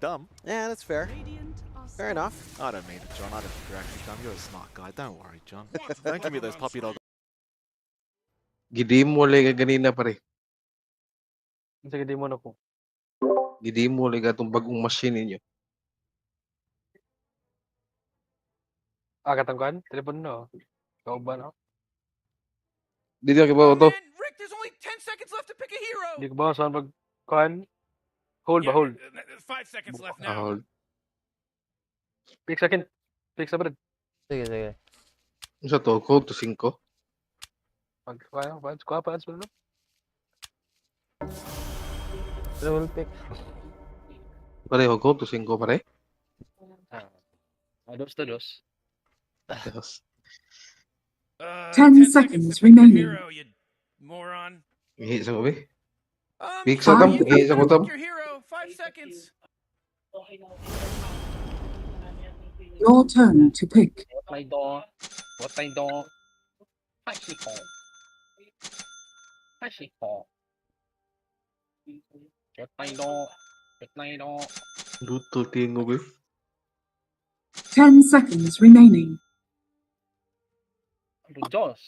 dumb. Yeah, that's fair. Fair enough. I don't mean it, John. I don't think you're actually dumb. You're a smart guy. Don't worry, John. Don't give me those puppy dog. Gidim mo lang ganina pare. Sige, di mo na po. Gidim mo lang itong bagong machine ninyo. Katangkuhan? Telepon no. Ikaw ba no? Dito ka ba ito? Rick, there's only 10 seconds left to pick a hero. Hindi ko ba saan magkuhan? Hold ba, hold. 5 seconds left Ah, now. hold. Pick second. Pick sa brad. Sige, sige. Ano sa to? Code to 5? Magkuhan, pads mo no? Double pick. Pareho, code to 5 pare. Dos to dos. Yes. 10 seconds to pick a remaining. hero, you moron. Ihi sa gabi. Pick Pick sa tam. Ihi sa kutam. your hero. 5 seconds. Your turn to pick. What my door? What my door? Hashiko. Hashiko. What my door? What my door? Luto tingo ba? 10 seconds remaining. Diyos.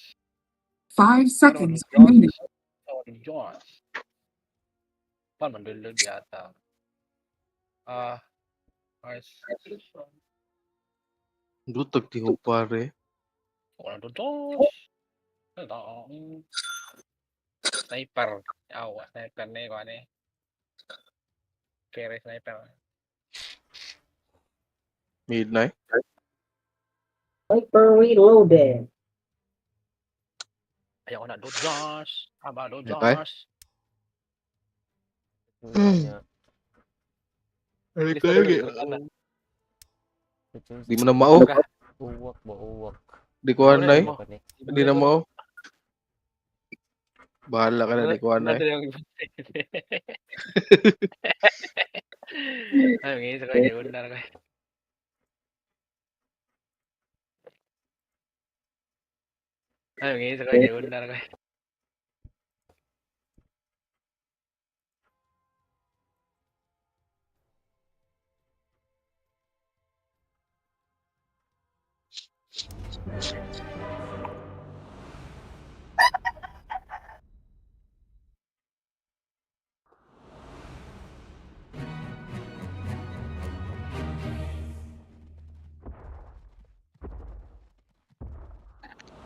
5 seconds remaining. Diyos. Paano mandulog yata? Luto tiho pare. Wala to Diyos. Sniper. Sniper na yung ano eh. Kere sniper. Midnight. Sniper reloaded. Ayaw ko na do Diyos. Aba do Okay. Diyos. Ay, kaya. Di mo na mao. Uwak ba, uwak. Di ko anay. Ano ni? Hindi na mao. Bahala ka na, di ko anay. Ay, ngayon sa kanya. Wala na kayo. Ay, ngayon sa kanya. Wala na kayo.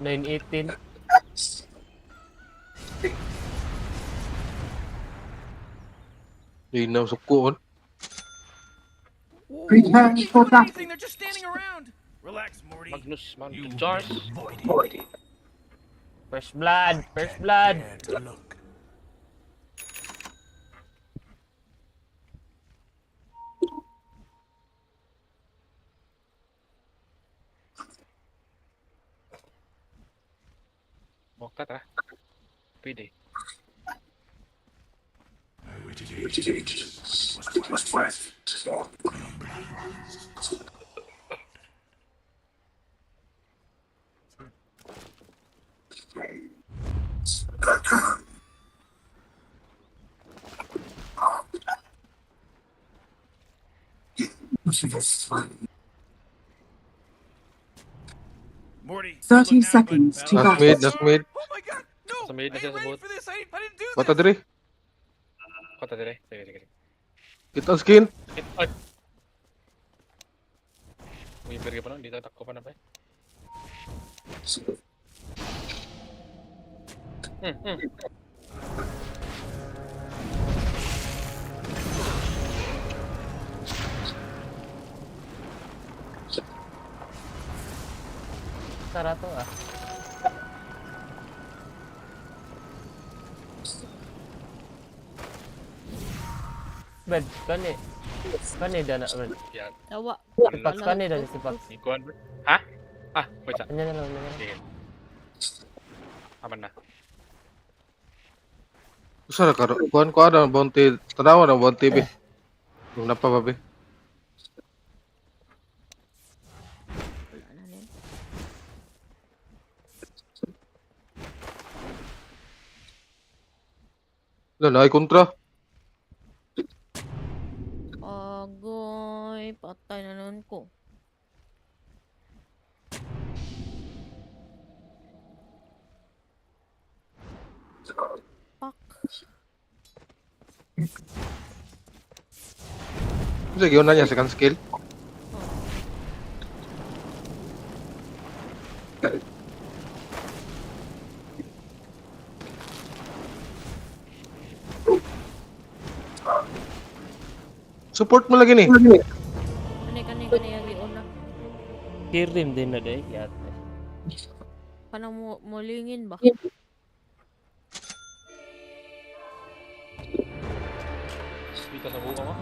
$9.18. Di na sukuon. Prepare They for doing battle. anything. They're just standing around. Relax, Morty. Magnus, You Diyos. First blood! First blood! Mokat ah. Pwede. Morty. 30 look now, seconds but to battle- Last mid, last mid. Oh my god! No! Sa mid na I siya ain't sa ready bot. for this. I didn't do this. Bata diri. Kota dire. Sige, sige. Kita ang skin. Ay! May berge pa nun. Dito takko pa na ba eh. Tara to ah. Brad, kani dana, Brad. Yan. Tawa. Sipak, kani dana sipak. Ikuan ba? Ha? Wait sa. Ano na lang, ano na lang. Sige. Aman na. Usa ra ka kuan ko ada bounty. Tanawa na bounty be. Yung napababe. Wala na rin. Wala na ay kontra. Ago. Patay na naman ko. Fuck. Sige, yun na niya, second skill. Support mo lagi ni. Kani yang giuna. Kirim din na day. Yate. Kanang mulingin ba? Dito sa buka mo.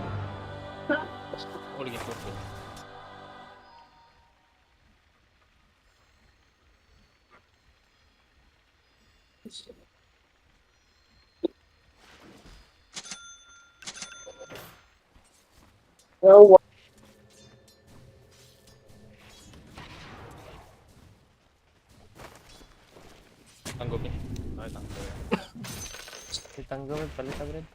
Ulit ito. Tanggap eh. Ay, tanggap. Itanggal palit agad.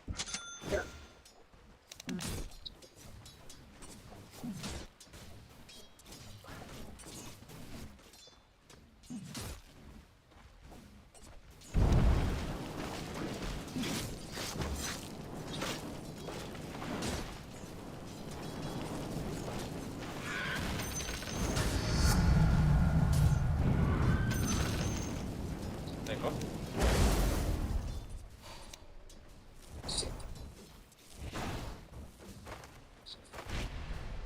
Teko.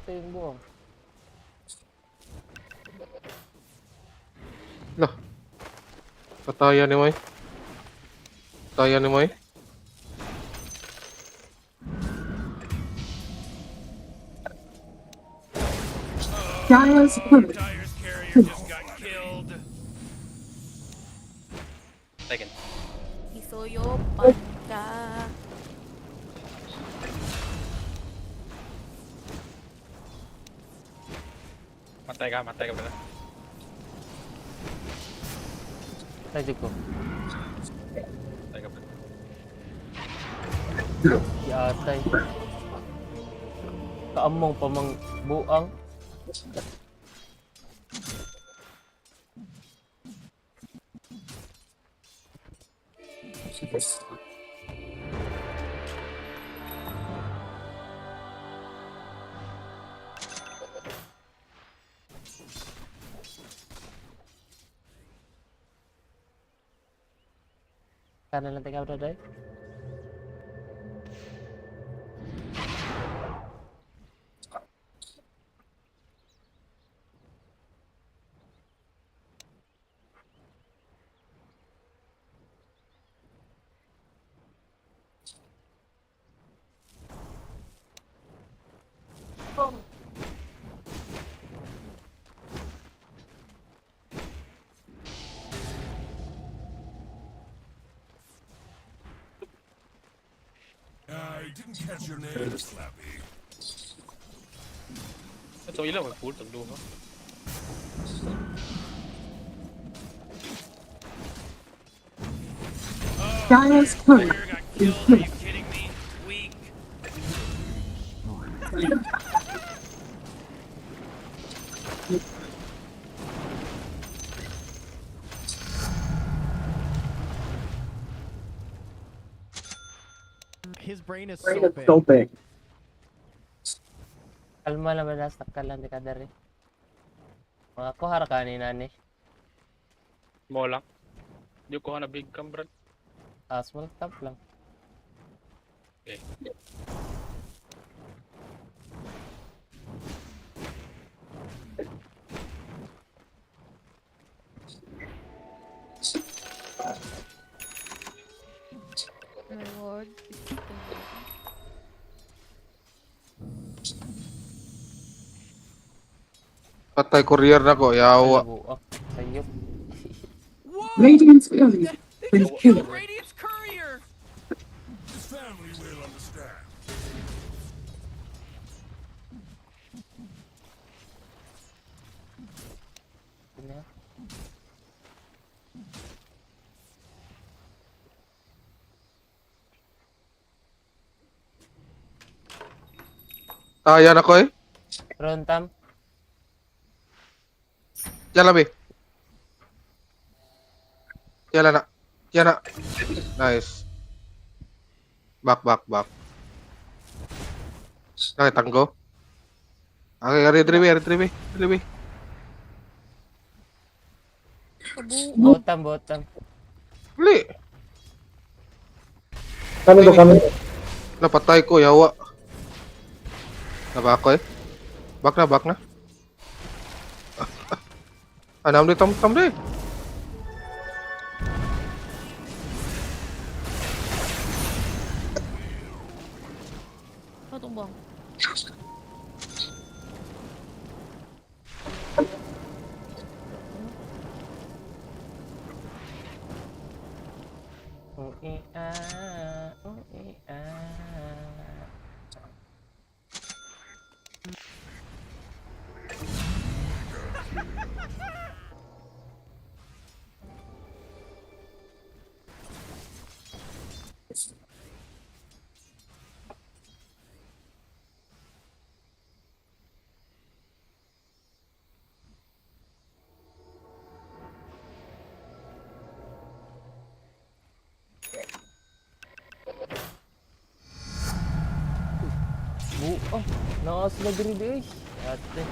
Ito yung buwang. Lah. Patayan ni Moy. Patayan ni Moy. Dire's turret Dyer's carrier just got killed. Second. Isuyopan ka. Matay ka pala. Tadi ko. Matay ka pala. Yatay. Kaamong pamang buang. Kanan lang tayo day. I didn't catch your name, Slappy. Ito ilaw, may full tagdo mo. Dire's turret Dyer got is killed. Are you hit. kidding me? Weak. His brain is Brain so is big. so big. Kalma naman na sakkalan di kadari. Mga kuhara kanina ni. Mo lang. Di ko na big cam, brad. Small top lang. Okay. My lord. Patay courier na ko, yawa. Buang. Sayop. Whoa! Radiant's courier been killed. Radiant's courier! His family will understand. Ini. Tayan ako eh. Drone tam. Jalan be. Jalan nak. Jalan nak. Nice. Back. Okay, tanggo. Okay, retrieve. Kabu. Bottom. Beli. Kami. Napatay ko, yawa. Naba ako eh. Back na. Anam di tam di. Ano itong bang? Oh, nakas na diri guys. Ate.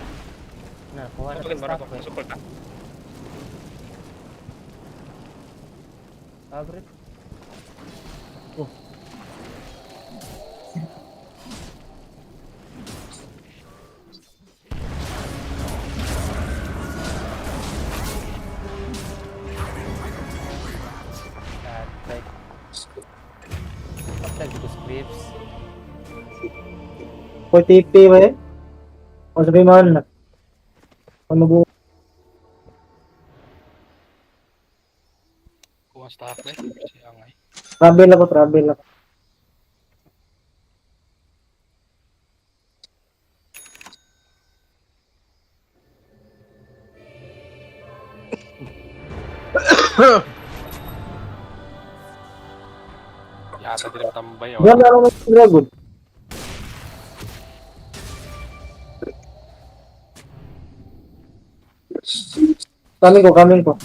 Na, kuha na Kapagin mo na stack ako. eh. Support ka. Abre. Ate. Kapag dito scripts. For TP ba eh? O sabi mo na. Ano bu? Kuha stack eh. Siya nga eh. Travel ako. Yata din ang tambay. Diyan na ako ng dragon. Coming ko.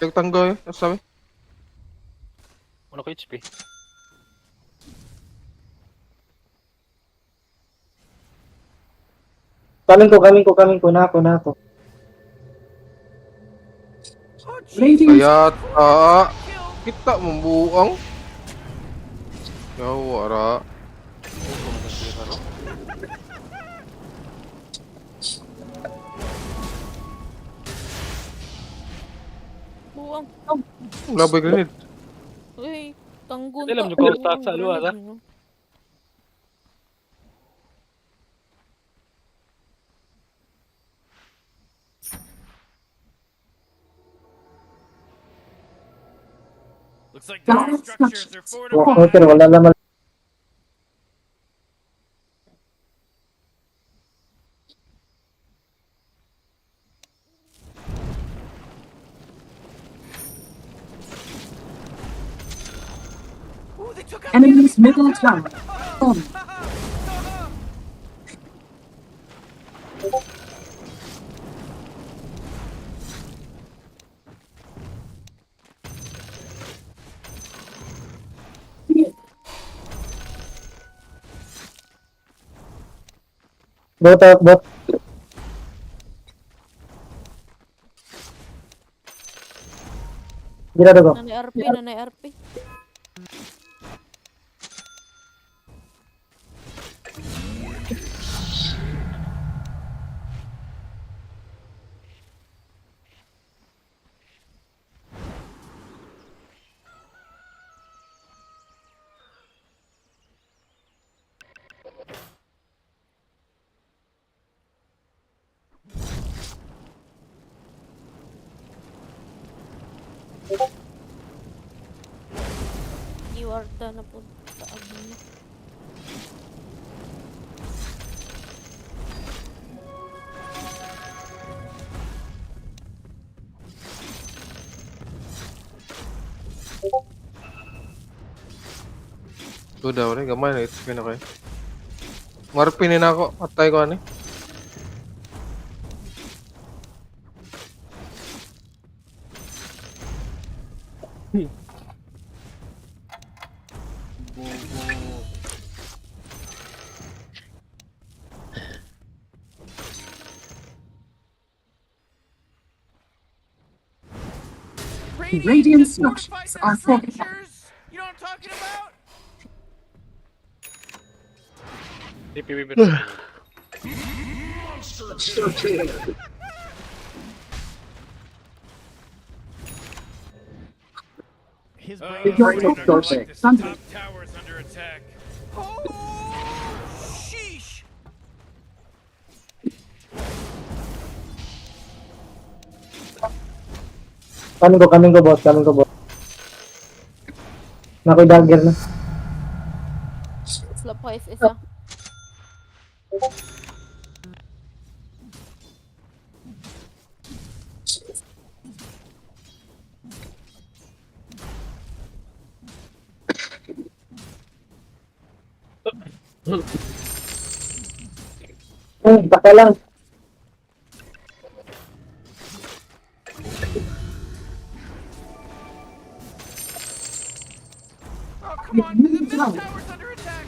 Yung tanggo eh. Ano sabi? Ano ko HP? Coming ko. Na ako. Radiant Kaya kita membuang. Yawa ra. Buwang. Laboy grenade. Uy, tanggun. Alam nyo ko, stack sa luwa, ha? Looks like the structures are fortified. Water, wala naman. Ooh, they took out enemy's middle tower. Falling. Bot. Gira ko. Nanay RP. Iwarta na po sa abon. Udah, gamay na HP na kayo. Marpinin ako. Atay ko ani. Bobo. Radiant structures are fortified. You know what I'm talking about? TP. His Your top tower is under top tower's under attack. Oh, sheesh. Coming ko, boss. Nakoy dagger na. Slap ko isa. Baka lang. Oh, come on. The middle tower's under attack.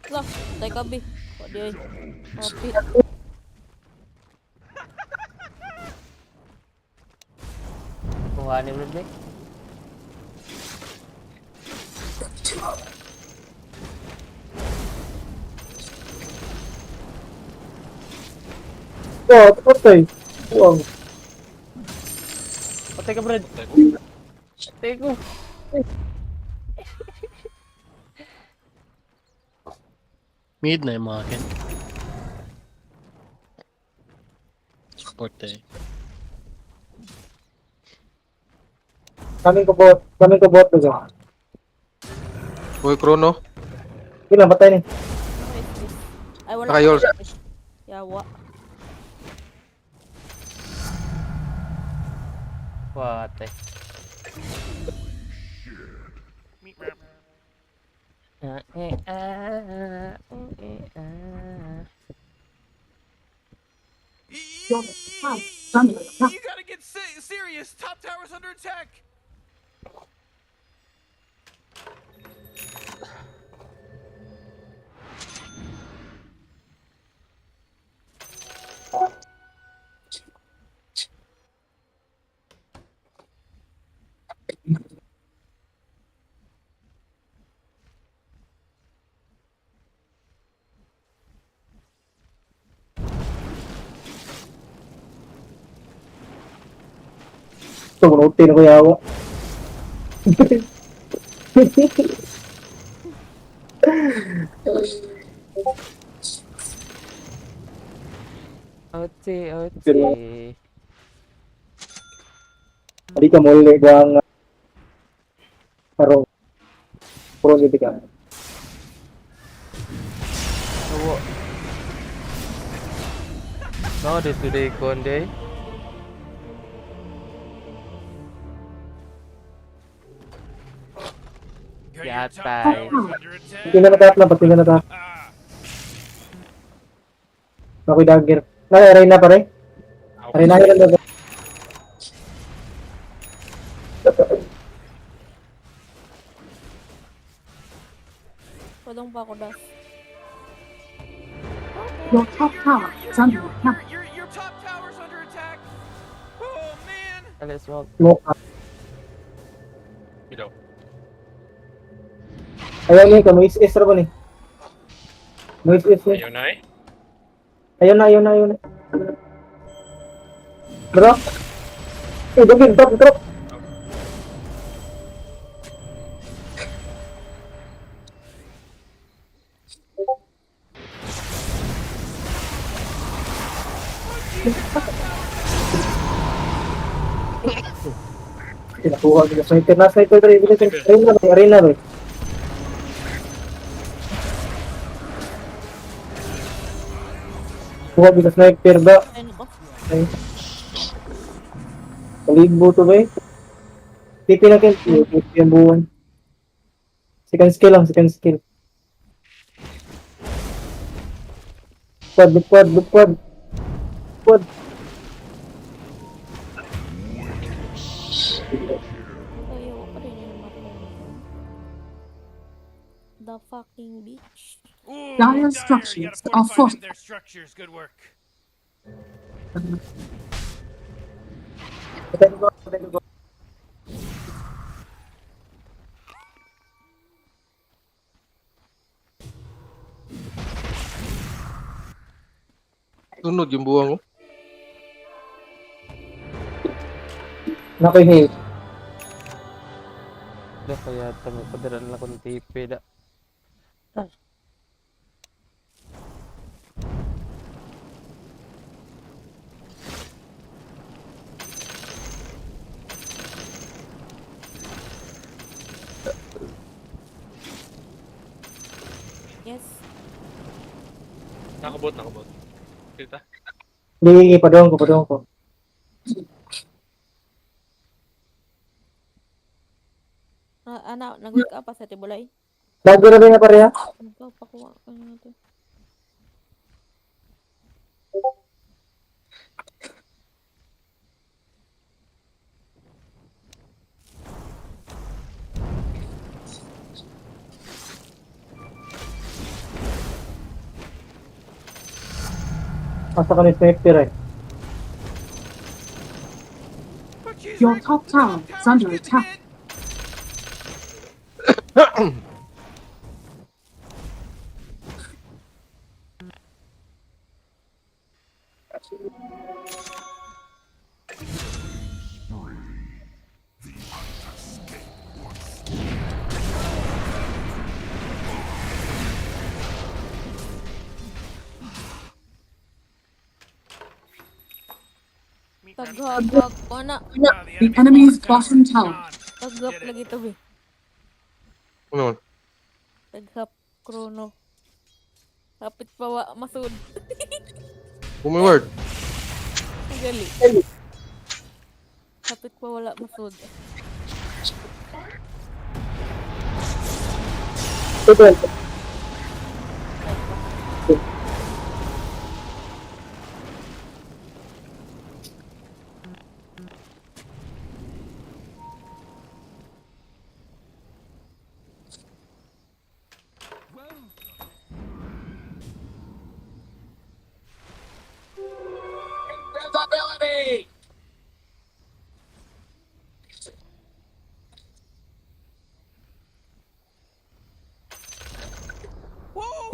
Lah, tay kabi. Kok dia. Kopi. Kuha ni bro, Blake. Oh, patay. Wow. Patay ka, Brad. Patay ko. Mid na yung mga akin. Support eh. Coming ko bot. Baga. Uy, Chrono. Ilan, patay ni. Ano is this? Ay, wala. Naka-yours. Yawa. Patay. Your top is under attack. You gotta get serious. Top tower's under attack. Ito, manutin ako yawa. Ote. Hindi ka muli bang parang puro gitu ka. Awo. No, this today konde. Your top Yatay. tower's under attack. Pati na natap na, pati na natap. Ah, Nakoy dagger. Aray na pare. Aray na yun na. Padong pa ako das. Your top tower is under attack. your top tower's under attack. Oh man. Alis mo. Smoke. Ilaw. Ayaw ni ka, may is ra ba ni? May is ni. Ayaw na eh. Ayun na. Drop. Drop. Kinakuha nila sa sniper arena ba? Kuha nila sniper ba? Ayun ako. Ay. Kaligbo to ba eh? Tipi na kayo. Tipi ang buwan. Second skill. Quad. fucking bitch. Ooh, Dire You structures gotta are fortify them, fortified. their structures. Good work. Sunod yung buwang ko. Nakihil. Dah kaya tami padaran lang akong TP da. Yes. Nakabot. Kita. Hindi, padong ko. Anak, nag-wake up pa sa tibulay. Bago na ba na pareha? Pakuha ka na natin. Asa ka ni sniper eh. Your top tower is under attack. Taghagag ko na. The enemy's bottom tower. Taghap lagi to be. Ano? Taghap Chrono. Kapit pa wa masud. Bumaward. Gali. Kapit pa wala masud. Ito.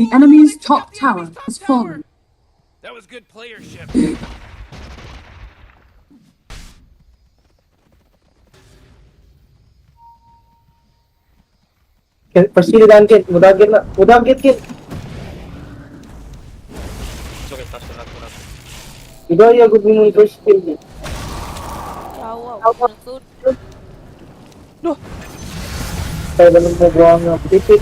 The enemy's top tower has fallen. That was good playership. Persilidan kit, mudagit na. Mudagit kit. Okay, taas ko na. Ito ay agad mo yung first skill. Yawa. Masud. Kaya ganun mo buwang nga. Tipi.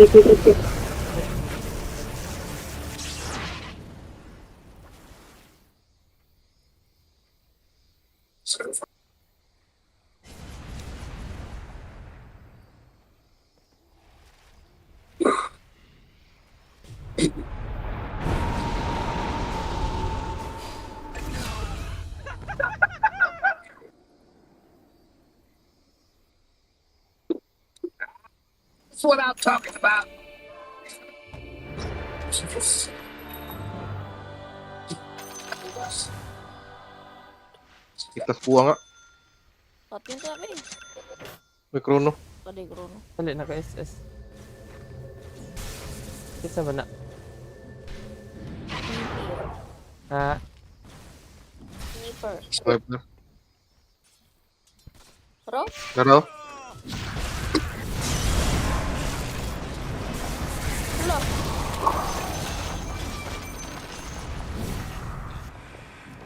That's what I'm talking about. Itas buwang nga. Patin ka be. May Chrono. Kadi Chrono. Dali naka SS. Kita ba na? Ha? Sniper. Sniper. Bro? Pero, Wala.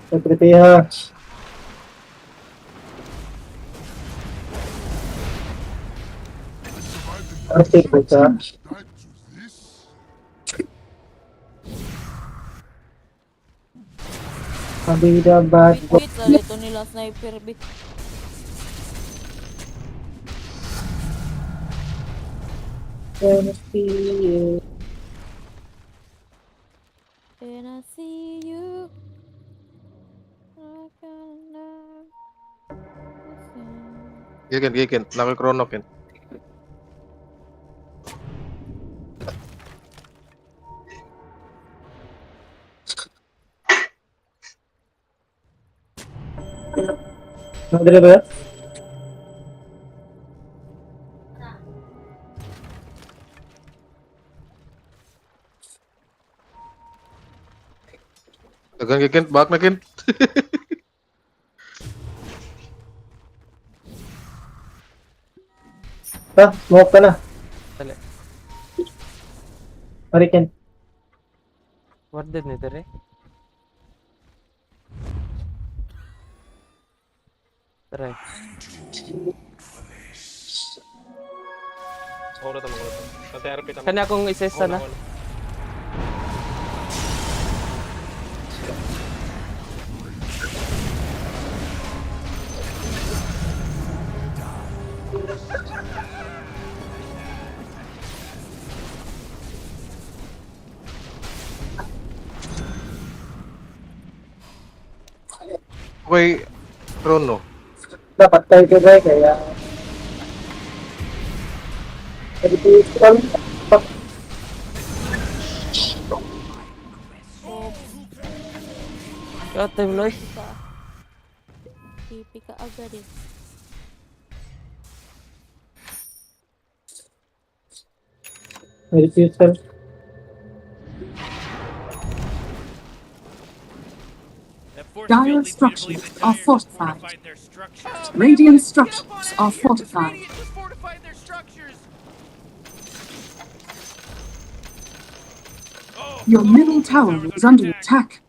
Siyempre tiya. Arte ko ka. Kabida bad. Wait, lalo ito nila sniper be. When I see you, I cannot. gikin. Naka Chrono kin. Madali ba yun? Dagan kay Kent, back na Kent. Smoke ka na. Dali. Hurricane. Warded ni dire. Tara. Ora tama ko. Sa therapy tama. Kanya akong isesa na. Okay, Rono. Dapat tayo ka ba kaya... Pwede po yung Shot time Loy. Pika. Pipi ka agad eh. Pwede po yung spell. That force Dire field leads me to structures believe that are Dire fortified. their structures. Radiant structures are fortified. Radiant just fortified their structures. Oh, Your middle tower tower's is under attack.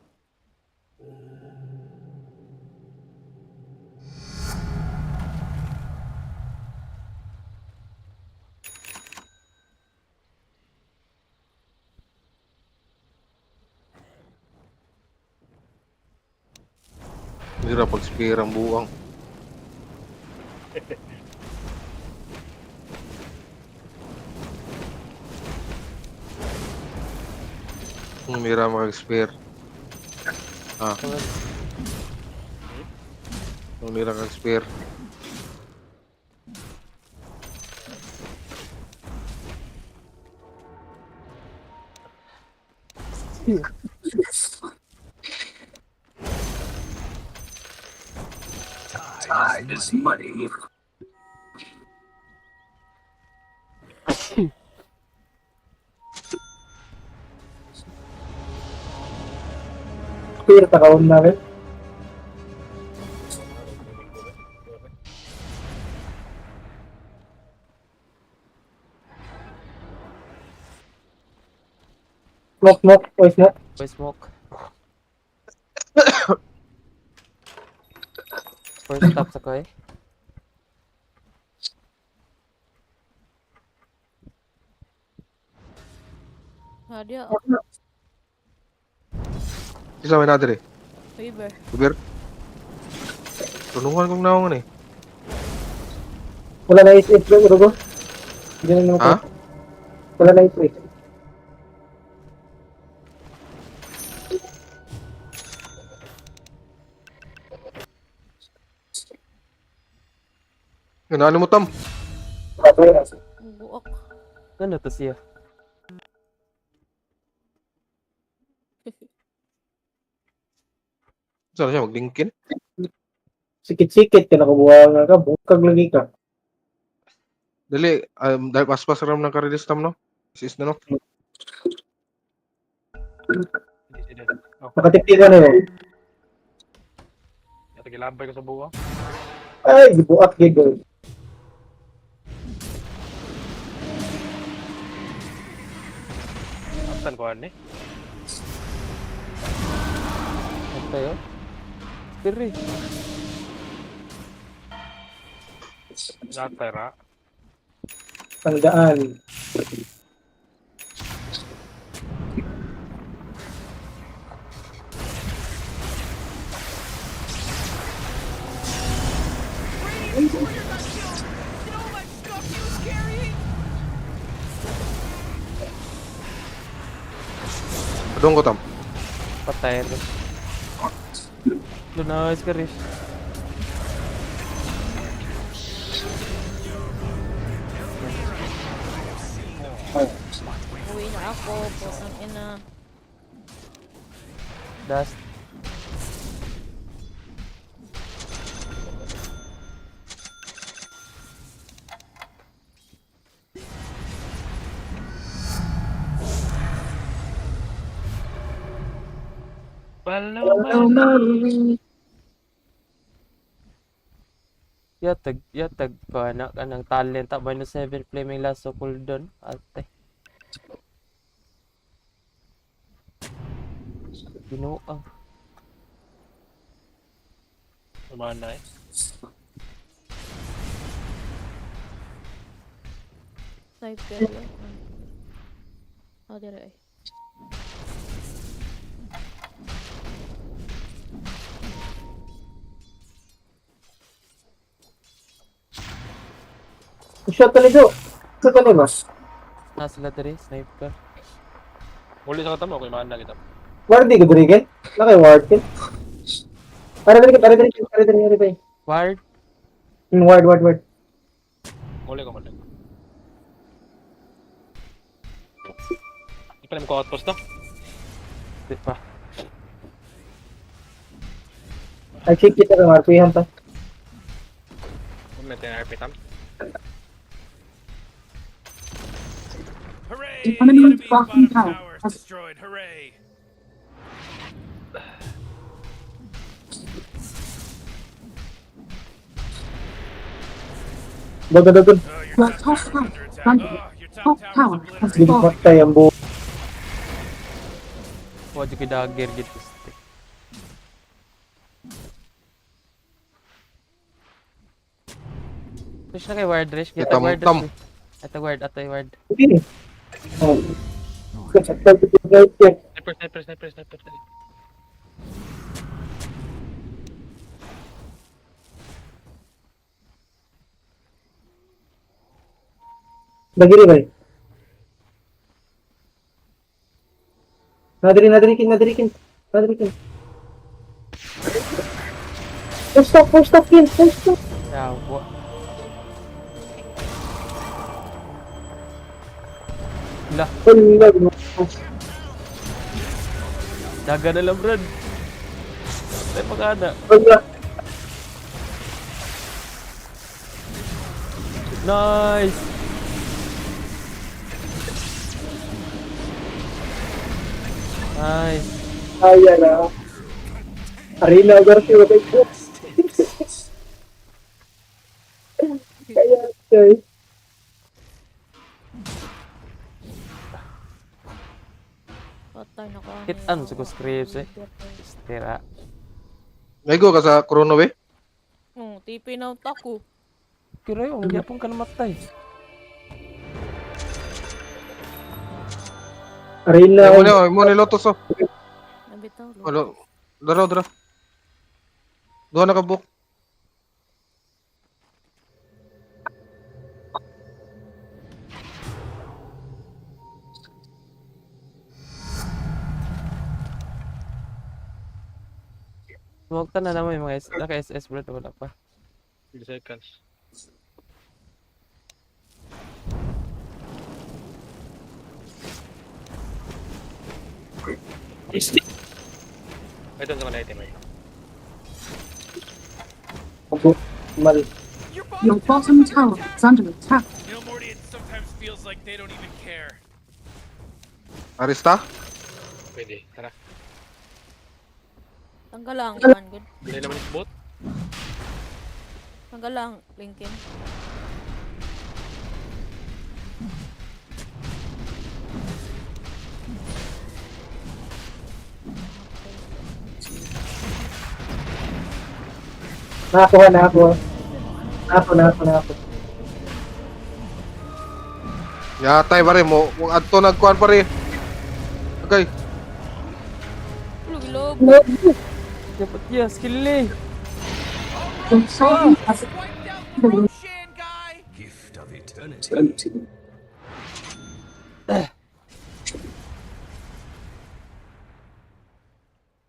Hirap pag-spear ang buwang. Mira mag-spear. Ah. Mira mag-spear. Time is money. Clear sa kaon namin. Smoke. Oy, smoke. Boy smoke. First stop sa ko eh. Dia Isa may natin eh. Weaver. Uber. Tunungan kong naungan eh. Wala na is Rugo. Hindi na naman. Ha? Wala na is. Ano mo tam? Buok. Ano to siya? Saan siya maglingkin? Sikit-sikit ka nakabuha nga ka. Bukag lagi ka. Dali, dahil paspas ram ng karilis tam no? Sis na no? Nakatipid ka na yun. Ito kilabay ko sa buwa. Ay, gibuak gigo. Aptan ko ani. Ano tayo? Piri. Natara. Tanggaan. Adong ko tam. Patay ito. Lunais ka Rish. Uwi na ako. Pusang ina. Dust. Follow my Yatag ko anak anang talent ta minus 7 flaming lasso cooldown ate. Binuang. Mana eh. Sniper yun. Oh, dire ay. Shot ka nito. Shot ka nito. Nasa sila diri sniper. Muli sa katamo, kung mana kita. Ward di ka Brigel? Nakay ward ka. Para dali. Ward. Ward. Muli ko, muli. Hindi pa naman ko outpost na. Di pa. Ay, check kita ka, marpihan pa. Kung may RP tam. Hooray! The enemy's Enemy bottom bottom tower tower has destroyed. Hooray! Dogon. Oh, your Your top top tower is tower under attack. under Oh, your top top tower tower has is Hindi fallen. matay ang buo. Wa jud dagger gid gusto. Push na kay ward rush. Get Kita a ward tam. rush. Atay ward. Hindi. Oh. Sniper. Bagiri ba? Nadirikin. Push stop, kill. Yawa. Lah, daga na lang, Brad. Tayo pagkada. Nice! Nice. Ayan na. Arena Garcia ba kayo? Kaya, guys. Patay na ko. Hit-an sa scripts eh. Tira. Naigo ka sa Chrono eh. TP na ako. Kira yung gyapon ka namatay. Arena. Mo ni Lotus oh. Nabitaw. Walo. Dara. Duha na ka book. Huwag ka na naman yung mga naka-SS Brad. Wala pa. 3 seconds. Ito sa mga item eh. Mal. Your bottom tower is under attack. You know, Morty, it sometimes feels like they don't even care. Arista? Pwede, tara. Tanggal lang. Man, good. Hindi naman yung bot. Tanggal lang. Linkin. Nakakuha. Yatay pare mo. Adto nagkuan pare. Okay. Log. Dapat ya, skill eh. Your tower has Roshan guy! Gift of eternity.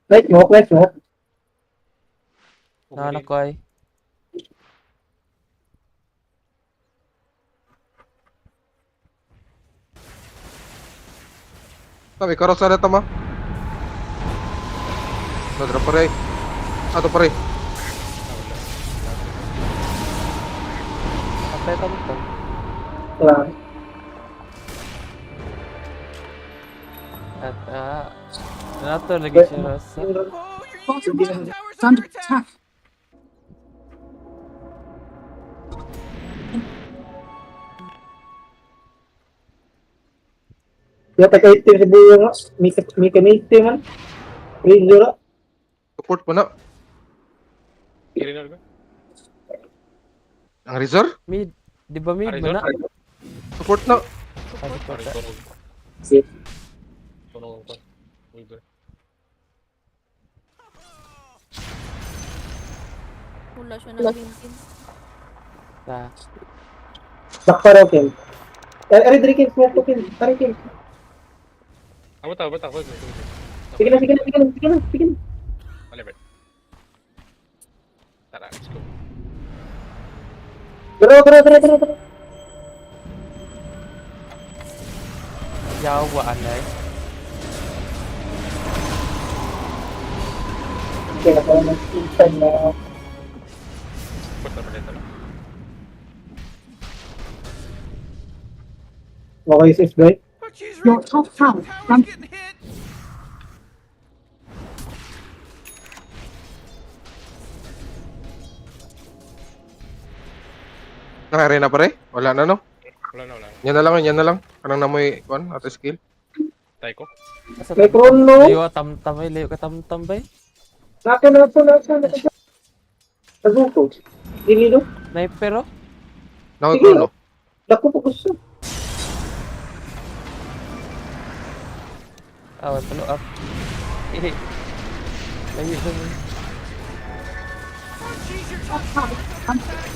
Let's smoke. Nanak ko ay. Kami karos na tama. Nadra pare. Ato pare. Patay tamo to. Salamat. At Nato lagi siya rasa. Oh, your Bottom top tower tower's is under under attack. attack. Ya pakai item sa buo nga. Mika man. Rinzo ra. Support mo na. Kirinar ko. Ang Rizor? Mid. Di ba mid Arizona? man na? Support na. Ano pa Pare, ta? tunog. Shit. Tunog ko. Weaver. Wala siya na green team. Ta. Sakpa raw kin. Ari diri kin smoke kin. Ari kin. Bata. Sige na. Malibet. Tara, let's go. Dara. Jawa anay. Kaya pa na inside na. Puta malita lang. Okay, sis, guys. Oh, jeez, Your Rick. top tower is Tower's under getting hit. Naka-arena pa rin? Wala na no? Wala na. Yan na lang. Kanang namoy, kuan, ato skill. Tay ko. Asa May chrono. Layo tam-tam ay layo ka tam-tam ba? Naka. Naguto. Dili no. Sniper oh. Nakoy Sige. ko no? Dako po gusto. Awat follow up. Eh. Layo sa mo. Oh, jeez, your top top tower tower's is under under attack.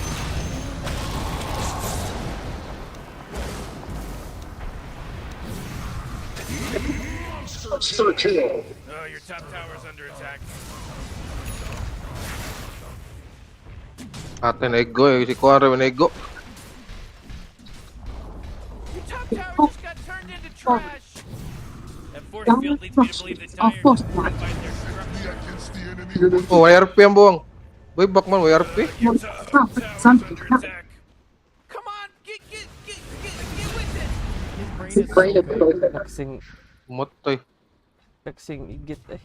Oh, your top tower's under attack. Ate na ego eh. Si Kuan rin na ego. Your top tower just got turned into trash. That force field downward leads me to thrust believe that are Dire fortified. fortified their structure. Against the enemy. Oh, YRP ang buwang. Boy, Bakman, YRP. Your top tower is under attack. Come on, get with it. Kaksing Motoy. igit eh.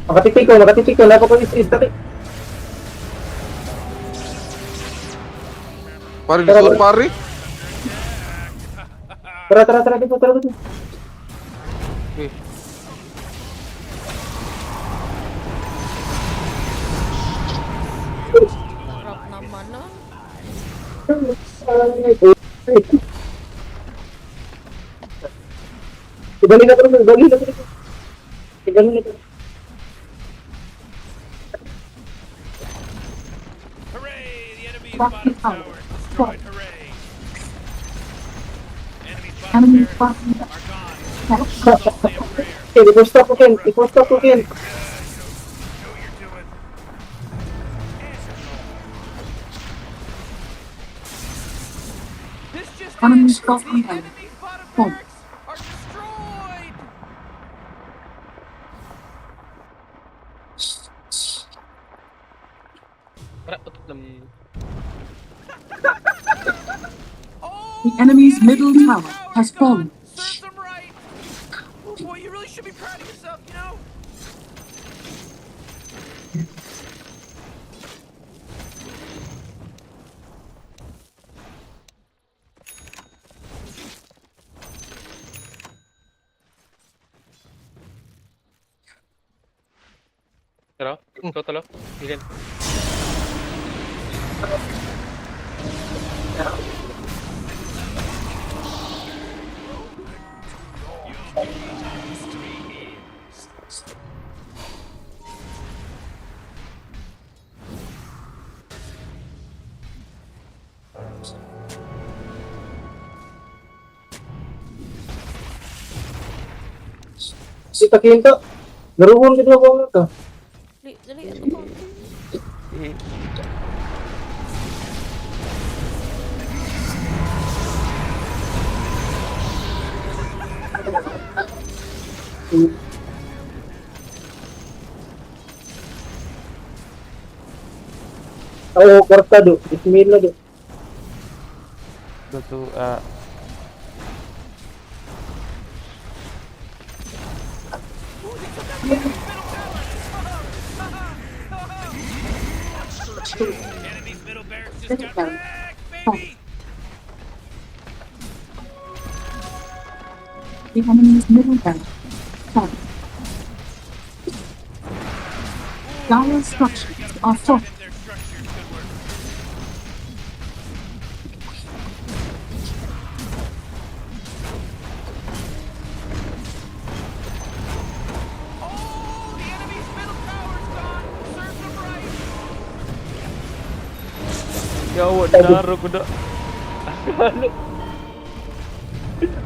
Makatipik ko. Nako po is dati. Pare, Rizor, pare. Tara dito. Okay. Harap naman na. Ibalik na to. Hooray! The enemy's Bottom bottom tower tower is is destroyed. destroyed. Hooray! Enemy's Enemy bottom bottom barracks are gone. tower. It's only a prayer. Okay, i-stop ko kin. Show what you're doing. This just Enemy's in. bottom The tower. enemy's bottom Boom. barracks are destroyed. Para, utot lang. Oh, The enemy's middle enemy's tower tower has is fallen. gone. Serves them right. Oh boy, you really should be proud of yourself, you know? Tara, ikaw talo. Hilin. Si Takinto. Naruhon kita ko to. Dali, ito ko. Eh. Oo, kwarta do. Bismillah do. Go to Enemy's middle barracks just got wrecked, baby! The enemy's middle barracks fallen. Dire structures are fortified. Defend their structures, good work. Oh, the enemy's middle tower's gone. Serve them right. Yawa, dinaro ko na.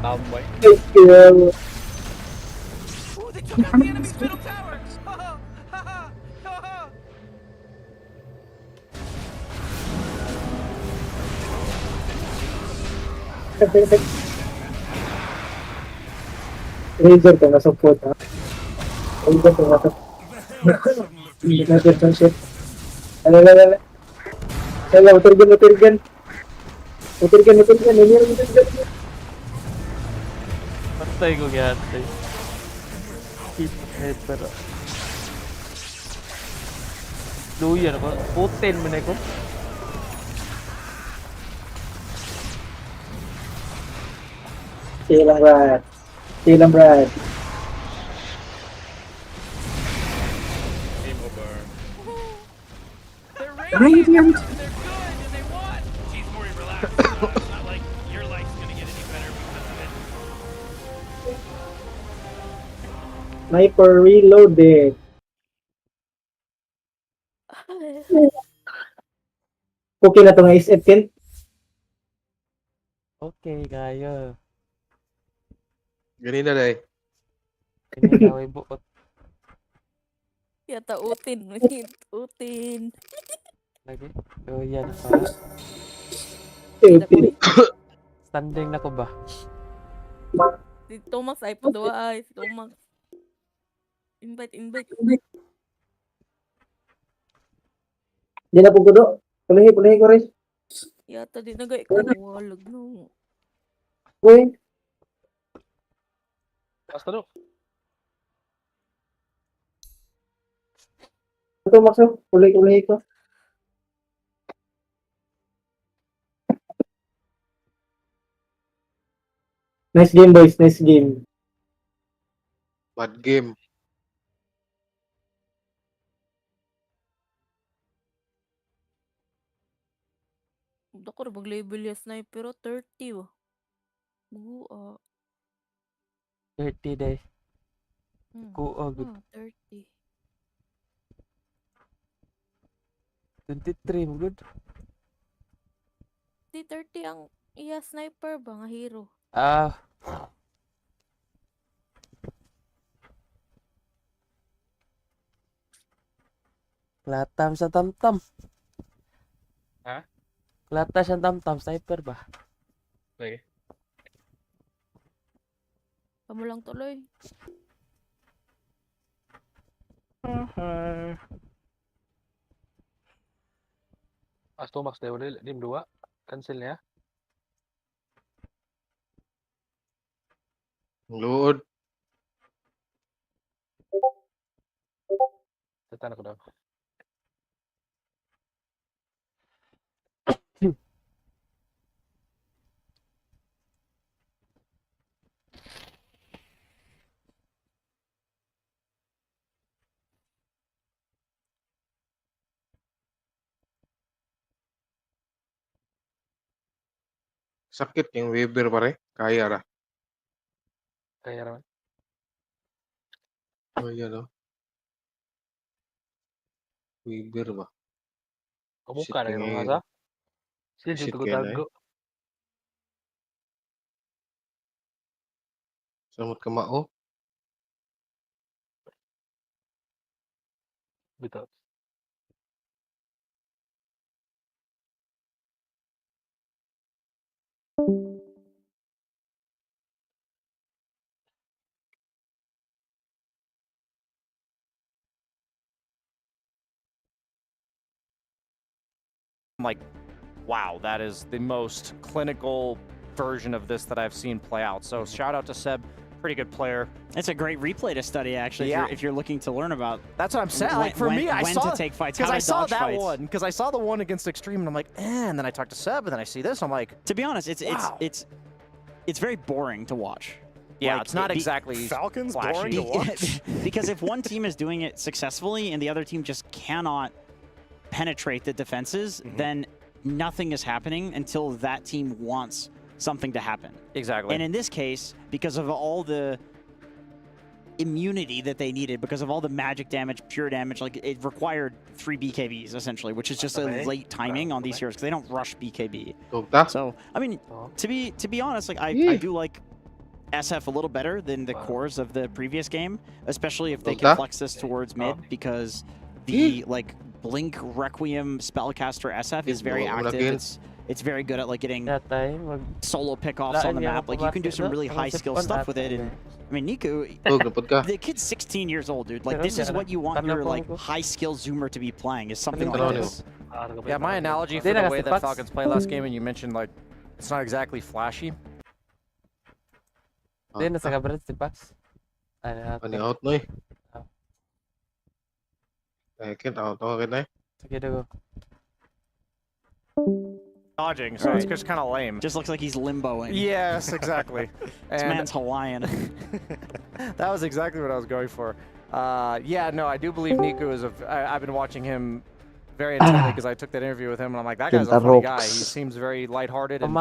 Tambay. Kaya, Ooh, they took out the enemy's middle tower. Ha ha ha ha. Razor ko, nasupport ha. Razor ko, nasupport. Hindi natin itong shit. Alala. Kaya, utirgan. Utirgan. Patay ko gyatay. Hit head pero. Luyan ako. Putin mo na ko. Silang Brad. Game over. They're Radiant. and they're good and they won. Jeez, Mori, relax. It's not like your life's gonna get any better because of it. Sniper reloaded. Okay na to nga is F10. Okay, kaya. Ganina day. Kinagaway buot. Yata utin. Utin. Lagi. So yan pa. F10. Standing na ko ba? Si Tomax ay padua ay. Si Tomax. Invite. Di na po kudo. Pulahi ko rin. Yata di nagay ko. Walag no. Uy, Basta no. ito Maxo. Pulahi ko. Nice game boys, nice game. Bad game. Dako ra mag-label ya sniper 30 ba. Buo. 30 day. Hmm. Kuog. 30. 23 mo good. Di 30 ang iya sniper ba nga hero. Ah. Klatam sa tamtam. Ha? Klata siya tamtam. Sniper ba? Sige. Kamu lang tuloy. Asto Max Deodel. Dim 2. Cancel niya. Load. Tatan ako daw. Sakit yung Weber pare. Kaya ra. Kaya naman. Oh, yan oh. Weber ba? Kumuka na Shit, yung kaya- hasa. Sila Shit, dito kaya na tago. Samot ka mao. Bitaw. Like, wow, that is the most clinical version of this that I've seen play out. So shout out to Seb Pretty good player. It's a great replay to study, actually, Yeah. if you're looking to learn about. That's what I'm saying. Like for when, me, I when saw to take fights, because how I to saw dodge that fights. one because I saw the one against Extreme, and I'm like, and then I talked to Seb, and then I see this, I'm like, To be honest, Wow. it's very boring to watch. yeah, Like, it's not exactly Falcons flashy. boring to watch. Because if one team is doing it successfully and the other team just cannot penetrate the defenses, then nothing is happening until that team wants something to happen. Exactly. And in this case, because of all the immunity that they needed, because of all the magic damage, pure damage, like it required 3 BKBs essentially, which is just a late timing on these heroes because they don't rush BKB. Tugta. So I mean, to be honest, like I do like SF a little better than the cores of the previous game, especially if they can flex this towards mid, because the like Blink Requiem spellcaster SF is very active. It's very good at like getting solo pickoffs on the map. Like you can do some really high skill stuff with it. And I mean, Nico, the kid's 16 years old, dude. Like this is what you want your like high skill zoomer to be playing, is something like this. Yeah, my analogy for the way that Falcons played last game, and you mentioned like it's not exactly flashy. Dia nasa kabaret si Pax. Ani out na eh. Kid out okay na eh. Sige daw. Dodging, so it's just kind of lame. Just looks like he's limboing. Yes, exactly. This man's Hawaiian. That was exactly what I was going for. Yeah, no, I do believe Nico is I've been watching him very intently because I took that interview with him, and I'm like, that guy's a funny guy. He seems very lighthearted. And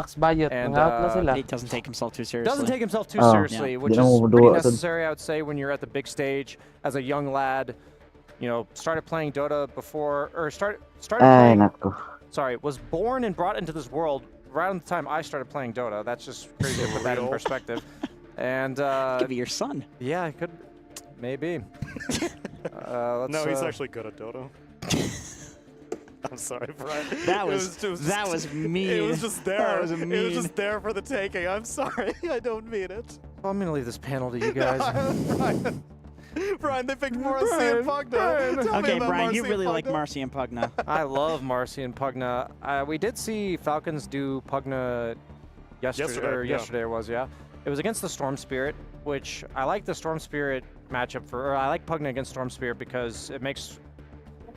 He doesn't take himself too seriously. Doesn't take himself too seriously, which is pretty necessary, I would say, when you're at the big stage as a young lad. You know, started playing Dota before, or started playing. Sorry, was born and brought into this world around the time I started playing Dota. That's just crazy to put that in perspective. And could be your son. Yeah, I could, maybe. No, he's actually good at Dota. I'm sorry, Brian. That was mean. It was just there. That was mean. It was just there for the taking. I'm sorry. I don't mean it. Well, I'm gonna leave this panel to you guys. Brian, they picked Marcy and Pugna. Okay, Brian, you really like Marcy and Pugna. I love Marcy and Pugna. We did see Falcons do Pugna yesterday it was, yeah. It was against the Storm Spirit, which I like the Storm Spirit matchup or I like Pugna against Storm Spirit because it makes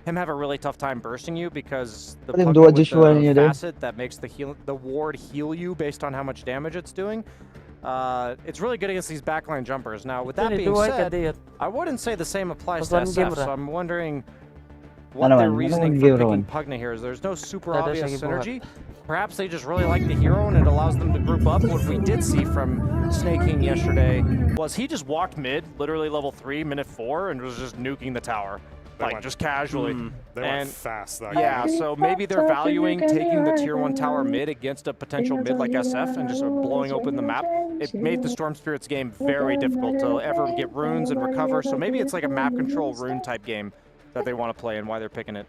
him have a really tough time bursting you because the Pugna with the facet that makes the ward heal you based on how much damage it's doing. It's really good against these backline jumpers. Now, with that being said, I wouldn't say the same applies to SF, so I'm wondering what their reasoning for picking Pugna here is. There's no super obvious synergy. Perhaps they just really like the hero and it allows them to group up. What we did see from Snake King yesterday was he just walked mid, literally level 3, minute 4, and was just nuking the tower. Like, just casually. They went fast, that yeah, so maybe they're valuing taking the tier 1 tower mid against a potential mid like SF and just blowing open the map. It made the Storm Spirits game very difficult to ever get runes and recover, so maybe it's like a map control rune type game that they want to play and why they're picking it.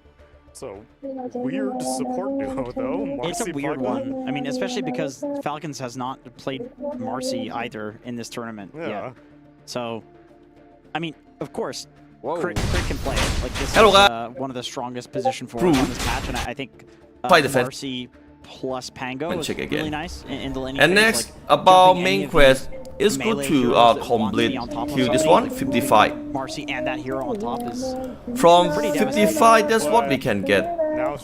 So, weird support duo, though. Marcy It's a weird Pugna. one. I mean, especially because Falcons has not played Marcy either in this tournament yet. So, I mean, of course, Crit can play it. Like, this is one of the strongest position forwards on this patch, and I think Marcy plus Pango is really nice in the laning. And next, about main quest, it's good to complete kill this one, 55. Marcy and that hero on top is From 55, that's what we can get. Now,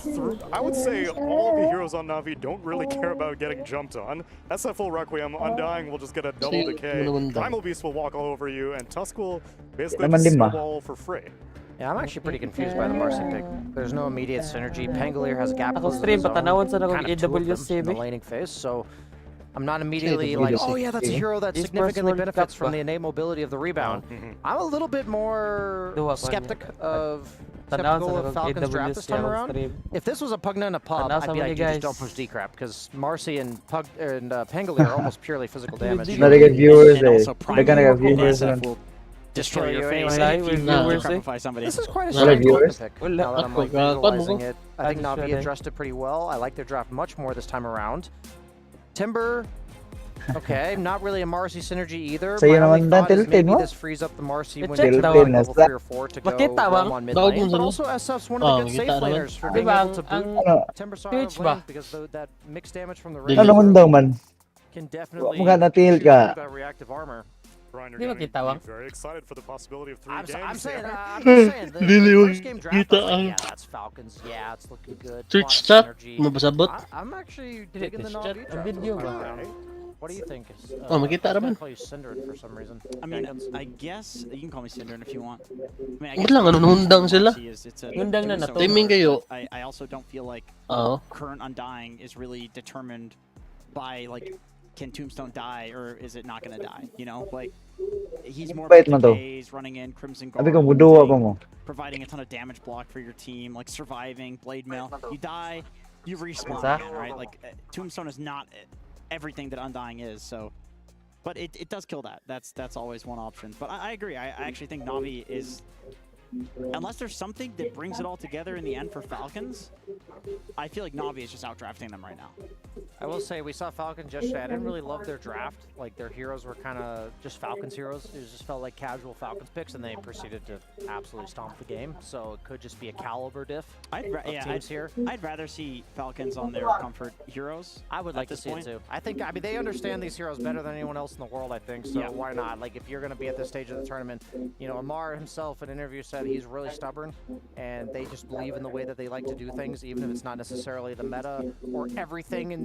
I would say all of the heroes on Na'Vi don't really care about getting jumped on. SF full Requiem, Undying will just get a double decay, Primal Beast will walk all over you, and Tusk will basically just snowball for free. Yeah, I'm actually pretty confused by the Marcy pick. There's no immediate synergy. Pangolier has gap Ako stream, patanawan sa kind of two of them in the AWS laning phase, so I'm not immediately like, oh yeah, that's a hero that significantly benefits from the innate mobility of the rebound. I'm a little bit more skeptical of Falcons draft this time around. If this was a Pugna and a Pub, I'd be like, just don't push D-Crap, because Marcy and Pangolier are almost purely physical damage. Destroy your face if you sacrifice somebody. This is quite a strange pick. Now that I'm like visualizing it, I think Na'Vi addressed it pretty well. I like their draft much more this time around. Timber, okay, not really a Marcy synergy either. My only thought is maybe this frees up the Marcy when you level 3 or 4 to go on mid lane. But also SF's one of the good safe laners for being able to boot Timber Star of lane because that mixed damage from the range can definitely that reactive armor. Brian, you're Di ba getting kita, Wang? very excited for the possibility of 3 I'm games saying, here. I'm just saying, the first game draft, I was Kita like, ang- yeah, that's Falcons. Yeah, it's looking good. Twitch fun, chat, synergy. mabasabot. I'm actually Dili, digging the Twitch chat, Na'Vi ang draft. video this ba? time around. What do you think? Oh, makita I'm naman. gonna call you Cinderin for some reason. I mean, Jenkins. I guess you can call me Cinderin if you want. I mean, I Wait guess lang, ano, nahundang sila? it's a Nahundang na na to. Timing kayo. I also don't feel like Oo. current Undying is really determined by like, can Tombstone die or is it not gonna die? You know, like he's more Bait man to. PKs, running in Crimson Sabi Guard, ko, muduwa pa mo. providing a ton of damage block for your team, like surviving, blade mail. You die, you respawn Exact. again, right? Like Tombstone is not everything that Undying is, so. But it does kill that. That's always one option. But I agree. I actually think Na'Vi is, unless there's something that brings it all together in the end for Falcons, I feel like Na'Vi is just outdrafting them right now. I will say we saw Falcons yesterday. I didn't really love their draft. Like their heroes were kind of just Falcons heroes. It just felt like casual Falcons picks, and they proceeded to absolutely stomp the game. So it could just be a caliber diff of teams here. I'd rather see Falcons on their comfort heroes. I would like to this see point. it too. I mean, they understand these heroes better than anyone else in the world, I think. So Yeah. why not? Like, if you're going to be at this stage of the tournament, you know, Amar himself in an interview said he's really stubborn, and they just believe in the way that they like to do things, even if it's not necessarily the meta or everything in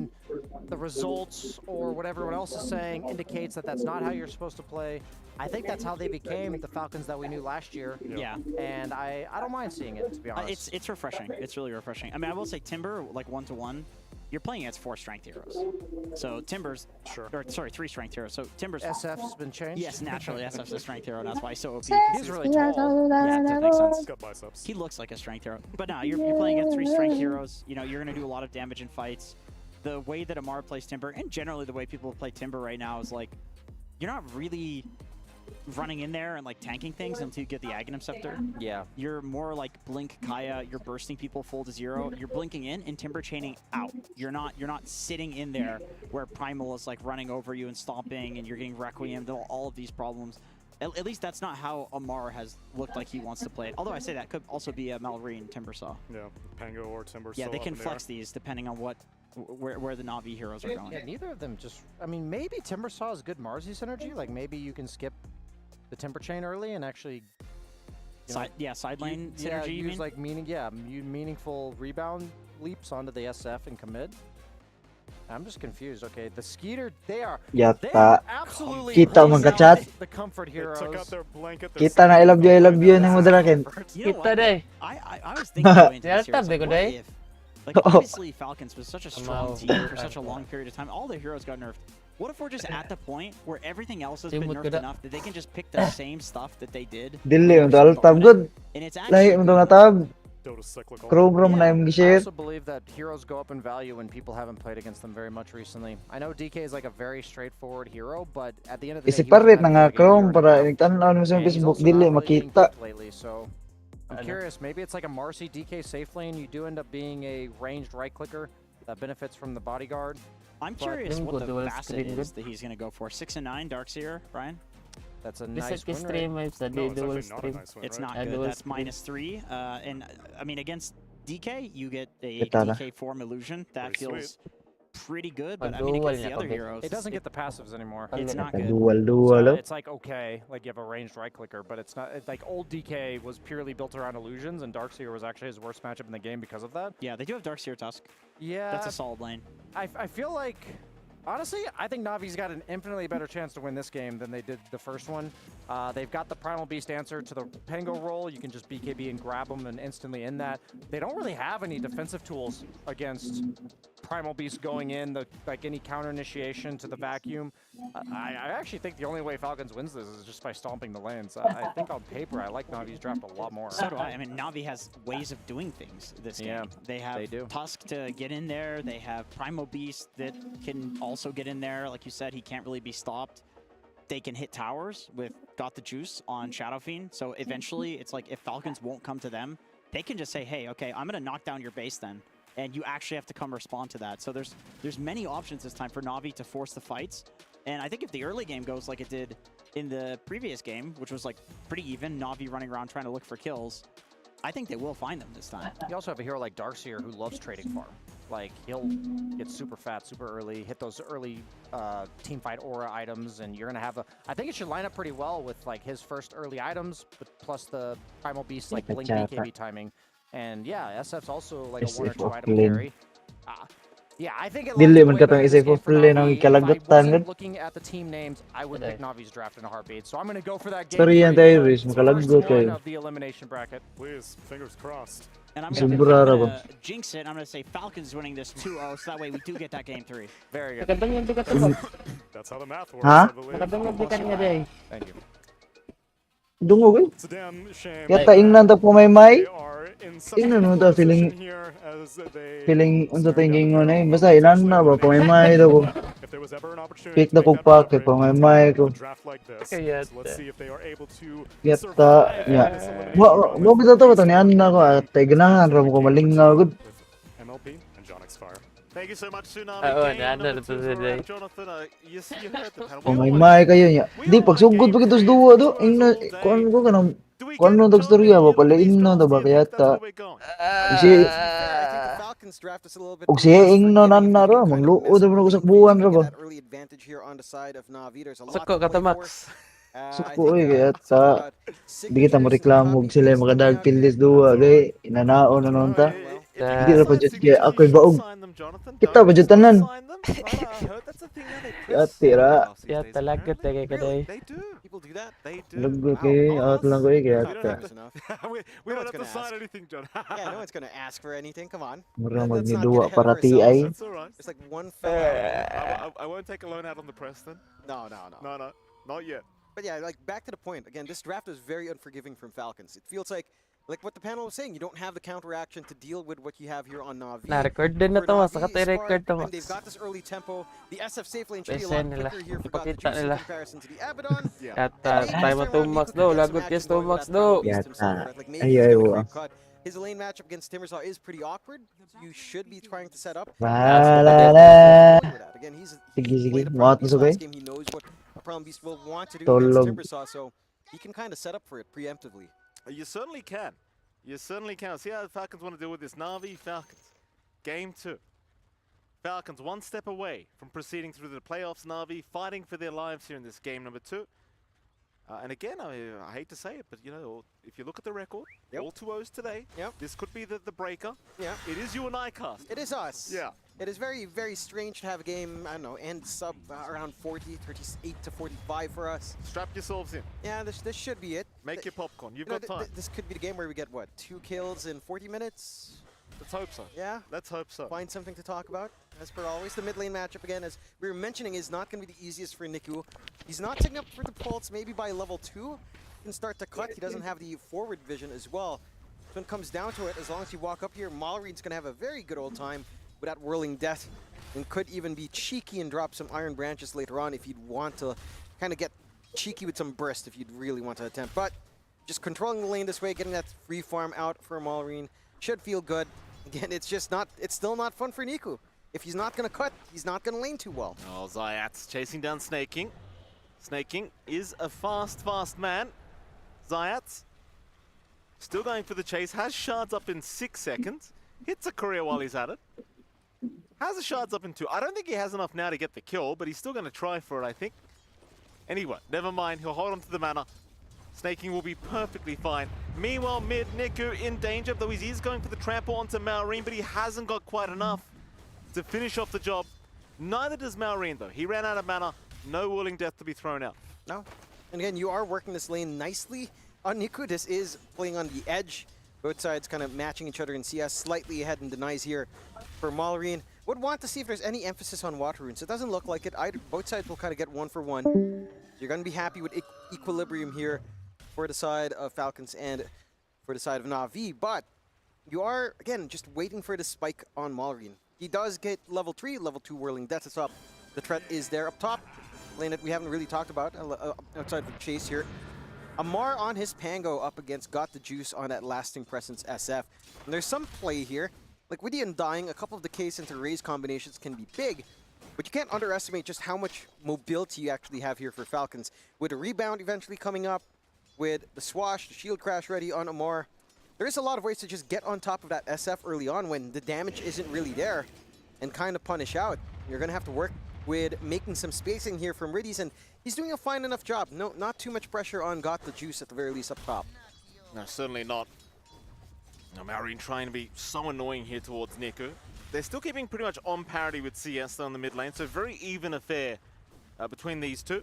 the results or what everyone else is saying indicates that that's not how you're supposed to play. I think that's how they became the Falcons that we knew last year. Yeah. And I don't mind seeing it, to be honest. It's refreshing. It's really refreshing. I mean, I will say Timber, like 1-to-1, you're playing against 4 strength heroes. So Timber's, or sorry, 3 strength heroes. So Timber's SF's been changed? Yes, naturally, SF's a strength hero, and that's why he's so OP. He's really tall. Yeah, that makes sense. He's got biceps. He looks like a strength hero. But no, you're playing against 3 strength heroes. You know, you're going to do a lot of damage in fights. The way that Amar plays Timber, and generally the way people play Timber right now is like, you're not really running in there and like tanking things until you get the Aghanim Scepter. Yeah. You're more like Blink Kaya, you're bursting people full to 0. You're blinking in and Timber chaining out. You're not sitting in there where Primal is like running over you and stomping and you're getting Requiem, all of these problems. At least that's not how Amar has looked like he wants to play it. Although I say that could also be a Malrine Timbersaw. Yeah, Pango or Timber. Yeah, they can flex these depending on where the Na'Vi heroes are going. Yeah, neither of them just... I mean, maybe Timbersaw is good Marzi synergy. Like, maybe you can skip the Timber Chain early and actually... Side lane synergy, you use mean? like meaningful rebound leaps onto the SF and commit. I'm just confused. Okay, the Skeeter, they are Yata. absolutely Kita man ka chat. the comfort heroes. Took out their blanket. Kita na I love you ni mo darakin. You know Kita day. I was thinking going into this Delta, series, like, bigo what day. if, like, obviously Falcons was such a strong Amaw. team for such a long period of time. All the heroes got nerfed. What if we're just at the point where everything else has been Timot nerfed ko da. enough that they can just pick the same stuff that they did? Dili mo to tab good. And it's Lahi actually mo to nga tab. Dota cyclical. Chrome na yung I gishit. also believe that heroes go up in value when people haven't played against them very much recently. I know DK is like a very straightforward hero, but at the end of the day, he was Isiparit na competitive nga like a Chrome year para ago. nagtanaw mo sa And he's Facebook also dili not really getting makita. picked lately, so I'm curious. Maybe it's like a Marcy DK safe lane. You do end up being a ranged right clicker that benefits from the bodyguard. I'm But curious what the dual facet screen is that he's going to go for. 6 and 9, Darkseer, Brian? That's a Bisag nice ki win rate. stream vibes na No, di it's dual actually not a stream. nice win, It's right? not I good. dual That's screen. -3. And I mean, against DK, you get a Kita na. DK form illusion. That Pretty feels pretty good, Pag but I mean, dual against the niya, other pag- heroes, It doesn't get the passives anymore. it's not good. Dual. So it's like okay, like you have a ranged right clicker, but it's not. It's like old DK was purely built around illusions, and Darkseer was actually his worst matchup in the game because of that. Yeah, they do have Darkseer Tusk. Yeah, That's a solid lane. I feel like, honestly, I think Navi's got an infinitely better chance to win this game than they did the first one. They've got the Primal Beast answer to the Pango roll. You can just BKB and grab them and instantly in that. They don't really have any defensive tools against Primal Beast going in, like any counter initiation to the vacuum. I actually think the only way Falcons wins this is just by stomping the lanes. I think on paper, I like Navi's draft a lot more. So do I. I mean, Na'Vi has ways of doing things this game. Yeah, they have they do. Tusk to get in there. They have Primal Beast that can also get in there. Like you said, he can't really be stopped. They can hit towers with Got the Juice on Shadow Fiend. So eventually, it's like if Falcons won't come to them, they can just say, hey, okay, I'm going to knock down your base then. And you actually have to come respond to that. So there's many options this time for Na'Vi to force the fights. And I think if the early game goes like it did in the previous game, which was like pretty even, Na'Vi running around trying to look for kills, I think they will find them this time. You also have a hero like Darkseer who loves trading farm. Like, he'll get super fat super early, hit those early team fight aura items, and you're gonna have a. I think it should line up pretty well with like his first early items, but plus the Primal Beast like Blink BKB timing, and yeah, SF's also like a 1 or 2 item carry. Yeah, I think it Dili man way better katong this isay game ko for full Na'Vi. nang If I kalagatan wasn't gud. looking at the team names, I would pick Navi's draft in a heartbeat. So I'm gonna go for that game. Sorry yan tayo, Riz. Makalagot First one kayo. of the elimination bracket. Please, fingers crossed. And I'm Sobra ra gonna ba? jinx it. I'm gonna say Falcons winning this 2-0, so that way we do get that game 3. Very good. Magandang yung bigat ko. That's how the math works, Ha? I believe. Magandang yung bigat niya day. Thank you. Dungog eh. It's a damn shame. Yata ingnan ta po may They are in such a Ingnan mo critical ta feeling position here as they unsa ta ingin mo na basta inan na ba po may daw ko. if there was ever an opportunity Pick to na make kog that packet upgrade, po may ko. a draft like this. Kaya So let's see if they are able to Yata survive ya. this elimination Mo bitaw ta ni anna ko at ganahan ra mo ko malingaw gud. with MLP and John Xfire. Thank you so much, Tsunami. Oo, Game nandun number na 2 to today. for Jonathan. You heard the panel. O may kayo niya. Di pagsugod pa kitos duwa do ingna kuan ko kanang kuan no dag storya ba pala inno da ba kaya ta. Si og siya ingno nanna ra mangluod mo ko sakbuan ra ba. Sako kata Max. Suko kaya ta di kita mo reklamo og sila makadag killis duwa kay inanaon na non ta. Hindi ra pa jud kaya ako'y baog. Kita ba jud tanan? Yatira. Ya talaga tayo kaday. Lagot kay out lang ko kaya ta. We don't have to sign anything, John. Yeah, no one's gonna ask for anything. Come on. Mura magniduwa para TI. That's all right. It's like one fella. I won't take a loan out on the press then. No. No, not yet. But yeah, like back to the point. Again, this draft is very unforgiving from Falcons. It feels like what the panel was saying, you don't have the counteraction to deal with what you have here on Na'Vi. Na-record din na to, Max. Nakata-record to, Max. They've got this early tempo. The SF safe lane should be a Pesen lot nila. quicker here for God the Ipakita Juice in nila. comparison to the Abaddon. Yata, tayo mo to, Max do. Lagot yes to, Max do. Yata. Like maybe he's gonna creep cut. His lane matchup against Timbersaw is pretty awkward. You should be trying to set up. Balala. Again, he's Sige. played a What Problem is Beast okay? last game. He knows what a Problem Beast will want to do Tolog. against Timbersaw, so he can kind of set up for it preemptively. You certainly can. You certainly can. See how the Falcons want to deal with this. Na'Vi Falcons. Game 2. Falcons 1 step away from proceeding through the playoffs. Na'Vi fighting for their lives here in this game number 2. And again, I hate to say it, but you know, if you look at the record, all 2-0s today. This could be the breaker. It is you and I, Cast. It is us. Yeah. It is very, very strange to have a game, I don't know, end sub around 38 to 45 for us. Strap yourselves in. Yeah, this should be it. Make your popcorn. You've You know, got time. this could be the game where we get, what, 2 kills in 40 minutes? Let's hope so. Yeah? Let's hope so. Find something to talk about. As per always, the mid lane matchup, again, as we were mentioning, is not going to be the easiest for Niku. He's not taking up for the pulse. Maybe by level 2, he can start to cut. He doesn't have the forward vision as well. So when it comes down to it, as long as you walk up here, Mallory's going to have a very good old time with that Whirling Death, and could even be cheeky and drop some Iron Branches later on if you'd want to kind of get cheeky with some burst if you'd really want to attempt. But just controlling the lane this way, getting that free farm out for Mallory should feel good. Again, it's still not fun for Niku. If he's not going to cut, he's not going to lane too well. Oh, Zayat's chasing down Snaking. Snaking is a fast man. Zayat still going for the chase. Has shards up in 6 seconds. Hits a courier while he's at it. Has the shards up in 2. I don't think he has enough now to get the kill, but he's still going to try for it, I think. Anyway, never mind. He'll hold on to the mana. Snaking will be perfectly fine. Meanwhile, mid, Niku in danger, though he is going for the trample onto Maureen, but he hasn't got quite enough to finish off the job. Neither does Maureen, though. He ran out of mana. No Whirling Death to be thrown out. No. And again, you are working this lane nicely on Niku. This is playing on the edge. Both sides kind of matching each other in CS, slightly ahead in denies here for Mallory. Would want to see if there's any emphasis on water runes. It doesn't look like it. Both sides will kind of get 1 for 1. You're going to be happy with equilibrium here for the side of Falcons and for the side of Na'Vi. But you are, again, just waiting for the spike on Mallory. He does get level 3, level 2 Whirling Death is up. The threat is there up top. Lane that we haven't really talked about outside of Chase here. Amar on his Pango up against Got the Juice on that Lasting Presence SF. And there's some play here. Like with the Undying, a couple of the case into Raze combinations can be big, but you can't underestimate just how much mobility you actually have here for Falcons. With a rebound eventually coming up, with the Swash, the Shield Crash ready on Amar, there is a lot of ways to just get on top of that SF early on when the damage isn't really there and kind of punish out. You're going to have to work with making some spacing here from Riddies, and he's doing a fine enough job. No, not too much pressure on Got the Juice at the very least up top. No, certainly not. Now, Maureen trying to be so annoying here towards Niku. They're still keeping pretty much on parity with Siesta on the mid lane, so very even affair between these two.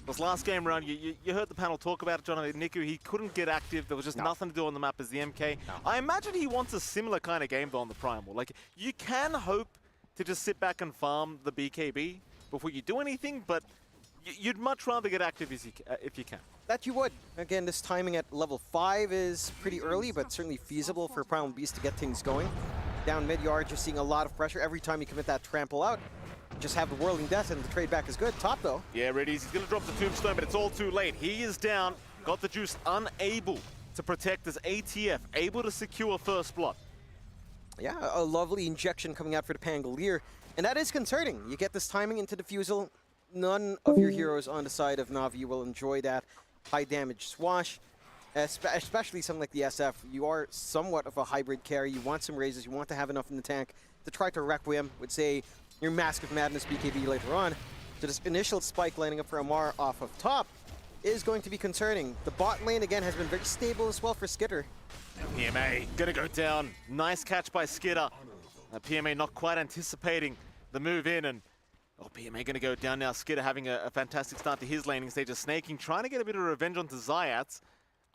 This last game round, you heard the panel talk about it, Jonathan. Niku, he couldn't get active. There was just nothing to do on the map as the MK. I imagine he wants a similar kind of game, though, on the Primal. Like, you can hope to just sit back and farm the BKB before you do anything, but you'd much rather get active if you can. That you would. Again, this timing at level 5 is pretty early, but certainly feasible for Primal Beast to get things going. Down mid, you are just seeing a lot of pressure every time you commit that trample out. Just have the Whirling Death, and the trade back is good. Top, though. Yeah, Riddies, he's going to drop the Tombstone, but it's all too late. He is down. Got the Juice unable to protect his ATF, able to secure first blood. Yeah, a lovely injection coming out for the Pangolier, and that is concerning. You get this timing into Defusal. None of your heroes on the side of Na'Vi will enjoy that high damage swash, especially something like the SF. You are somewhat of a hybrid carry. You want some raises. You want to have enough in the tank to try to Requiem with, say, your Mask of Madness BKB later on. So this initial spike lining up for Amar off of top is going to be concerning. The bot lane, again, has been very stable as well for Skitter. PMA gonna go down. Nice catch by Skitter. PMA not quite anticipating the move in, and PMA gonna go down now. Skitter having a fantastic start to his laning stage of snaking, trying to get a bit of revenge onto Zayats.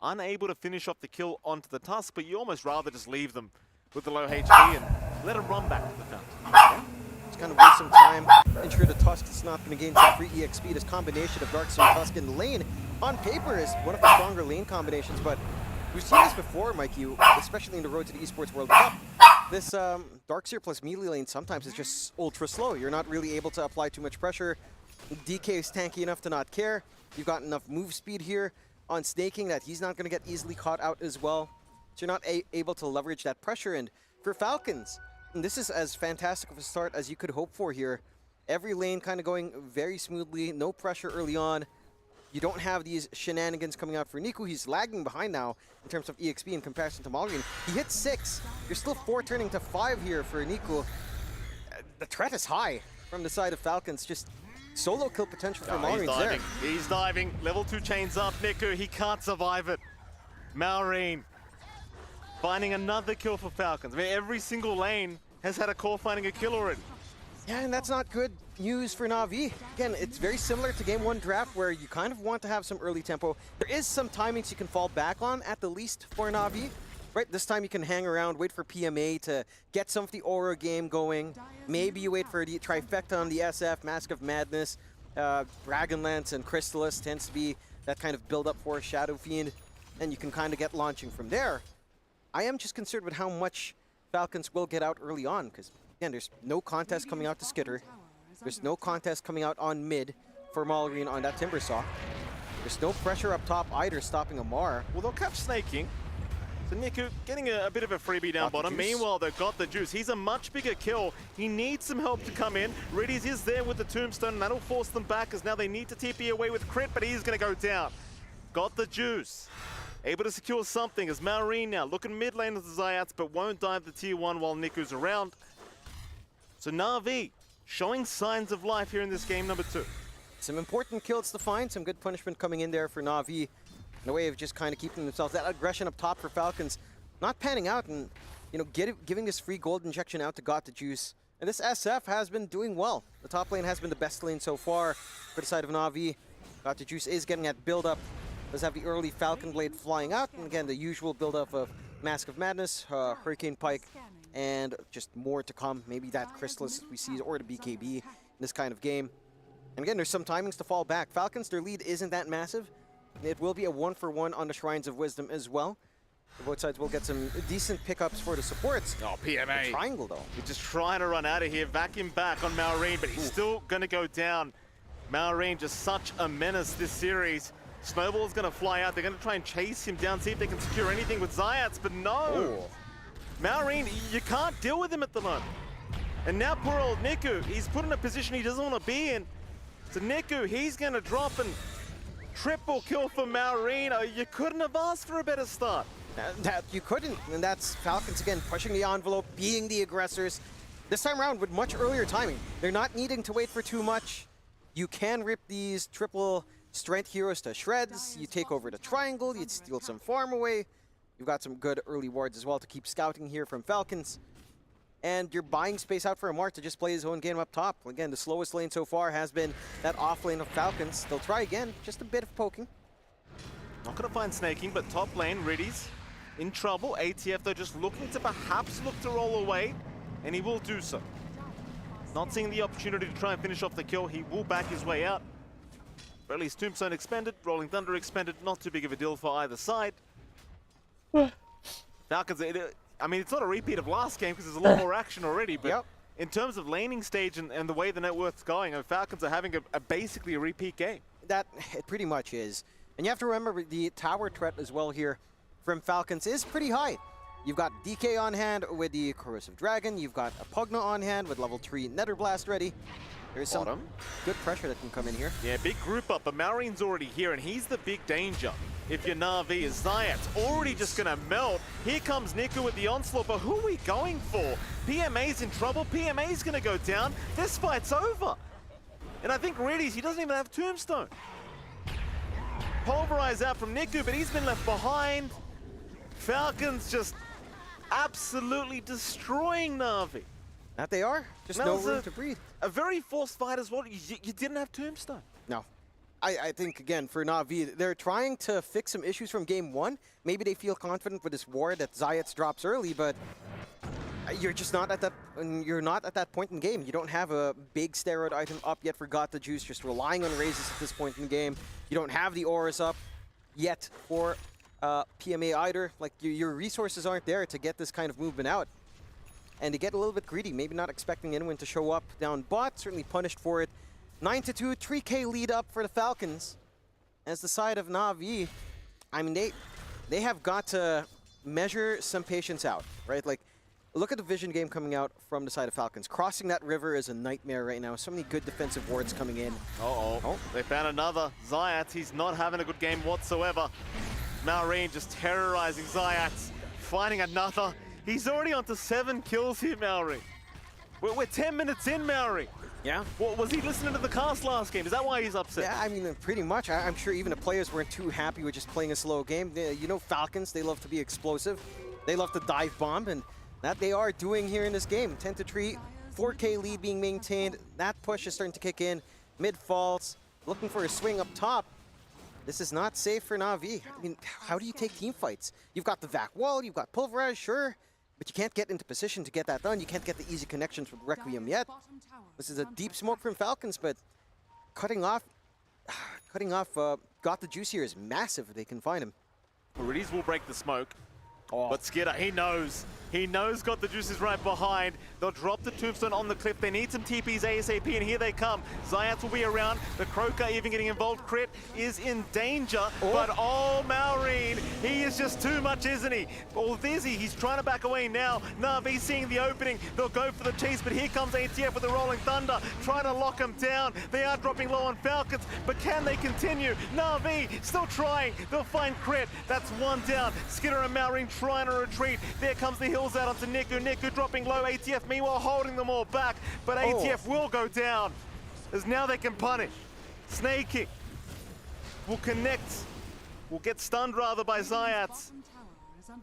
Unable to finish off the kill onto the Tusk, but you almost rather just leave them with the low HP and let them run back to the fountain. Just kind of waste some time, ensure the Tusk is not going to gain some free EXP. This combination of Darkseer and Tusk in the lane, on paper, is one of the stronger lane combinations, but we've seen this before, Mikey, especially in the Road to the Esports World Cup. This Darkseer plus melee lane sometimes is just ultra slow. You're not really able to apply too much pressure. DK is tanky enough to not care. You've got enough move speed here on snaking that he's not going to get easily caught out as well. So you're not able to leverage that pressure. And for Falcons, and this is as fantastic of a start as you could hope for here. Every lane kind of going very smoothly, no pressure early on. You don't have these shenanigans coming out for Niku. He's lagging behind now in terms of EXP in comparison to Malrine. He hit 6. You're still 4 turning to 5 here for Niku. The threat is high from the side of Falcons. Just solo kill potential for Malrine's there. He's diving. Level 2 chains up. Niku, he can't survive it. Malrine finding another kill for Falcons. I mean, every single lane has had a core finding a kill already. Yeah, and that's not good news for Na'Vi. Again, it's very similar to Game 1 draft where you kind of want to have some early tempo. There is some timings you can fall back on at the least for Na'Vi. Right, this time you can hang around, wait for PMA to get some of the aura game going. Maybe you wait for the trifecta on the SF, Mask of Madness, Dragonlance and Crystallis tends to be that kind of build up for Shadow Fiend, and you can kind of get launching from there. I am just concerned with how much Falcons will get out early on, because again, there's no contest coming out to Skitter. There's no contest coming out on mid for Malrine on that Timbersaw. There's no pressure up top either stopping Amar. Well, they'll catch snaking. So Niku getting a bit of a freebie down bottom. Meanwhile, they've got the Juice. He's a much bigger kill. He needs some help to come in. Riddies is there with the Tombstone, and that'll force them back as now they need to TP away with crit, but he's going to go down. Got the Juice. Able to secure something as Malrine now looking mid lane as the Zayats, but won't dive the tier 1 while Niku's around. So Na'Vi showing signs of life here in this game number 2. Some important kills to find, some good punishment coming in there for Na'Vi in a way of just kind of keeping themselves. That aggression up top for Falcons not panning out and, you know, giving this free gold injection out to Got the Juice. And this SF has been doing well. The top lane has been the best lane so far for the side of Na'Vi. Got the Juice is getting that build up. Does have the early Falcon Blade flying out, and again, the usual build-up of Mask of Madness, Hurricane Pike, and just more to come. Maybe that Crystallis we see, or the BKB in this kind of game. And again, there's some timings to fall back. Falcons, their lead isn't that massive. It will be a 1-for-1 on the Shrines of Wisdom as well. So both sides will get some decent pickups for the supports. Oh, PMA. The triangle, though. He's just trying to run out of here, vacuum back on Malrine, but he's still going to go down. Malrine just such a menace this series. Snowball's going to fly out. They're going to try and chase him down, see if they can secure anything with Zayats, but no! Malrine, you can't deal with him at the moment. And now poor old Niku, he's put in a position he doesn't want to be in. So Niku, he's going to drop and triple kill for Malrine. You couldn't have asked for a better start. That you couldn't, and that's Falcons again pushing the envelope, being the aggressors. This time around with much earlier timing. They're not needing to wait for too much. You can rip these triple strength heroes to shreds. You take over the triangle, you steal some farm away. You've got some good early wards as well to keep scouting here from Falcons. And you're buying space out for Amar to just play his own game up top. Again, the slowest lane so far has been that off lane of Falcons. They'll try again, just a bit of poking. Not going to find snaking, but top lane, Riddy's in trouble. ATF, though, just looking to perhaps look to roll away, and he will do so. Not seeing the opportunity to try and finish off the kill, he will back his way out. But at least Tombstone expended, Rolling Thunder expended, not too big of a deal for either side. Falcons, I mean, it's not a repeat of last game because there's a lot more action already, but in terms of laning stage and the way the net worth's going, Falcons are having basically a repeat game. That it pretty much is. And you have to remember the tower threat as well here from Falcons is pretty high. You've got DK on hand with the Corrosive Dragon. You've got a Pugna on hand with level 3 Nether Blast ready. There's some good pressure that can come in here. Yeah, big group up, but Malreen's already here, and he's the big danger. If you're Na'Vi, is Zayat's already just going to melt. Here comes Niku with the onslaught, but who are we going for? PMA's in trouble. PMA's going to go down. This fight's over. And I think Reddy's, he doesn't even have Tombstone. Pulverize out from Niku, but he's been left behind. Falcons just absolutely destroying Na'Vi. That they are. Just no room to breathe. A very forced fight as well. You didn't have Tombstone. No. I think, again, for Na'Vi, they're trying to fix some issues from game 1. Maybe they feel confident with this ward that Zayat's drops early, but you're just not at that. You're not at that point in the game. You don't have a big steroid item up yet for Got the Juice. Just relying on raises at this point in the game. You don't have the auras up yet for PMA either. Like your resources aren't there to get this kind of movement out. And they get a little bit greedy, maybe not expecting anyone to show up down bot, certainly punished for it. 9-2, 3K lead up for the Falcons. As the side of Na'Vi, I mean, they have got to measure some patience out, right? Like, look at the vision game coming out from the side of Falcons. Crossing that river is a nightmare right now. So many good defensive wards coming in. Oh, they found another. Zayat, he's not having a good game whatsoever. Malreen just terrorizing Zayat, finding another. He's already on to 7 kills here, Malreen. We're 10 minutes in, Malreen. Yeah. Well, was he listening to the cast last game? Is that why he's upset? Yeah, I mean, pretty much. I'm sure even the players weren't too happy with just playing a slow game. You know, Falcons, they love to be explosive. They love to dive bomb, and that they are doing here in this game. 10-3, 4K lead being maintained. That push is starting to kick in. Mid falls, looking for a swing up top. This is not safe for Na'Vi. I mean, how do you take team fights? You've got the Vac Wall, you've got Pulverize, sure. But you can't get into position to get that done. You can't get the easy connections with Requiem yet. This is a deep smoke from Falcons, but cutting off Got the Juice here is massive if they can find him. Riddy's will break the smoke. But Skidder, he knows. He knows Got the Juice is right behind. They'll drop the Tombstone on the cliff. They need some TPs ASAP, and here they come. Zayat will be around. The Croaker even getting involved. Crit is in danger. But Malreen, he is just too much, isn't he? Well, Vizzy, he's trying to back away now. Na'Vi seeing the opening. They'll go for the chase, but here comes ATF with the Rolling Thunder, trying to lock him down. They are dropping low on Falcons, but can they continue? Na'Vi still trying. They'll find Crit. That's one down. Skidder and Malreen trying to retreat. There comes the hills out onto Niku. Niku dropping low. ATF meanwhile holding them all back, but ATF will go down as now they can punish. Snaking will connect. Will get stunned rather by Zayat.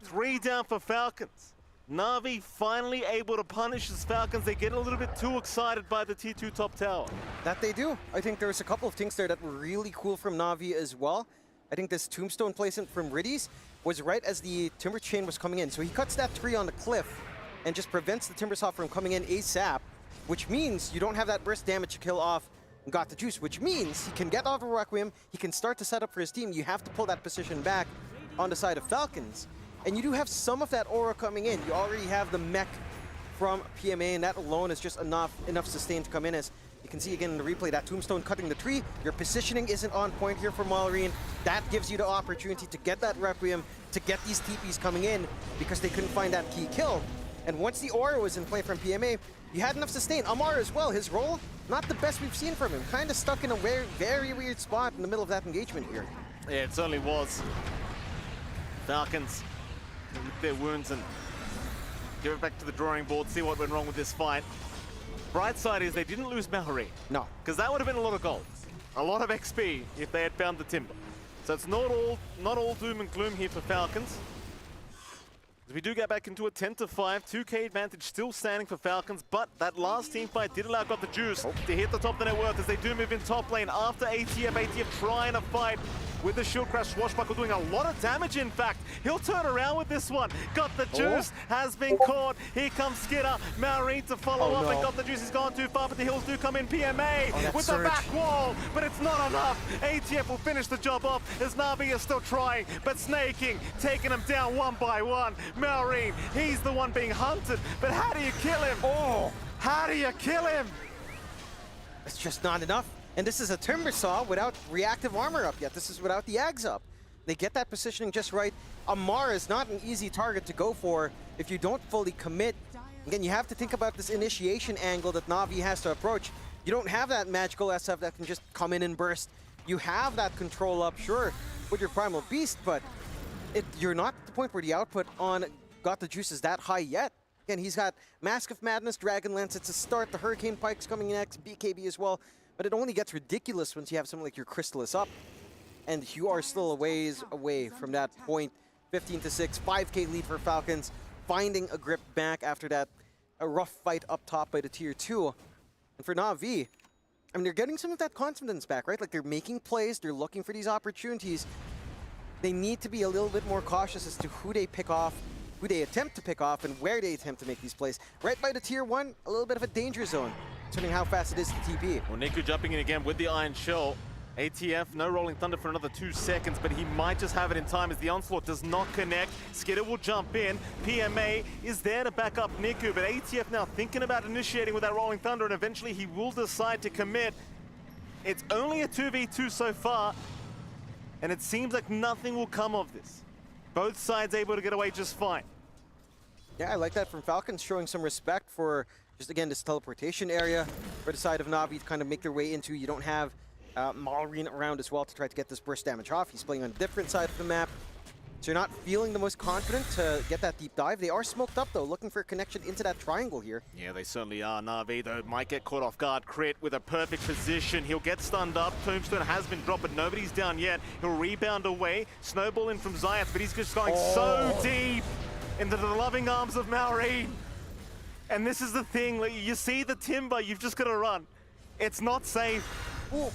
3 down for Falcons. Na'Vi finally able to punish his Falcons. They get a little bit too excited by the T2 top tower. That they do. I think there's a couple of things there that were really cool from Na'Vi as well. I think this Tombstone placement from Riddy's was right as the Timber Chain was coming in. So he cuts that tree on the cliff and just prevents the Timbersaw from coming in ASAP, which means you don't have that burst damage to kill off Got the Juice, which means he can get off of Requiem, he can start to set up for his team. You have to pull that position back on the side of Falcons. And you do have some of that aura coming in. You already have the mech from PMA, and that alone is just enough sustain to come in. As you can see again in the replay, that Tombstone cutting the tree. Your positioning isn't on point here for Malreen. That gives you the opportunity to get that Requiem, to get these TPs coming in, because they couldn't find that key kill. And once the aura was in play from PMA, you had enough sustain. Amar as well, his role, not the best we've seen from him. Kind of stuck in a very, very weird spot in the middle of that engagement here. Yeah, it certainly was. Falcons with their wounds and give it back to the drawing board, see what went wrong with this fight. Bright side is they didn't lose Mallory. No. Because that would have been a lot of gold. A lot of XP if they had found the Timber. So it's not all doom and gloom here for Falcons. As we do get back into a 10-5, 2K advantage still standing for Falcons, but that last team fight did allow Got the Juice to hit the top of the net worth as they do move in top lane after ATF. ATF trying to fight with the shield crash. Swashbuckle doing a lot of damage, in fact. He'll turn around with this one. Got the Juice has been caught. Here comes Skidder. Malrine to follow up, and Got the Juice has gone too far, but the heals do come in. PMA with the back wall, but it's not enough. ATF will finish the job off as Na'Vi is still trying, but Snaking taking him down one by one. Malrine, he's the one being hunted, but how do you kill him? How do you kill him? It's just not enough. And this is a Timbersaw without reactive armor up yet. This is without the Ags up. They get that positioning just right. Amar is not an easy target to go for if you don't fully commit. Again, you have to think about this initiation angle that Na'Vi has to approach. You don't have that magical SF that can just come in and burst. You have that control up, sure, with your Primal Beast, but you're not at the point where the output on Got the Juice is that high yet. Again, he's got Mask of Madness, Dragonlance, it's a start, the Hurricane Pike's coming next, BKB as well. But it only gets ridiculous once you have something like your Crystallis up. And you are still a ways away from that point. 15-6, 5K lead for Falcons. Finding a grip back after that a rough fight up top by the tier 2. And for Na'Vi, I mean, they're getting some of that confidence back, right? Like, they're making plays, they're looking for these opportunities. They need to be a little bit more cautious as to who they pick off, who they attempt to pick off, and where they attempt to make these plays. Right by the tier 1, a little bit of a danger zone, considering how fast it is to TP. Well, NiKo jumping in again with the Iron Shell. ATF, no Rolling Thunder for another 2 seconds, but he might just have it in time as the Onslaught does not connect. Skidder will jump in. PMA is there to back up NiKo, but ATF now thinking about initiating with that Rolling Thunder, and eventually he will decide to commit. It's only a 2v2 so far, and it seems like nothing will come of this. Both sides able to get away just fine. Yeah, I like that from Falcons, showing some respect for just, again, this teleportation area for the side of Na'Vi to kind of make their way into. You don't have Malrine around as well to try to get this burst damage off. He's playing on a different side of the map. So you're not feeling the most confident to get that deep dive. They are smoked up, though, looking for a connection into that triangle here. Yeah, they certainly are. Na'Vi, though, might get caught off guard. Crit with a perfect position. He'll get stunned up. Tombstone has been dropped, but nobody's down yet. He'll rebound away. Snowball in from Zayat, but he's just going so deep into the loving arms of Malrine. And this is the thing. Like, you see the Timber, you've just got to run. It's not safe. Ooh.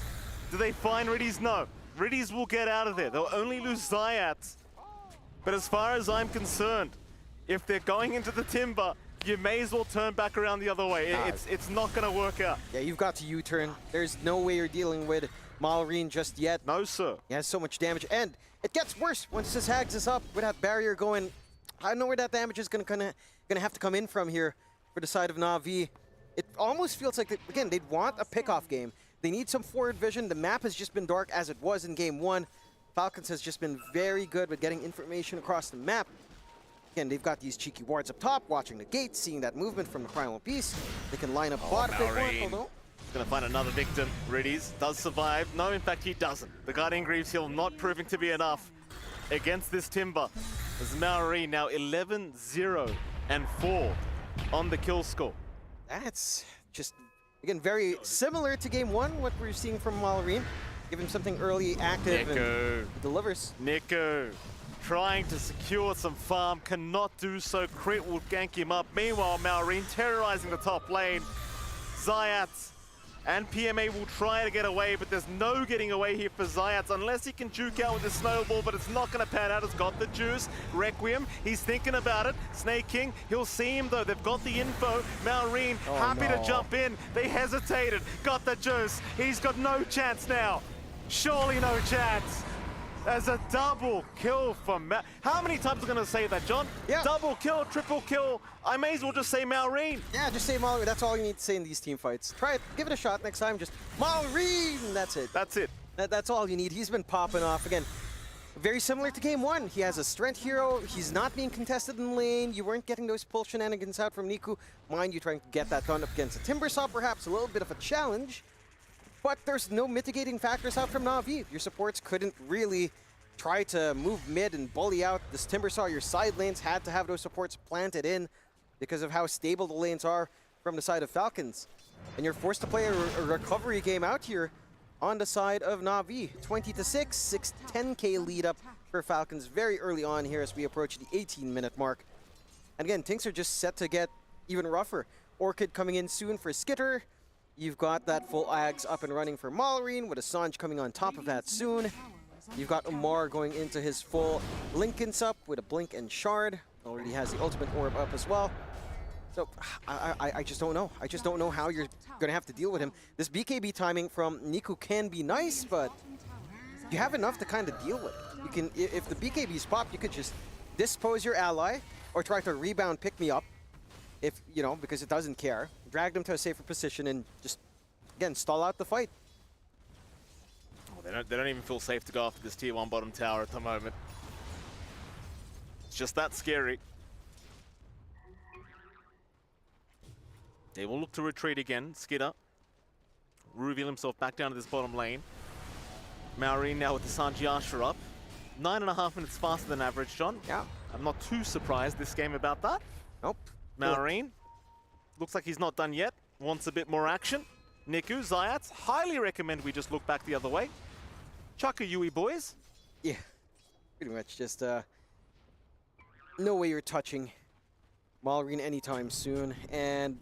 Do they find Riddies? No. Riddies will get out of there. They'll only lose Zayat. But as far as I'm concerned, if they're going into the Timber, you may as well turn back around the other way. It's not going to work out. Yeah, you've got to U-turn. There's no way you're dealing with Malrine just yet. No, sir. He has so much damage, and it gets worse once this Hags is up with that barrier going. I know where that damage is gonna have to come in from here for the side of Na'Vi. It almost feels like, again, they'd want a pick-off game. They need some forward vision. The map has just been dark as it was in Game 1. Falcons has just been very good with getting information across the map. Again, they've got these cheeky wards up top, watching the gates, seeing that movement from the Primal Beast. They can line up bot if they want, although... He's going to find another victim. Riddies does survive. No, in fact, he doesn't. The Guardian Greaves Heal not proving to be enough against this Timber. As Malrine now 11-0 and 4 on the kill score. That's just, again, very similar to Game 1, what we're seeing from Malrine. Give him something early, active, and he delivers. NiKo trying to secure some farm, cannot do so. Crit will gank him up. Meanwhile, Malrine terrorizing the top lane. Zayat and PMA will try to get away, but there's no getting away here for Zayat unless he can juke out with the snowball, but it's not going to pan out. It's got the juice. Requiem, he's thinking about it. Snake King, he'll see him though. They've got the info. Malrine, happy to jump in. They hesitated. Got the juice. He's got no chance now. Surely no chance. There's a double kill for How many times are going to say that, John? Yeah. Double kill, triple kill. I may as well just say Malrine. Yeah, just say Malrine. That's all you need to say in these team fights. Try it. Give it a shot next time. Just Malrine. That's it. That's it. That's all you need. He's been popping off. Again, very similar to Game 1. He has a strength hero. He's not being contested in lane. You weren't getting those pull shenanigans out from NiKo. Mind you, trying to get that done up against a Timbersaw, perhaps a little bit of a challenge. But there's no mitigating factors out from Na'Vi. Your supports couldn't really try to move mid and bully out this Timbersaw. Your side lanes had to have those supports planted in because of how stable the lanes are from the side of Falcons. And you're forced to play a recovery game out here on the side of Na'Vi. 20-6, 10K lead up for Falcons very early on here as we approach the 18-minute mark. And again, things are just set to get even rougher. Orchid coming in soon for Skitter. You've got that full Ags up and running for Malrine, with Assange coming on top of that soon. You've got Umar going into his full Linken's up with a Blink and Shard. Already has the ultimate orb up as well. So I just don't know. I just don't know how you're going to have to deal with him. This BKB timing from Niku can be nice, but you have enough to kind of deal with. You can, if the BKBs pop, you could just dispose your ally or try to rebound pick me up, if you know, because it doesn't care. Drag them to a safer position and just again stall out the fight. Oh, they don't even feel safe to go after this tier 1 bottom tower at the moment. It's just that scary. They will look to retreat again. Skitter reveal himself back down to this bottom lane. Malrine now with the Sanji Asher up. 9.5 minutes faster than average, John. Yeah. I'm not too surprised this game about that. Nope. Malrine looks like he's not done yet. Wants a bit more action. Niku, Zayats, highly recommend we just look back the other way. Chuck a Yui, boys. Yeah, pretty much just no way you're touching Malrine anytime soon. And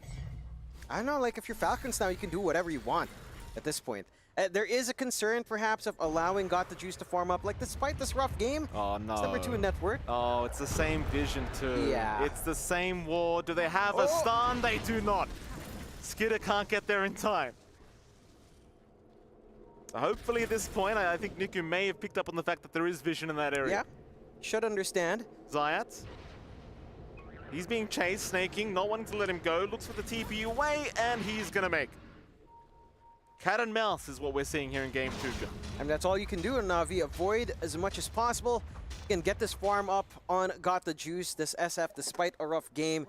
I don't know, like if you're Falcons now, you can do whatever you want at this point. There is a concern perhaps of allowing Got the Juice to farm up. Like despite this rough game, oh no, it's number 2 in net worth. Oh, it's the same vision too. Yeah. It's the same ward. Do they have a stun? They do not. Skitter can't get there in time. So hopefully at this point, I think Niku may have picked up on the fact that there is vision in that area. Yeah, should understand. Zayat. He's being chased, snaking, not wanting to let him go. Looks for the TP away, and he's gonna make. Cat and mouse is what we're seeing here in game 2, John. And that's all you can do in Na'Vi. Avoid as much as possible. You can get this farm up on Got the Juice. This SF, despite a rough game,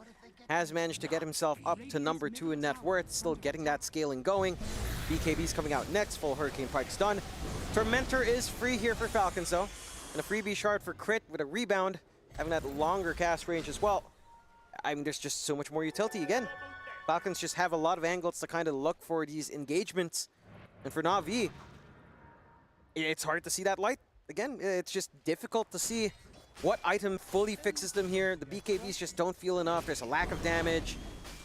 has managed to get himself up to number 2 in net worth. Still getting that scaling going. BKB's coming out next. Full Hurricane Pike's done. Tormentor is free here for Falcons, though. And a freebie shard for Crit with a rebound. Having that longer cast range as well. I mean, there's just so much more utility again. Falcons just have a lot of angles to kind of look for these engagements. And for Na'Vi, it's hard to see that light. Again, it's just difficult to see what item fully fixes them here. The BKBs just don't feel enough. There's a lack of damage.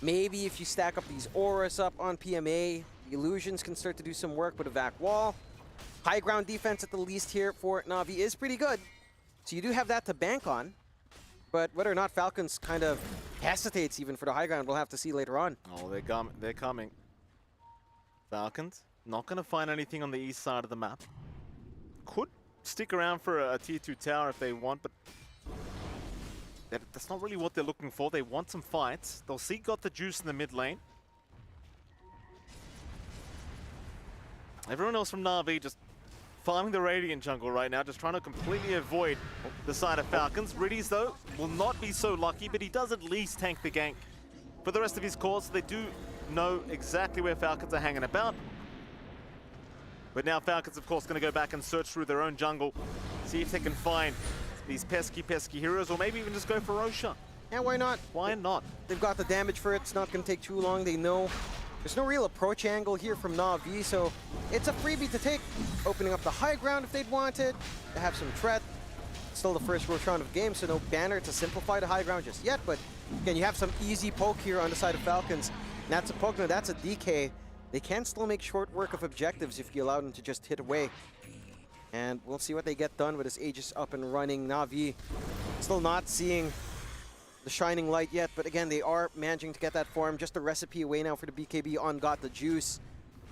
Maybe if you stack up these auras up on PMA, the illusions can start to do some work with a vac wall. High ground defense at the least here for Na'Vi is pretty good. So you do have that to bank on. But whether or not Falcons kind of hesitates even for the high ground, we'll have to see later on. Oh, they're coming. Falcons, not going to find anything on the east side of the map. Could stick around for a tier 2 tower if they want, but that's not really what they're looking for. They want some fights. They'll see Got the Juice in the mid lane. Everyone else from Na'Vi just farming the Radiant jungle right now, just trying to completely avoid the side of Falcons. Riddies, though, will not be so lucky, but he does at least tank the gank for the rest of his core, so they do know exactly where Falcons are hanging about. But now Falcons, of course, going to go back and search through their own jungle, see if they can find these pesky heroes, or maybe even just go for Roshan. Yeah, why not? Why not? They've got the damage for it. It's not going to take too long. They know there's no real approach angle here from Na'Vi, so it's a freebie to take. Opening up the high ground if they'd wanted to have some threat. Still the first Roshan of game, so no banner to simplify the high ground just yet. But again, you have some easy poke here on the side of Falcons. And that's a Pugna, that's a DK. They can still make short work of objectives if you allow them to just hit away. And we'll see what they get done with this Aegis up and running. Na'Vi still not seeing the shining light yet, but again, they are managing to get that form. Just a recipe away now for the BKB on Got the Juice.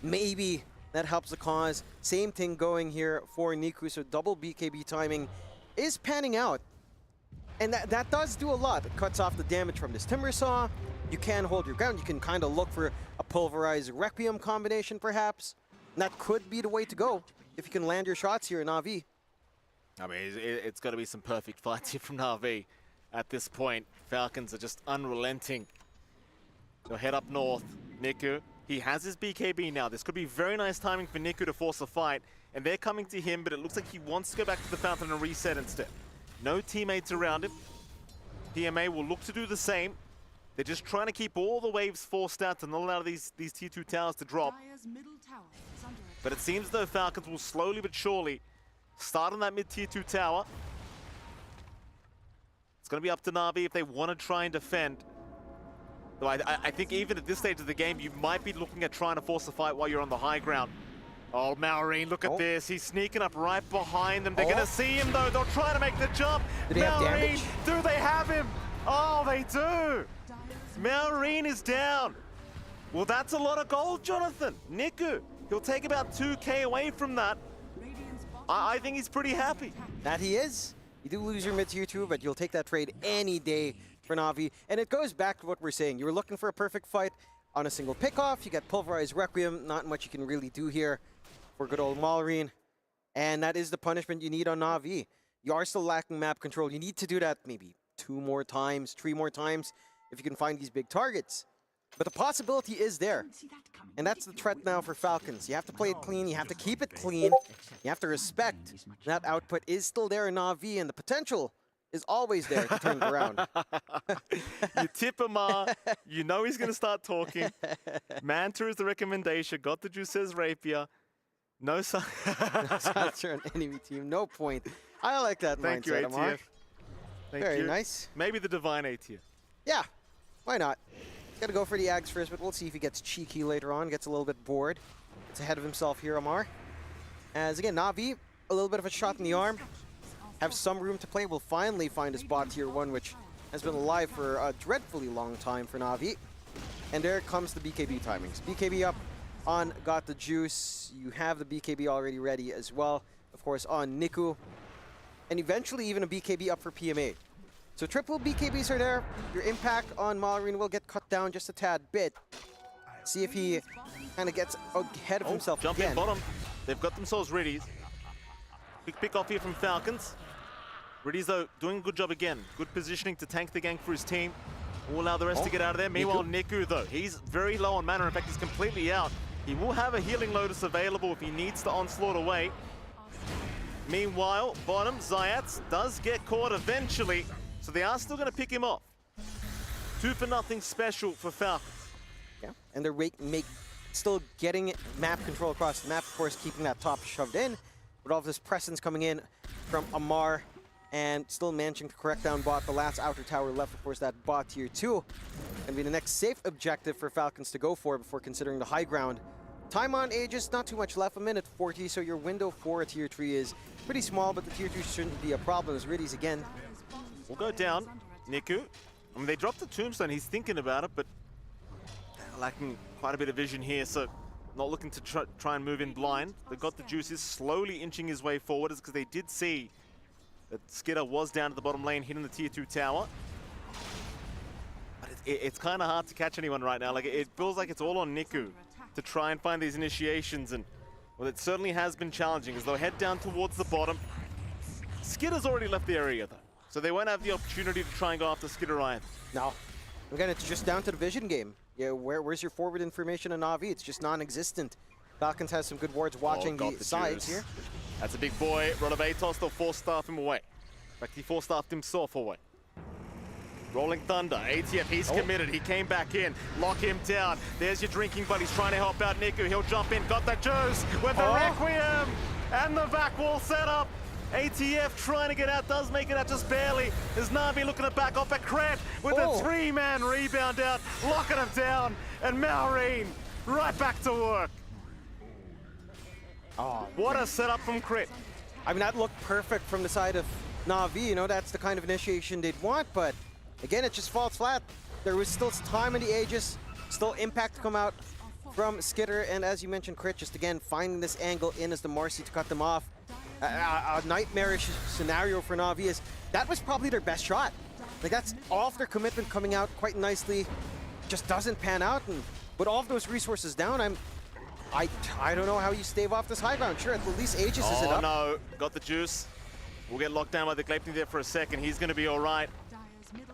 Maybe that helps the cause. Same thing going here for Niku, so double BKB timing is panning out. And that does do a lot. It cuts off the damage from this Timbersaw. You can hold your ground. You can kind of look for a pulverized Requiem combination, perhaps. And that could be the way to go if you can land your shots here in Na'Vi. I mean, it's got to be some perfect fights here from Na'Vi at this point. Falcons are just unrelenting. So head up north. Niku, he has his BKB now. This could be very nice timing for Niku to force a fight. and they're coming to him, but it looks like he wants to go back to the fountain and reset instead. No teammates around him. PMA will look to do the same. They're just trying to keep all the waves forced out to not allow these tier 2 towers to drop. But it seems though Falcons will slowly but surely start on that mid-tier 2 tower. It's going to be up to Na'Vi if they want to try and defend. Though I think even at this stage of the game, you might be looking at trying to force a fight while you're on the high ground. Oh, Malrine, look at this. He's sneaking up right behind them. They're going to see him, though. They'll try to make the jump. Did he have Malrine, damage? do they have him? Oh, they do. Malrine is down. Well, that's a lot of gold, Jonathan. Niku, he'll take about 2K away from that. I think he's pretty happy. That he is. You do lose your mid-tier 2, but you'll take that trade any day for Na'Vi. And it goes back to what we're saying. You were looking for a perfect fight on a single pickoff. You got Pulverized Requiem. Not much you can really do here for good old Malrine. And that is the punishment you need on Na'Vi. You are still lacking map control. You need to do that maybe 2 more times, 3 more times if you can find these big targets. But the possibility is there. And that's the threat now for Falcons. You have to play it clean. You have to keep it clean. You have to respect that output is still there in Na'Vi, and the potential is always there to turn it around. You tip Amar, you know he's going to start talking. Manta is the recommendation. Got the juice says Rapier. No silencer on enemy team. No point. I like that Thank mindset, you, Amar. ATF. Thank Very you. nice. Maybe the Divine ATF. Yeah, why not? Got to go for the Ags first, but we'll see if he gets cheeky later on. Gets a little bit bored. Gets ahead of himself here, Amar. As again, Na'Vi, a little bit of a shot in the arm. Have some room to play. Will finally find his bot tier 1, which has been alive for a dreadfully long time for Na'Vi. And there comes the BKB timings. BKB up on Got the Juice. You have the BKB already ready as well. Of course, on Niku. And eventually even a BKB up for PMA. So triple BKBs are there. Your impact on Malrine will get cut down just a tad bit. See if he kind of gets ahead of himself jump again. in bottom. They've got themselves ready. Big pick off here from Falcons. Riddies, though, doing a good job again. Good positioning to tank the gank for his team. Will allow the rest to get out of there. Meanwhile, Niku, though, he's very low on mana. In fact, he's completely out. He will have a healing Lotus available if he needs to onslaught away. Meanwhile, bottom, Zayats does get caught eventually, so they are still going to pick him off. 2 for nothing special for Falcons. Yeah, and they're still getting map control across the map, of course, keeping that top shoved in. With all of this presence coming in from Amar, and still managing to correct down bot. The last outer tower left, of course, that bot tier 2. Gonna be the next safe objective for Falcons to go for before considering the high ground. Time on Aegis, not too much left, 1:40, so your window for a tier 3 is pretty small, but the tier 2 shouldn't be a problem. As Riddies again will go down. Niku, I mean, they dropped the tombstone. He's thinking about it, but lacking quite a bit of vision here, so not looking to try and move in blind. They've got the juices, slowly inching his way forward, because they did see that Skitter was down at the bottom lane, hitting the tier 2 tower. But it's kind of hard to catch anyone right now. Like, it feels like it's all on Niku to try and find these initiations, and well, it certainly has been challenging as they'll head down towards the bottom. Skitter's already left the area, though, so they won't have the opportunity to try and go after Skitter either. No. Again, it's just down to the vision game. Yeah, where's your forward information on Na'Vi? It's just non-existent. Falcons has some good wards watching the sides here. That's a big boy. Renovatos, they'll force-staff him away. In fact, he force-staffed himself away. Rolling Thunder, ATF, he's committed. He came back in. Lock him down. There's your drinking buddies trying to help out Niku. He'll jump in. Got the juice with the Requiem and the vac wall set up. ATF trying to get out, does make it out just barely. There's Na'Vi looking to back off a Kret with a 3-man rebound out, locking him down. And Malrine right back to work. Oh, what a setup from Kret. I mean, that looked perfect from the side of Na'Vi. You know, that's the kind of initiation they'd want, but again, it just falls flat. There was still time in the Aegis, still impact to come out from Skitter, and as you mentioned, Kret just again finding this angle in as the Marcy to cut them off. A nightmarish scenario for Na'Vi is that was probably their best shot. Like, that's off their commitment coming out quite nicely. Just doesn't pan out, and with all of those resources down, I don't know how you stave off this high ground. Sure, at least Aegis is it up. Oh no, got the juice. We'll get locked down by the Gleipnir there for a second. He's going to be all right.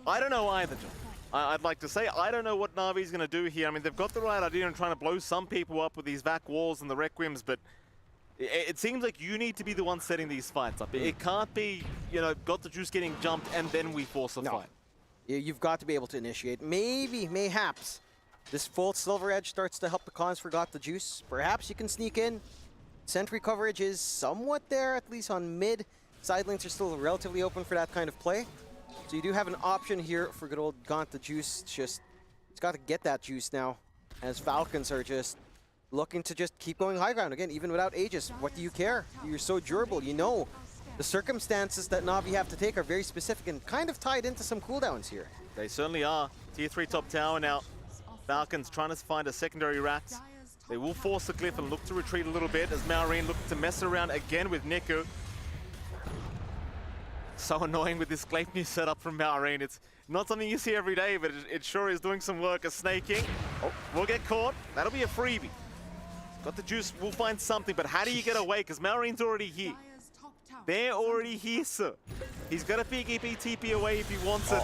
I don't know either, John. I'd like to say, I don't know what Na'Vi's going to do here. I mean, they've got the right idea in trying to blow some people up with these vac walls and the Requiems, but It seems like you need to be the one setting these fights up. It can't be, you know, Got the Juice getting jumped and then we force a fight. You've got to be able to initiate. Mayhaps, this full Silver Edge starts to help the cause for Got the Juice. Perhaps you can sneak in. Sentry coverage is somewhat there, at least on mid. Side lanes are still relatively open for that kind of play. So you do have an option here for good old Got the Juice. It's got to get that juice now, as Falcons are just looking to just keep going high ground. Again, even without Aegis, what do you care? You're so durable, you know. The circumstances that Na'Vi have to take are very specific and kind of tied into some cooldowns here. They certainly are. Tier 3 top tower now. Falcons trying to find a secondary rat. They will force the Glyph and look to retreat a little bit as Malrine looking to mess around again with Niku. So annoying with this Gleipnir setup from Malrine. It's not something you see every day, but it sure is doing some work as snaking. Oh, we'll get caught. That'll be a freebie. Got the Juice, we'll find something, but how do you get away? Because Malrine's already here. They're already here, sir. He's got a PGP TP away if he wants it.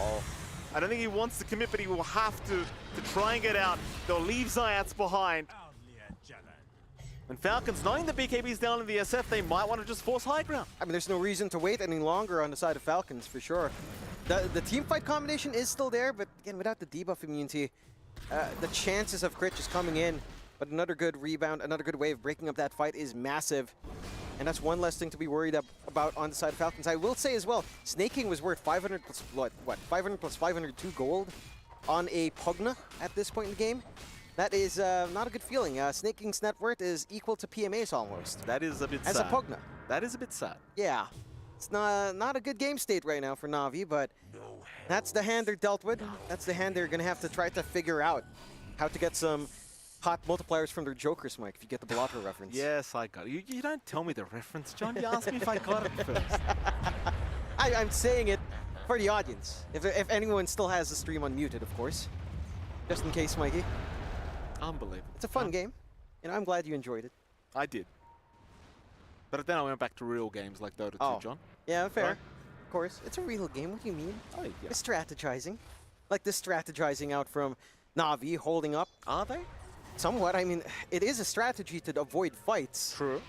I don't think he wants to commit, but he will have to try and get out. They'll leave Zayats behind. And Falcons, knowing the BKB's down in the SF, they might want to just force high ground. I mean, there's no reason to wait any longer on the side of Falcons, for sure. The team fight combination is still there, but again, without the debuff immunity, the chances of crit just coming in. But another good rebound, another good way of breaking up that fight is massive. And that's one less thing to be worried about on the side of Falcons. I will say as well, snaking was worth 500 plus, what 500 plus 502 gold on a Pugna at this point in the game. That is not a good feeling. Snaking's net worth is equal to PMA's almost. That is a bit sad. As a Pugna. That is a bit sad. Yeah. It's not a good game state right now for Na'Vi, but that's the hand they're dealt with. That's the hand they're going to have to try to figure out how to get some hot multipliers from their Jokers, Mike, if you get the Blotto reference. Yes, I got it. You don't tell me the reference, John. You asked me if I got it first. I'm saying it for the audience. If anyone still has the stream unmuted, of course. Just in case, Mikey. Unbelievable. It's a fun game. And I'm glad you enjoyed it. I did. But then I went back to real games like Dota 2, John. Yeah, fair. Right? Of course. It's a real game. What do you mean? Oh, yeah. It's strategizing. Like the strategizing out from Na'Vi holding up. Are they? Somewhat. I mean, it is a strategy to avoid fights. True.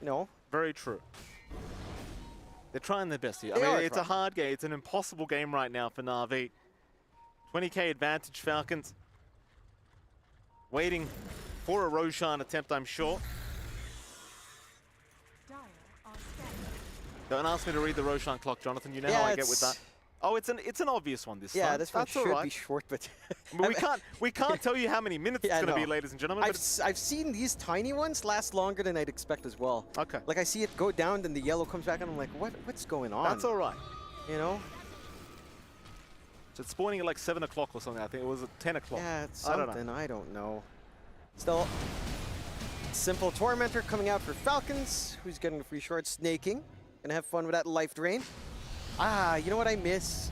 You know? Very true. They're trying their best here. I mean, it's a hard game. It's an impossible game right now for Na'Vi. 20k advantage, Falcons. Waiting for a Roshan attempt, I'm sure. Don't ask me to read the Roshan clock, Jonathan. You know how I get with that. Oh, it's an obvious one this time. Yeah, this one should be short, but we can't tell you how many minutes it's going to be, ladies and gentlemen. I've seen these tiny ones last longer than I'd expect as well. Okay. Like I see it go down, then the yellow comes back, and I'm like, what's going on? That's all right. You know. So it's spawning at like 7 o'clock or something. I think it was at 10 o'clock. Yeah, it's something. I don't know. Still, simple Tormentor coming out for Falcons. Who's getting the free short? Snaking. Gonna have fun with that life drain. Ah, you know what I miss?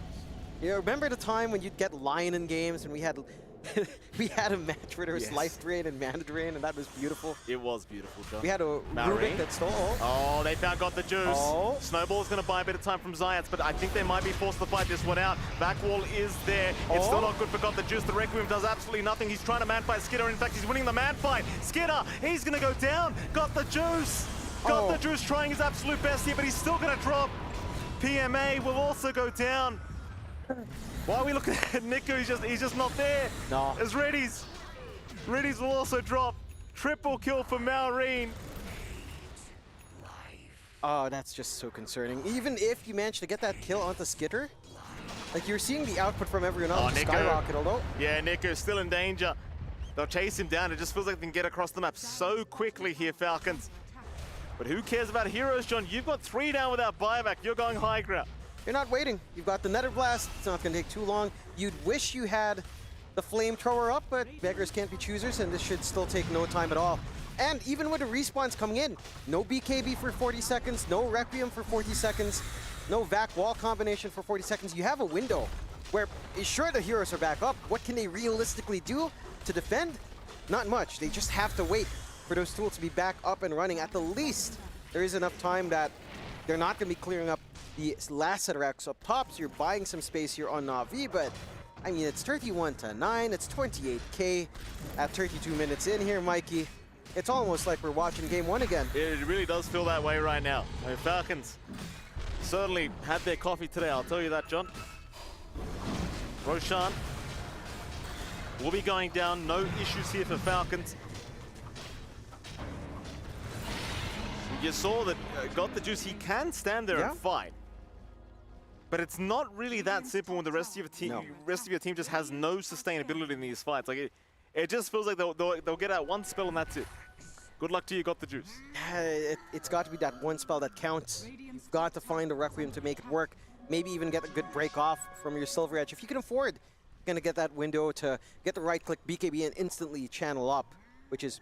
You remember the time when you'd get Lion in games and we had a match where there was life drain and mana drain, and that was beautiful. It was beautiful, John. We had a Rubik that stole. Oh, they found Got the Juice. Oh. Snowball's going to buy a bit of time from Zayats, but I think they might be forced to fight this one out. Backwall is there. It's still not good for Got the Juice. The Requiem does absolutely nothing. He's trying to man fight Skidder. In fact, he's winning the man fight. Skidder, he's going to go down. Got the Juice. Got the Juice trying his absolute best here, but he's still going to drop. PMA will also go down. Why are we looking at Niku? He's just not there. No. As Reddy's will also drop. Triple kill for Malrine. Oh, that's just so concerning. Even if you manage to get that kill onto Skitter, like you're seeing the output from everyone else skyrocket, although. Yeah, Niku still in danger. They'll chase him down. It just feels like they can get across the map so quickly here, Falcons. But who cares about heroes, John? You've got 3 down without buyback. You're going high ground. You're not waiting. You've got the Nether Blast. It's not going to take too long. You'd wish you had the Flamethrower up, but beggars can't be choosers, and this should still take no time at all. And even with the respawns coming in, no BKB for 40 seconds, no Requiem for 40 seconds, no Vac wall combination for 40 seconds. You have a window where, sure, the heroes are back up. What can they realistically do to defend? Not much. They just have to wait for those tools to be back up and running. At the least, there is enough time that they're not going to be clearing up the last set of racks up top, so you're buying some space here on Na'Vi, but I mean, it's 31-9, it's 28k at 32 minutes in here, Mikey. It's almost like we're watching game 1 again. It really does feel that way right now. I mean, Falcons certainly had their coffee today, I'll tell you that, John. Roshan will be going down. No issues here for Falcons. You saw that Got the Juice. He can stand there and fight. But it's not really that simple when the rest of your team, just has no sustainability in these fights. Like it just feels like they'll get out one spell and that's it. Good luck to you, Got the Juice. It's got to be that one spell that counts. You've got to find a Requiem to make it work. Maybe even get a good break off from your Silver Edge. If you can afford, you're going to get that window to get the right click BKB and instantly channel up, which is,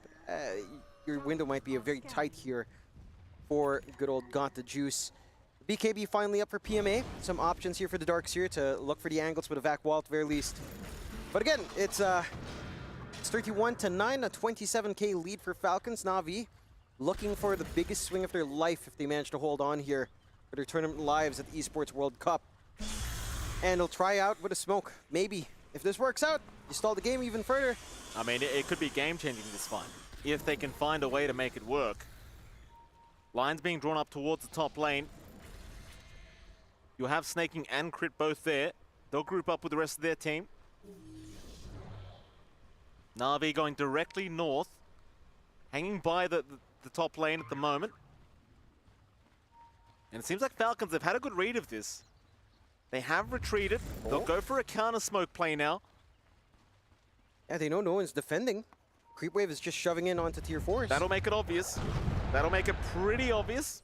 your window might be very tight here for good old Got the Juice. BKB finally up for PMA. Some options here for the Darkseer to look for the angles with a Vac Wall at the very least. But again, it's 31-9, a 27k lead for Falcons. Na'Vi looking for the biggest swing of their life if they manage to hold on here for their tournament lives at the Esports World Cup. And they'll try out with a smoke. Maybe, if this works out, you stall the game even further. I mean, it could be game-changing this fight, if they can find a way to make it work. Lines being drawn up towards the top lane. You'll have Snaking and Crit both there. They'll group up with the rest of their team. Na'Vi going directly north, hanging by the top lane at the moment. And it seems like Falcons have had a good read of this. They have retreated. They'll go for a counter smoke play now. Yeah, they know no one's defending. Creep Wave is just shoving in onto tier 4s. That'll make it obvious. That'll make it pretty obvious.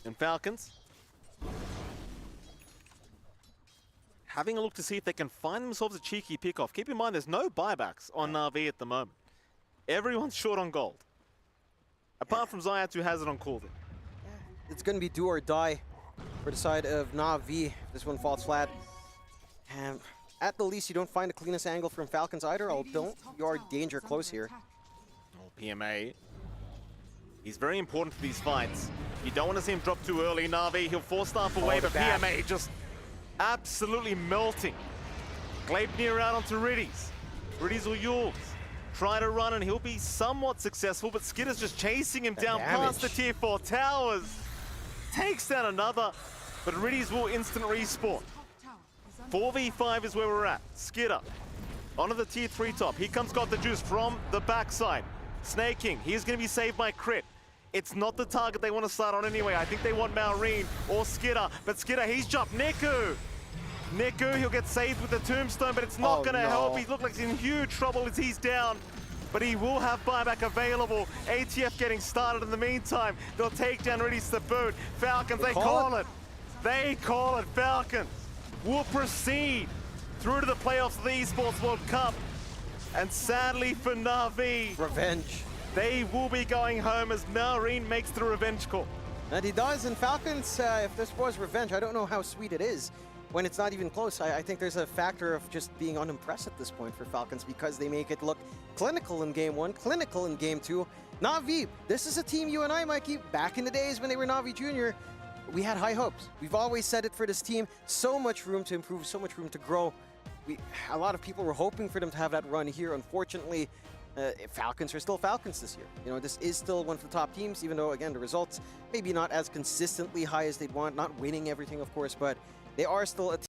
And Falcons having a look to see if they can find themselves a cheeky pickoff. Keep in mind, there's no buybacks on Na'Vi at the moment. Everyone's short on gold. Apart from Zayat, who has it on Coolden. It's going to be do or die for the side of Na'Vi if this one falls flat. And at the least, you don't find the cleanest angle from Falcons either, although you are danger close here. Oh, PMA. He's very important for these fights. You don't want to see him drop too early. Na'Vi, he'll force staff away, but PMA just absolutely melting. Gleipnir out onto Riddies. Riddies will Yules. Try to run and he'll be somewhat successful, but Skitter's just chasing him down past the tier 4 towers. Takes down another, but Riddies will instant respawn. 4v5 is where we're at. Skitter onto the tier 3 top. Here comes Got the Juice from the backside. Snaking, he's going to be saved by Crit. It's not the target they want to start on anyway. I think they want Malrine or Skitter, but Skitter, he's jumped. Niku, he'll get saved with the tombstone, but it's not going to help. He looks like he's in huge trouble as he's down, but he will have buyback available. ATF getting started in the meantime. They'll take down Riddies to boot. Falcons, they call it. They call it. Falcons will proceed through to the playoffs of the Esports World Cup. And sadly for Na'Vi, revenge. They will be going home as Malrine makes the revenge call. And he does, and Falcons, if this was revenge, I don't know how sweet it is when it's not even close. I think there's a factor of just being unimpressed at this point for Falcons because they make it look clinical in game 1, clinical in game 2. Na'Vi, this is a team you and I, Mikey, back in the days when they were Na'Vi Junior, we had high hopes. We've always said it for this team. So much room to improve, so much room to grow. A lot of people were hoping for them to have that run here. Unfortunately, Falcons are still Falcons this year. You know, this is still one of the top teams, even though, again, the results maybe not as consistently high as they'd want. Not winning everything, of course, but they are still a team.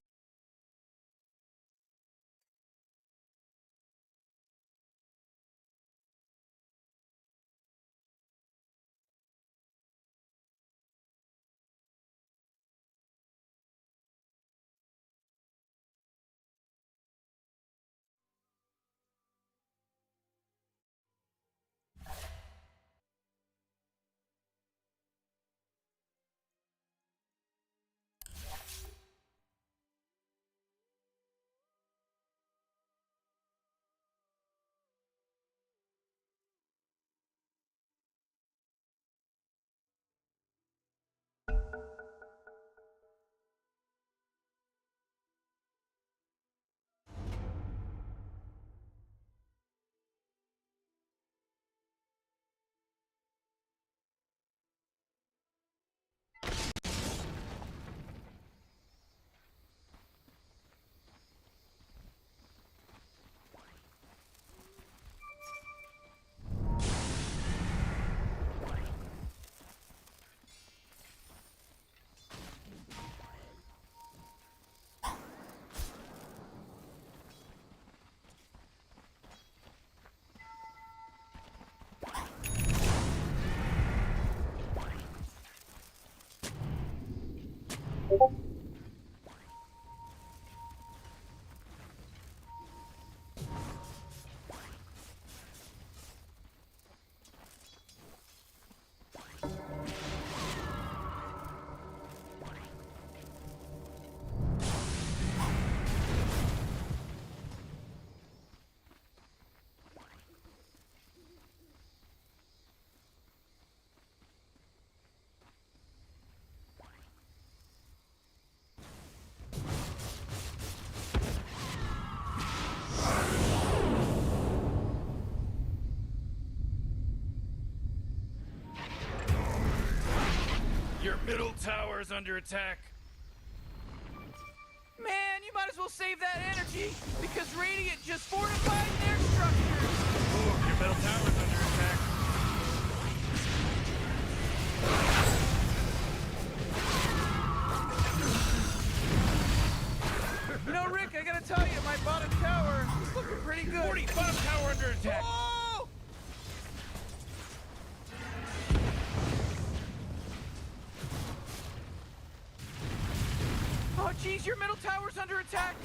tower is under attack. Man, you might as well save that energy, because Radiant just fortified their structures. Ooh, your middle tower is under attack. You know, Rick, I gotta tell you, my bottom tower is looking pretty good. 40, bottom tower under attack. Oh! Oh, jeez, your middle tower's under attack.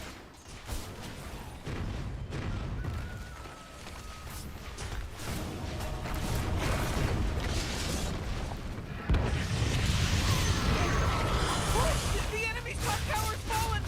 Oh, the enemy's top tower's fallen.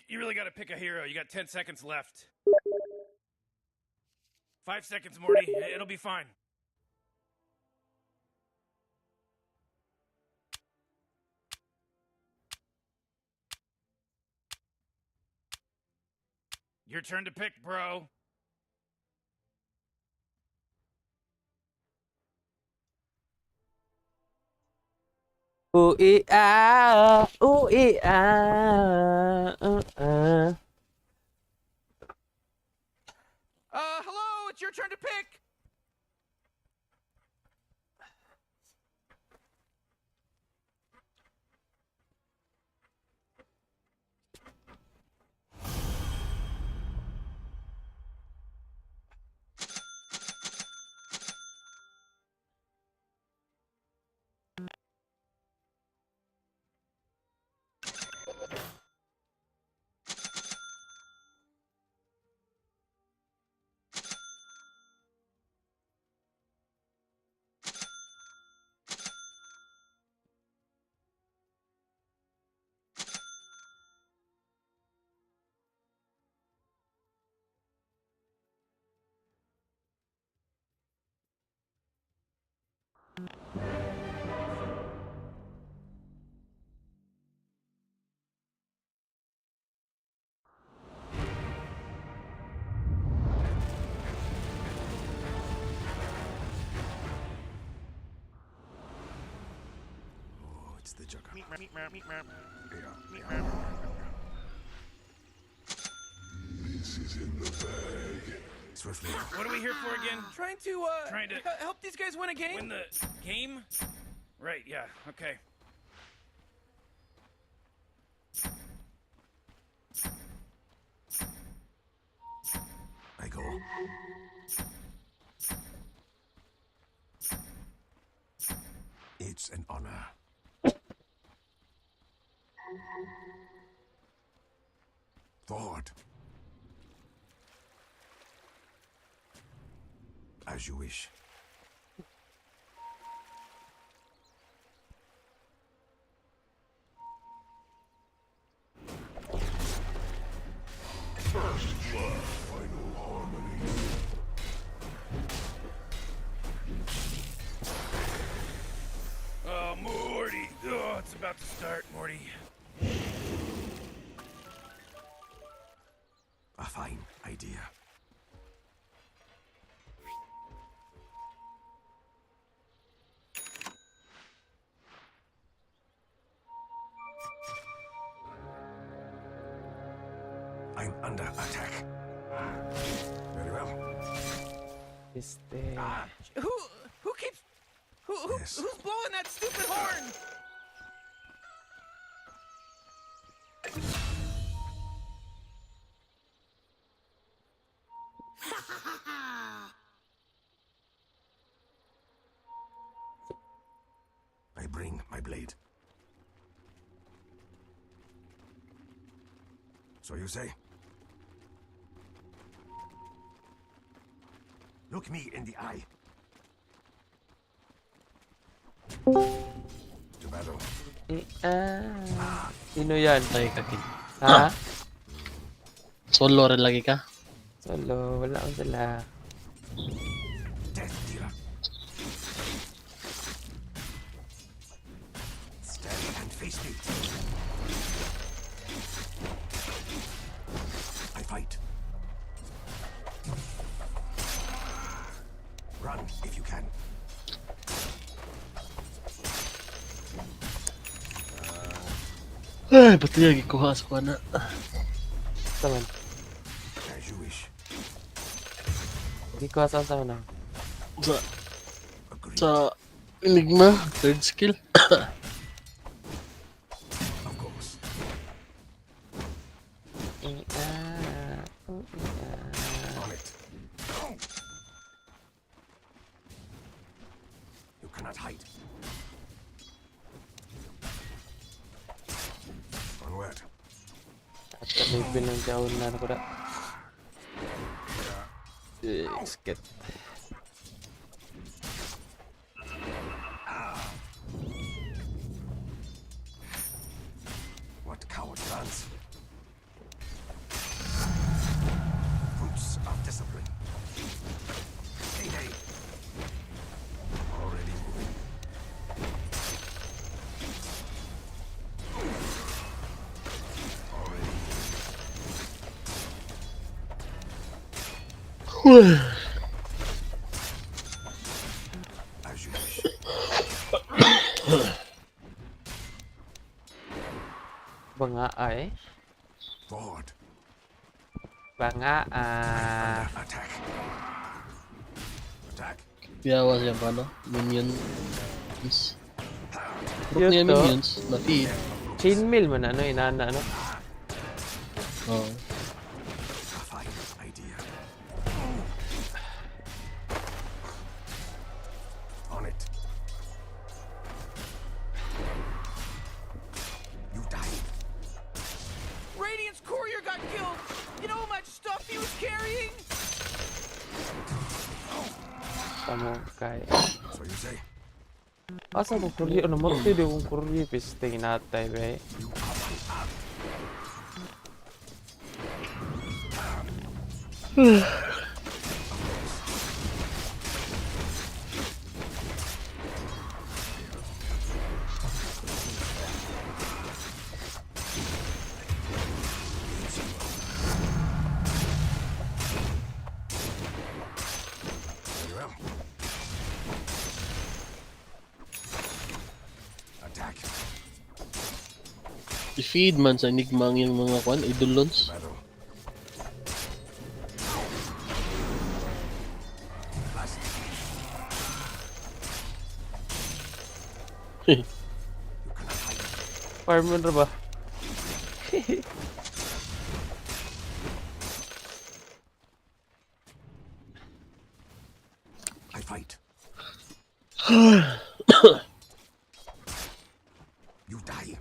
You really got to pick a hero. You got 10 seconds left. 5 seconds, Morty. It'll be fine. Your turn to pick, bro. Ooh ee ah, ooh ee ah, Hello, it's your turn to pick. It's the Joker. This is in the bag. Swiftly. What are we here for again? Trying to help these guys win a game. Win the game? Right. Yeah. Okay. I go. It's an honor. Forward. As you wish. First blood, final harmony. Oh, Morty. Oh, it's about to start, Morty. A fine idea. I'm under attack. Very well. Who keeps who's blowing that stupid horn? I bring my blade. So you say? Look me in the eye. To battle. Sino yan? Lagi ka, kid. Ha? Solo rin lagi ka? Solo, wala akong dala. Stand and face me. I fight. Run if you can. Ay, ba't niya gikuha sa kuha na? Saman. As you wish. Hindi ko asan sa mana. Sa Enigma, third skill. Of course. On it. You cannot hide. Onward. At kalibin ng jauh na ako na. Skit. What coward plans? Fruits of discipline. Hey. Already moving. As you wish. Banga ay. Forward. Banga Attack. Attack. Piyawa siya pa, no? Minion. Put Diyos niya to. minions, na-feed. Chainmail man ano, inana ano. Oo. Fine idea. On it. You die. Radiant's courier got killed. You know how much stuff he was carrying? Tamo kay. So you say. Asa ko courier ano mo pwede kong courier piste ginatay be. Very well. Attack. I-feed man sa Enigma ang yung mga kwan, idolons. Battle. Farm mo ba? I fight. You die.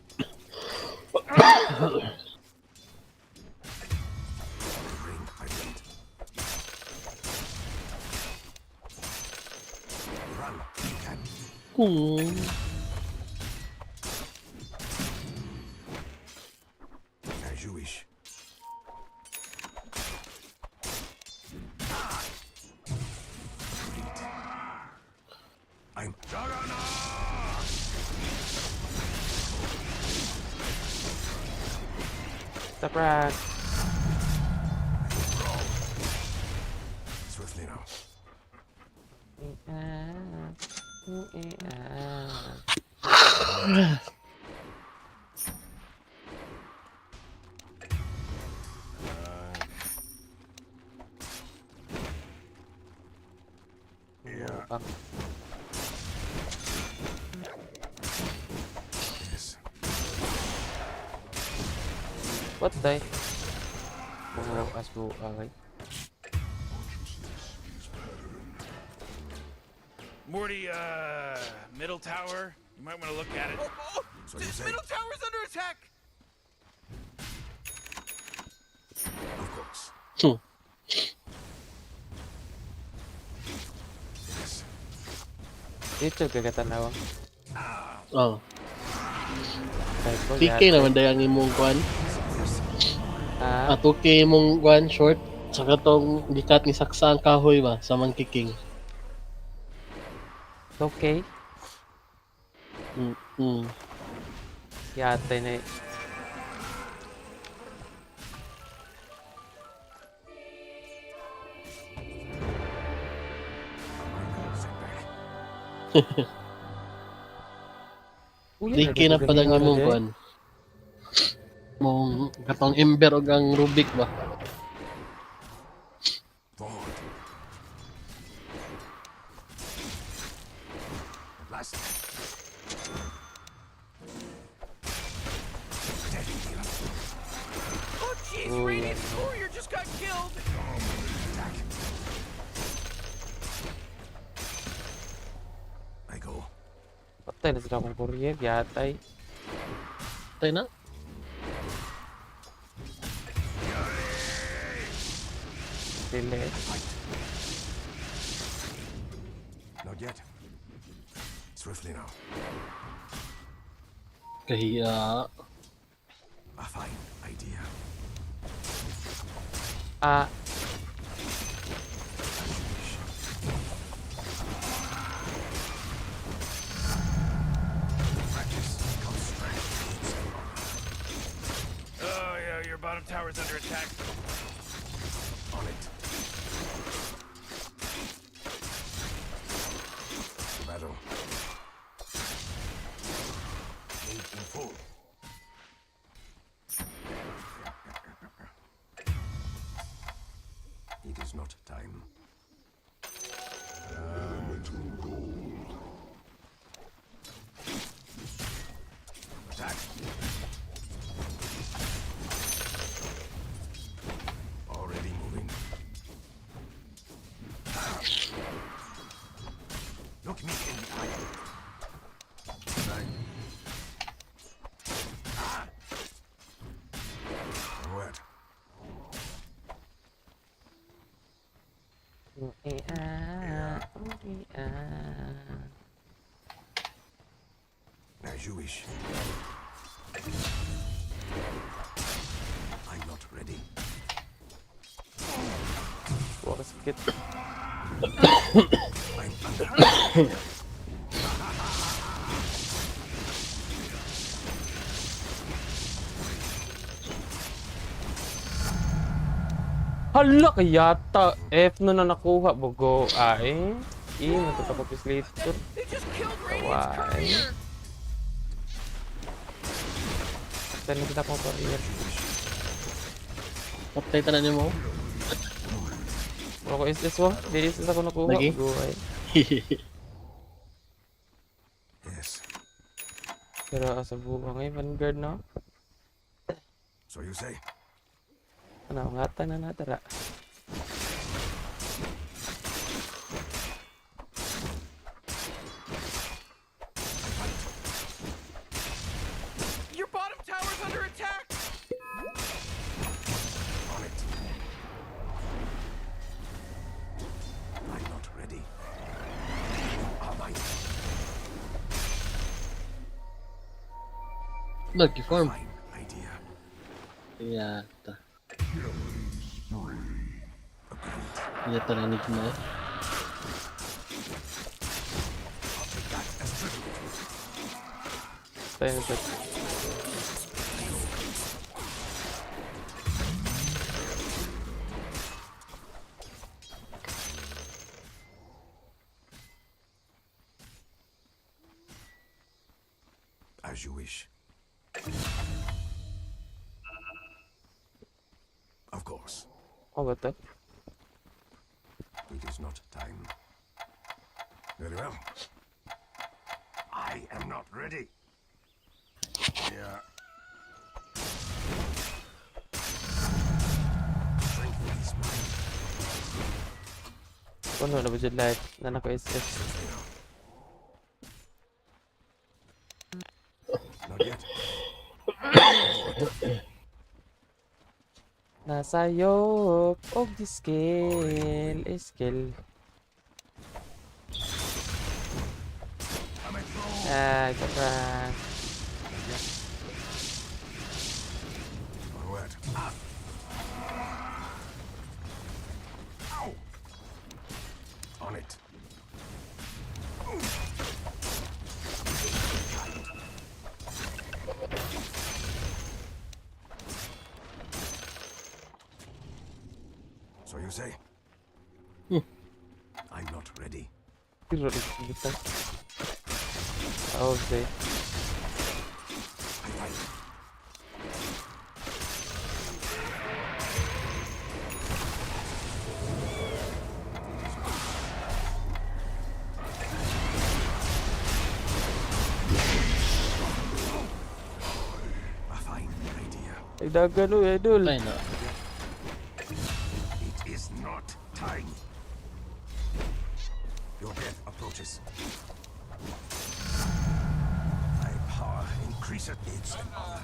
Ring, I wait. Run, you can. As you wish. Agreed. I'm Juggernaut! Surprise. Swiftly now. Yeah. Yes. What the? Bumulong as bu okay. Morty, middle tower. You might want to look at it. So you say? Middle tower's under attack. Of course. Yes. Dito kagatanaw. Oh. 3K naman dayang imong kwan. Ah, 2K imong kwan short. Saka tong gikat ni saksa ang kahoy ba sa mangkiking. okay. Yatay na eh. Riki na pa lang imong kwan. Mong katong Ember o ang Rubik ba? Oh jeez, Radiant's courier just got killed. I go. Patay na sila akong courier. Yatay. Patay na? Dili. Not yet. Swiftly now. Kahiya. A fine idea. Ah, Oh yeah, your bottom tower's under attack. On it. Battle. In full. It is not time. Attack. Already moving. Look me in the eye. Forward. As you wish. I'm not ready. wala sakit. I'm under. Hala, kayata. F na nakuha. Bugo. Ay. Natatakot is later. They just killed Radiant's Why? courier. Saan na kita kong courier? Patay tanan mo. Ako is this one? Dili is ako nakuha. Lagi? Bugo ay. Yes. Pero sa bugo ngay Vanguard no? So you say? Ano, ngata na natara. Your bottom tower's under attack. On it. I'm not ready. You are mine. Nag-form. Fine idea. Yata. Yata narinig na. Tayo na siya. As you wish. Of course. Oh, ba ito? It is not time. Very well. I am not ready. Yeah. Strength is mine. Puno na ba dyan life? Na nako SS. Not yet. Nasa yok og di skill. Ah, ito pa. So you say? I'm not ready. Okay. A fine idea. Dagan lu Edul. It is not time. Your death approaches. My power increases. It's an honor.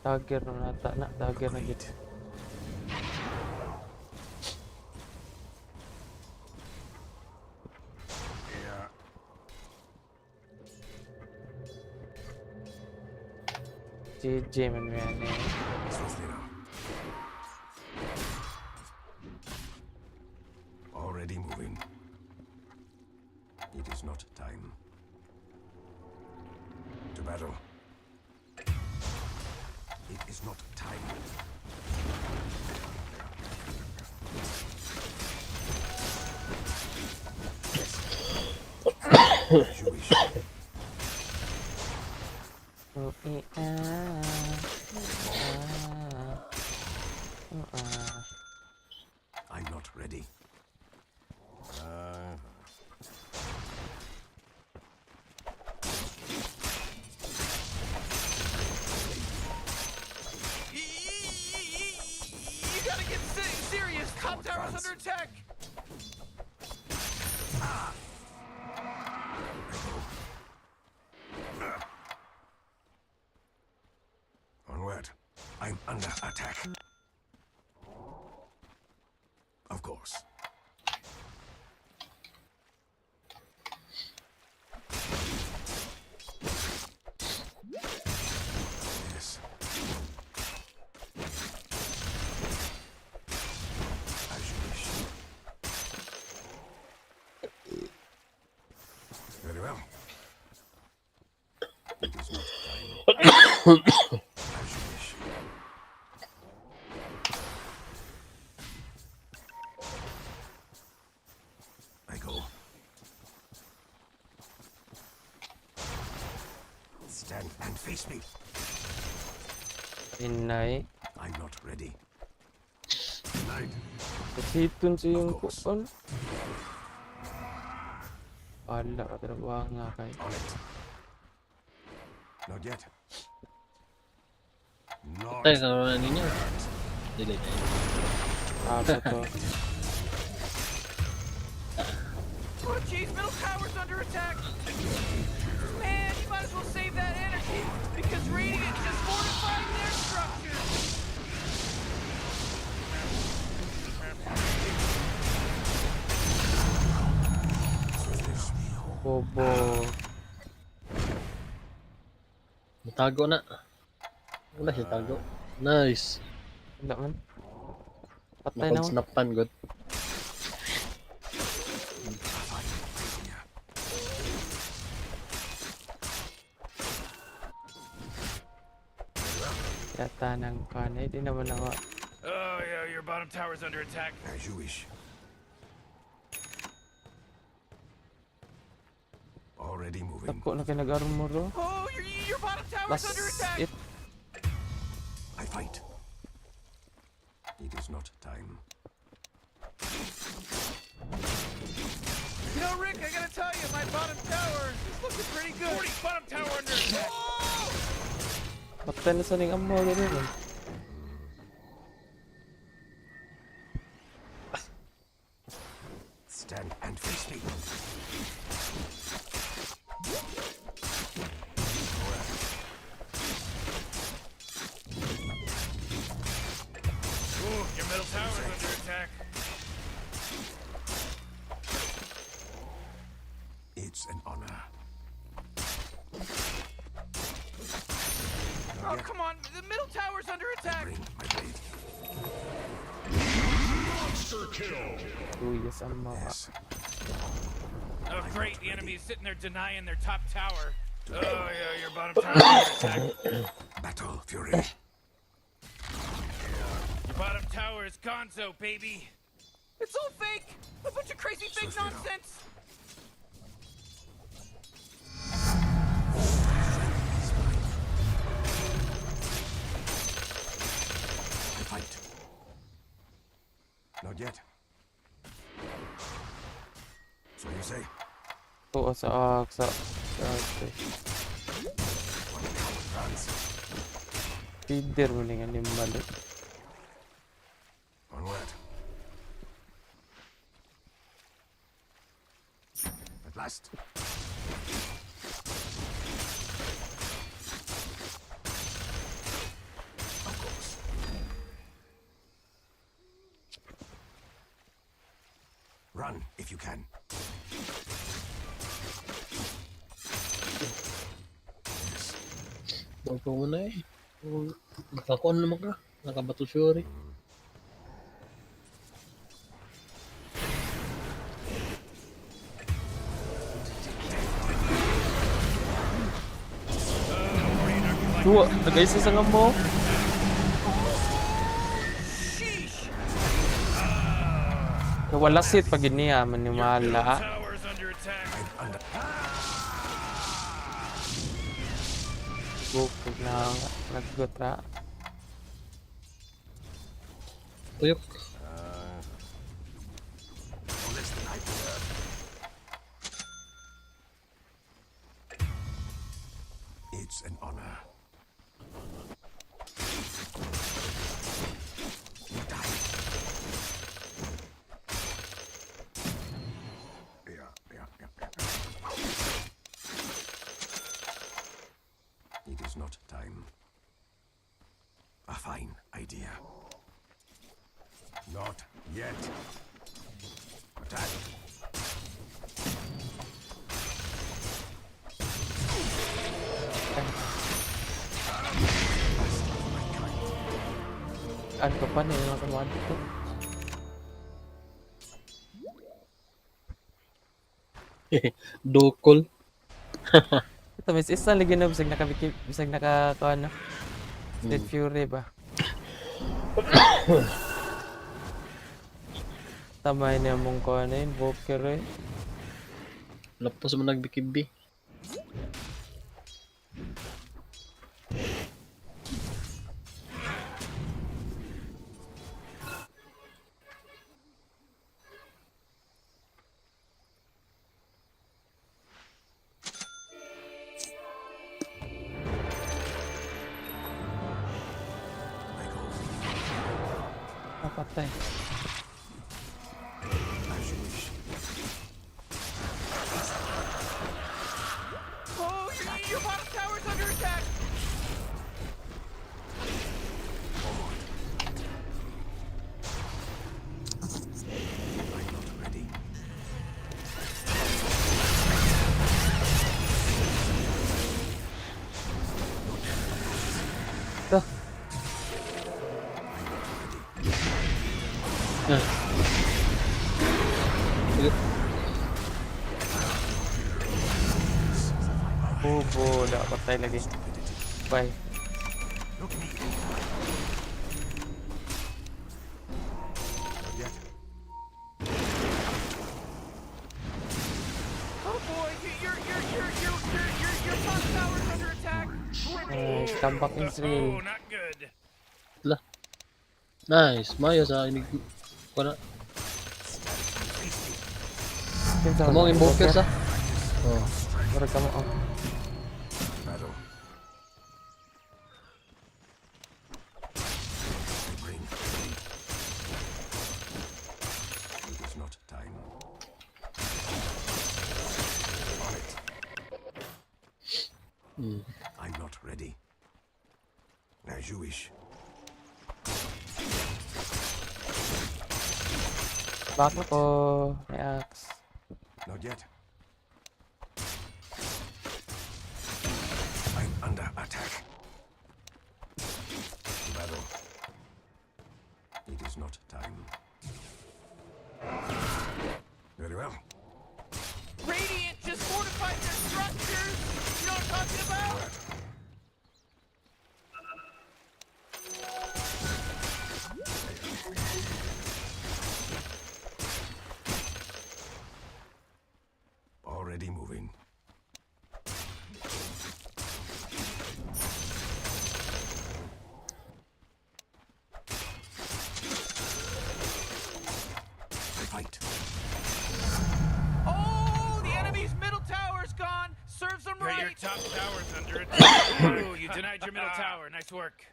Dagger na nata na. Dagger na gitu. JJ man yan eh. Swiftly now. Already moving. It is not time. To battle. It is not time. As you wish. I'm not ready. You gotta get serious. Top tower's under attack. Onward. I'm under attack. Of course. Yes. As you wish. Very well. It is not time. As you wish. I go. Stand and face me. Inay. I'm not ready. Kasitun siya yung kupon. Ala, katrabaho nga kayo. On it. Not yet. Not Tayo sa mga ninyo. Delay na yun. Apa to? Oh jeez, middle tower's under attack. Man, you might as well save that energy because Radiant just fortified their structures. Bobo. Matago na. Wala siya tago. Nice. Wala man. Patay na. Napag-snapan good. Yata ng kanay. Di naman ako. Oh yeah, your bottom tower's under attack. as you wish. Already moving. Tako na kinag-armor do. Oh, your bottom tower's Last under attack. it. I fight. It is not time. You know, Rick, I gotta tell you, my bottom tower is looking pretty good. 40 bottom tower under attack. Patay na sa ning ammo rin. Stand and face me. Ooh, your middle tower's under attack. It's an honor. Oh, come on, the middle tower's under attack. Bring my blade. Monster kill. Tuyas ang mga. Yes. Oh, great, the enemy is sitting there denying their top tower. Oh, yeah, your bottom tower's under attack. Battle fury. bottom tower is gonzo, baby. It's all fake. A bunch of crazy fake nonsense. Fight. Not yet. So you say? Oo, sa feeder mo nga ni Malo. Onward. At last. Of course. Run if you can. Bago mo na eh. Nakakuan naman ka. Nakabato Fury. Dua, nag-isa sa nga mo. Wala sit pag iniya, manimala. Bukod na naggotra. Tuyok. It's an honor. It is not time. A fine idea. Not yet. Attack. Ano pa na yung nakawan dito? Dokol. Ito, mas isa lagi na bisag nakakuha na. Dead Fury ba? Tamay niya mong kuha na yun, Boker eh. Lapos mo nagbikibi. Napatay. Oh, your bottom tower's under attack. I'm not ready. Ito. Bobo, dah patay lagi. Bye. Oh boy, your bottom tower's under attack. Tampak Israel. Not good. Lah. Nice. Maya sa inig. Wala. Kamu yung Boker sa? Oh. Baru kamu oh. Battle. Bring. It is not time. On it. I'm not ready. As you wish. Bakit ko? May axe. Not yet. I'm under attack. Battle. It is not time. Very well. Radiant just fortified their structures. You know what I'm talking about? I middle tower. Nice work.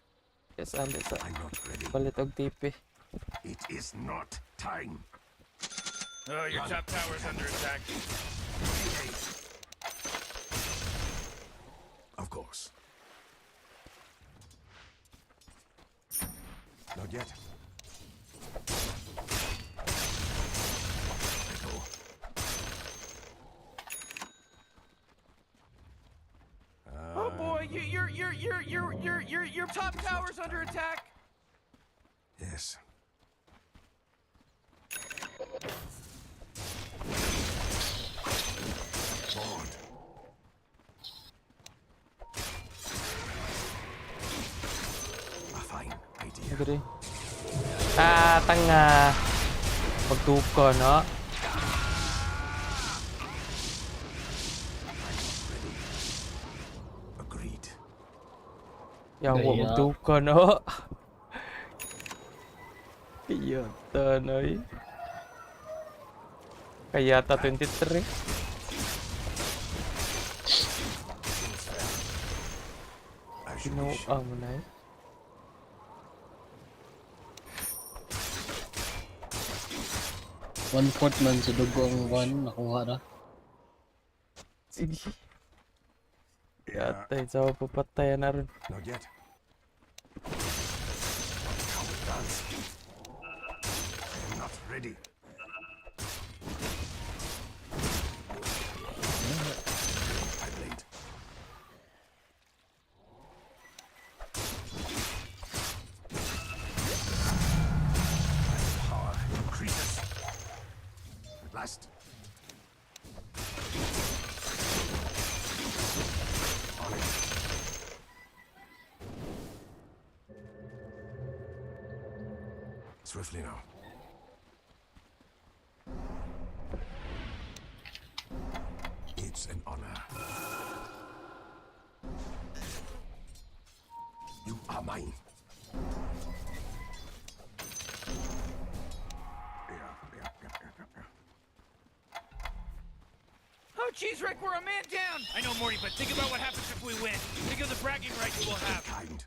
Yes, andi sa. Palit og TP. It is not time. Oh, your top tower's under attack. Of course. Not yet. Oh boy, your top tower's under attack. Yes. Forward. A fine idea. Agree. Tanga. Pagtuko, no? Agreed. Yang huwag magtuko, no? Kayata, no? Kayata 23. Kinuha mo na eh. One-fourth man sa dugong 1, nakuha na. Sige. Yatay, sa papatayan na rin. Not yet. I am not ready. I'm late. Power increases. At last. On it. Swiftly now. It's an honor. You are mine. Oh, jeez, Rick, we're a man down. I know, Morty, but think about what happens if we win. Think of the bragging rights we'll have. Kind.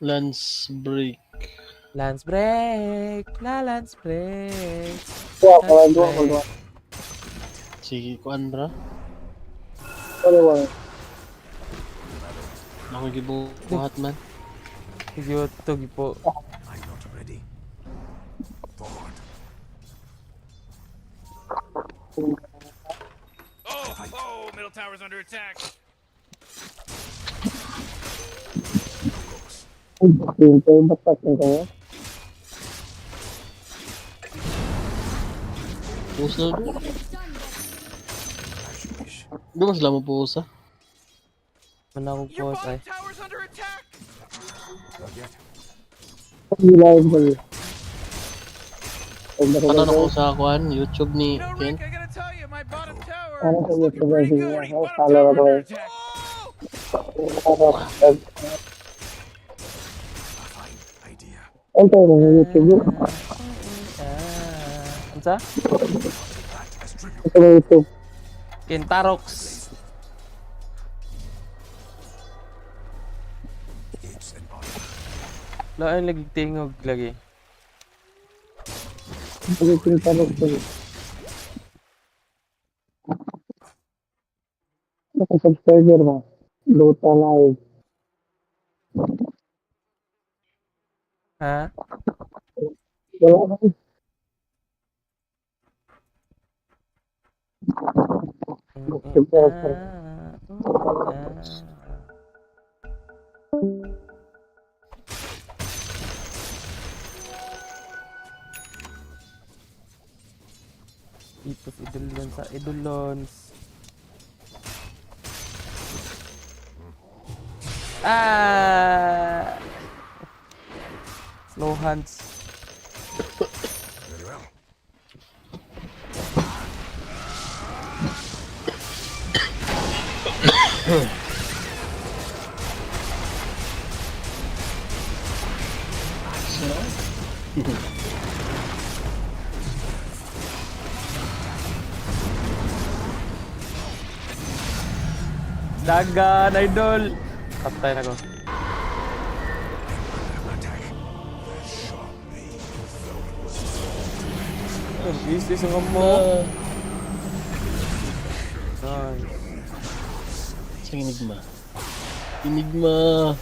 Lance break. Lance break. Lance break. Sige, kuan bra. Ako gibuhat man. Giyoto, gipo. I'm not ready. Forward. Oh, middle tower's under attack. Pusa do. Di ba sila mapusa? Wala akong pause ay. Tower's under attack. Not yet. Ano na ko sa kuan YouTube ni Ken? I gotta tell you, my bottom tower is looking pretty good. Bottom tower under attack. Ansa? Kintarox. Lain lagi tingog lagi. Subscriber mo. Dota live. Ha? Wala na. Ipos idulon sa idulons. Slow hands. Very well. Dagan, idol! Patay na ko. Easy sa mo. Nice. Sa Enigma. Enigma.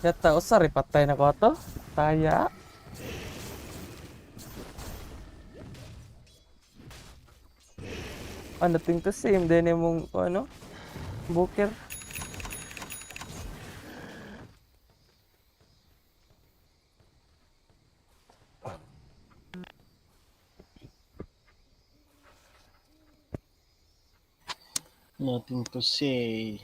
Yata, usari patay na ko to. Taya. Ano ting to same din yung ano? Booker. Nothing to say.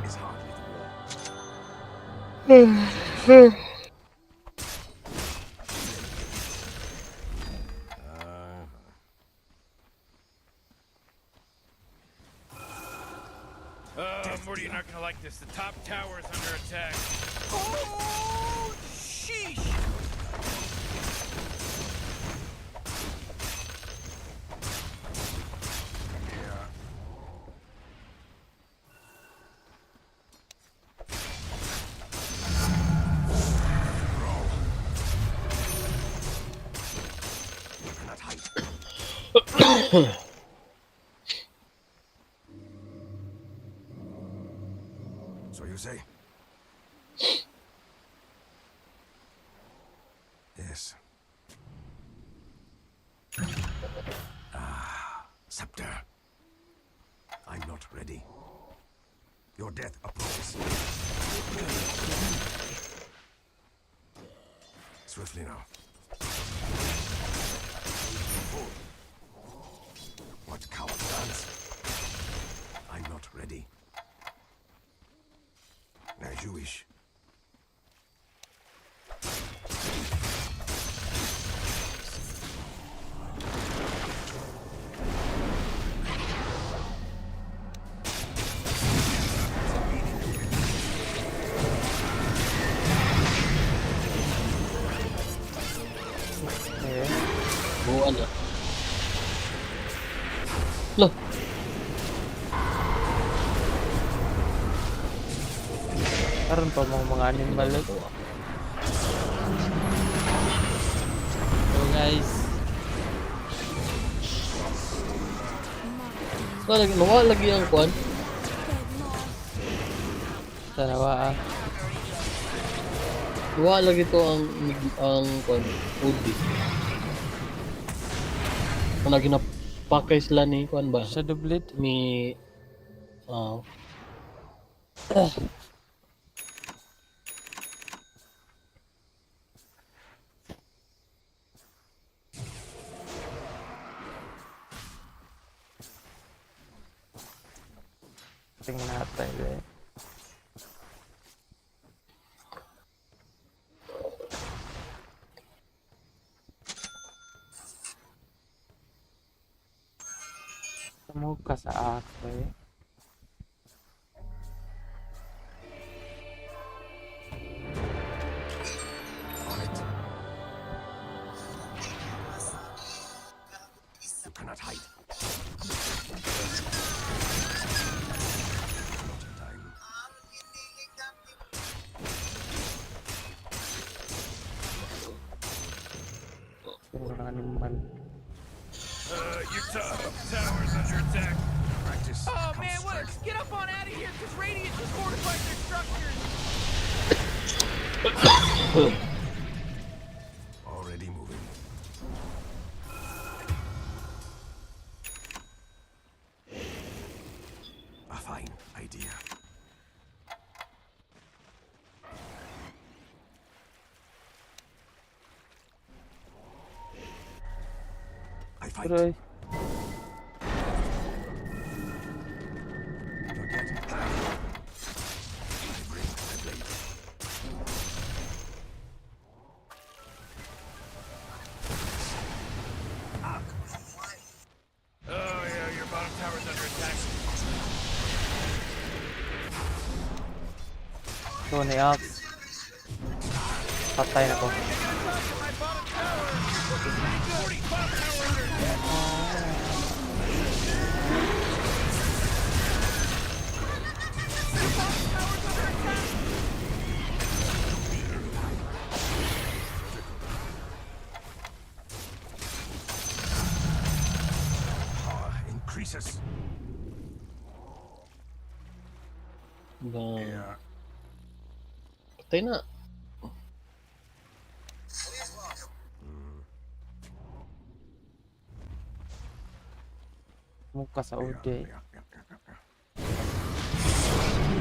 Is hardly Morty, you're not gonna like this. The top tower is under attack. Oh, sheesh! So you say? Yes. Scepter. I'm not ready. Your death approaches. Swiftly now. What coward dance? I'm not ready. As you wish. Buwan na. Loh. Karon pa mga animal ito. So guys. Nawala lagi ang kwan. Tanawa. Nawala lagi to ang kwan. Udi. Kung lagi napakay sila ni kwan ba? Shadow Blade. Ni tingnan natin eh. Muka sa ako eh. You cannot hide. Your tower's under attack. Practice. Oh man, what? Get up on out of here, because Radiant just fortified their structures. fight. Aray. Not yet. I bring my blade. Oh yeah, your bottom tower's under attack. Tony up. Patay na ko. My bottom tower looking pretty good. Bottom tower under attack. Power increases. Nah. Patay na. Muka sa Ode.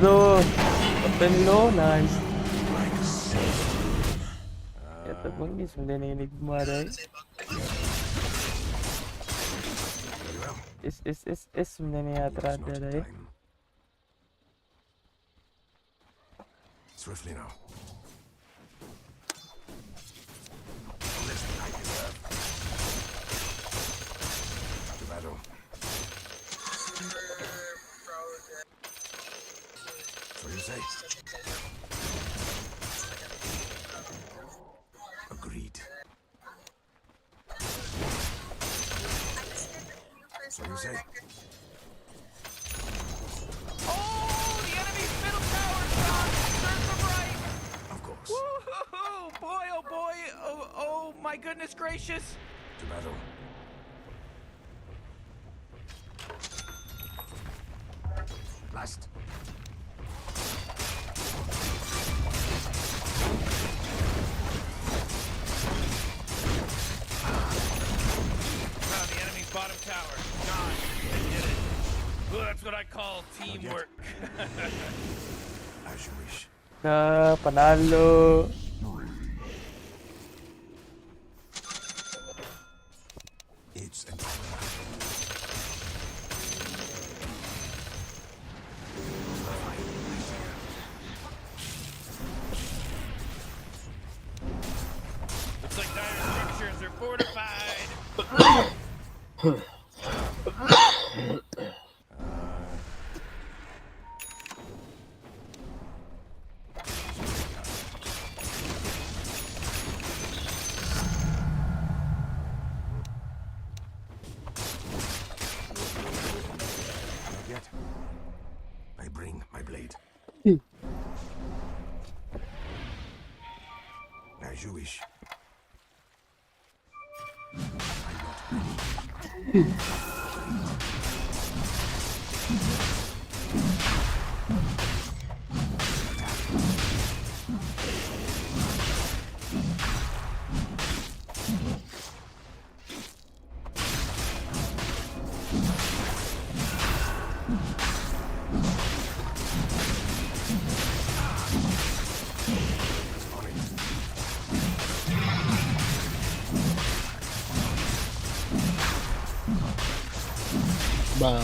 Go! Open low, nice. Ito bang is, hindi nanginigma rin. Is, hindi niyatrada rin. Swiftly now. To battle. So you say? Agreed. So you say? Oh, the enemy's middle tower's gone. Turn from right. Of course. Woo-hoo-hoo. Boy, oh boy. Oh my goodness gracious. To battle. Last. Found the enemy's bottom tower. Gone. They did it. Well, that's what I call teamwork. As you wish. Panalo. It's an Looks like dire structures are fortified. Not yet. I bring my blade. As you wish. Bang.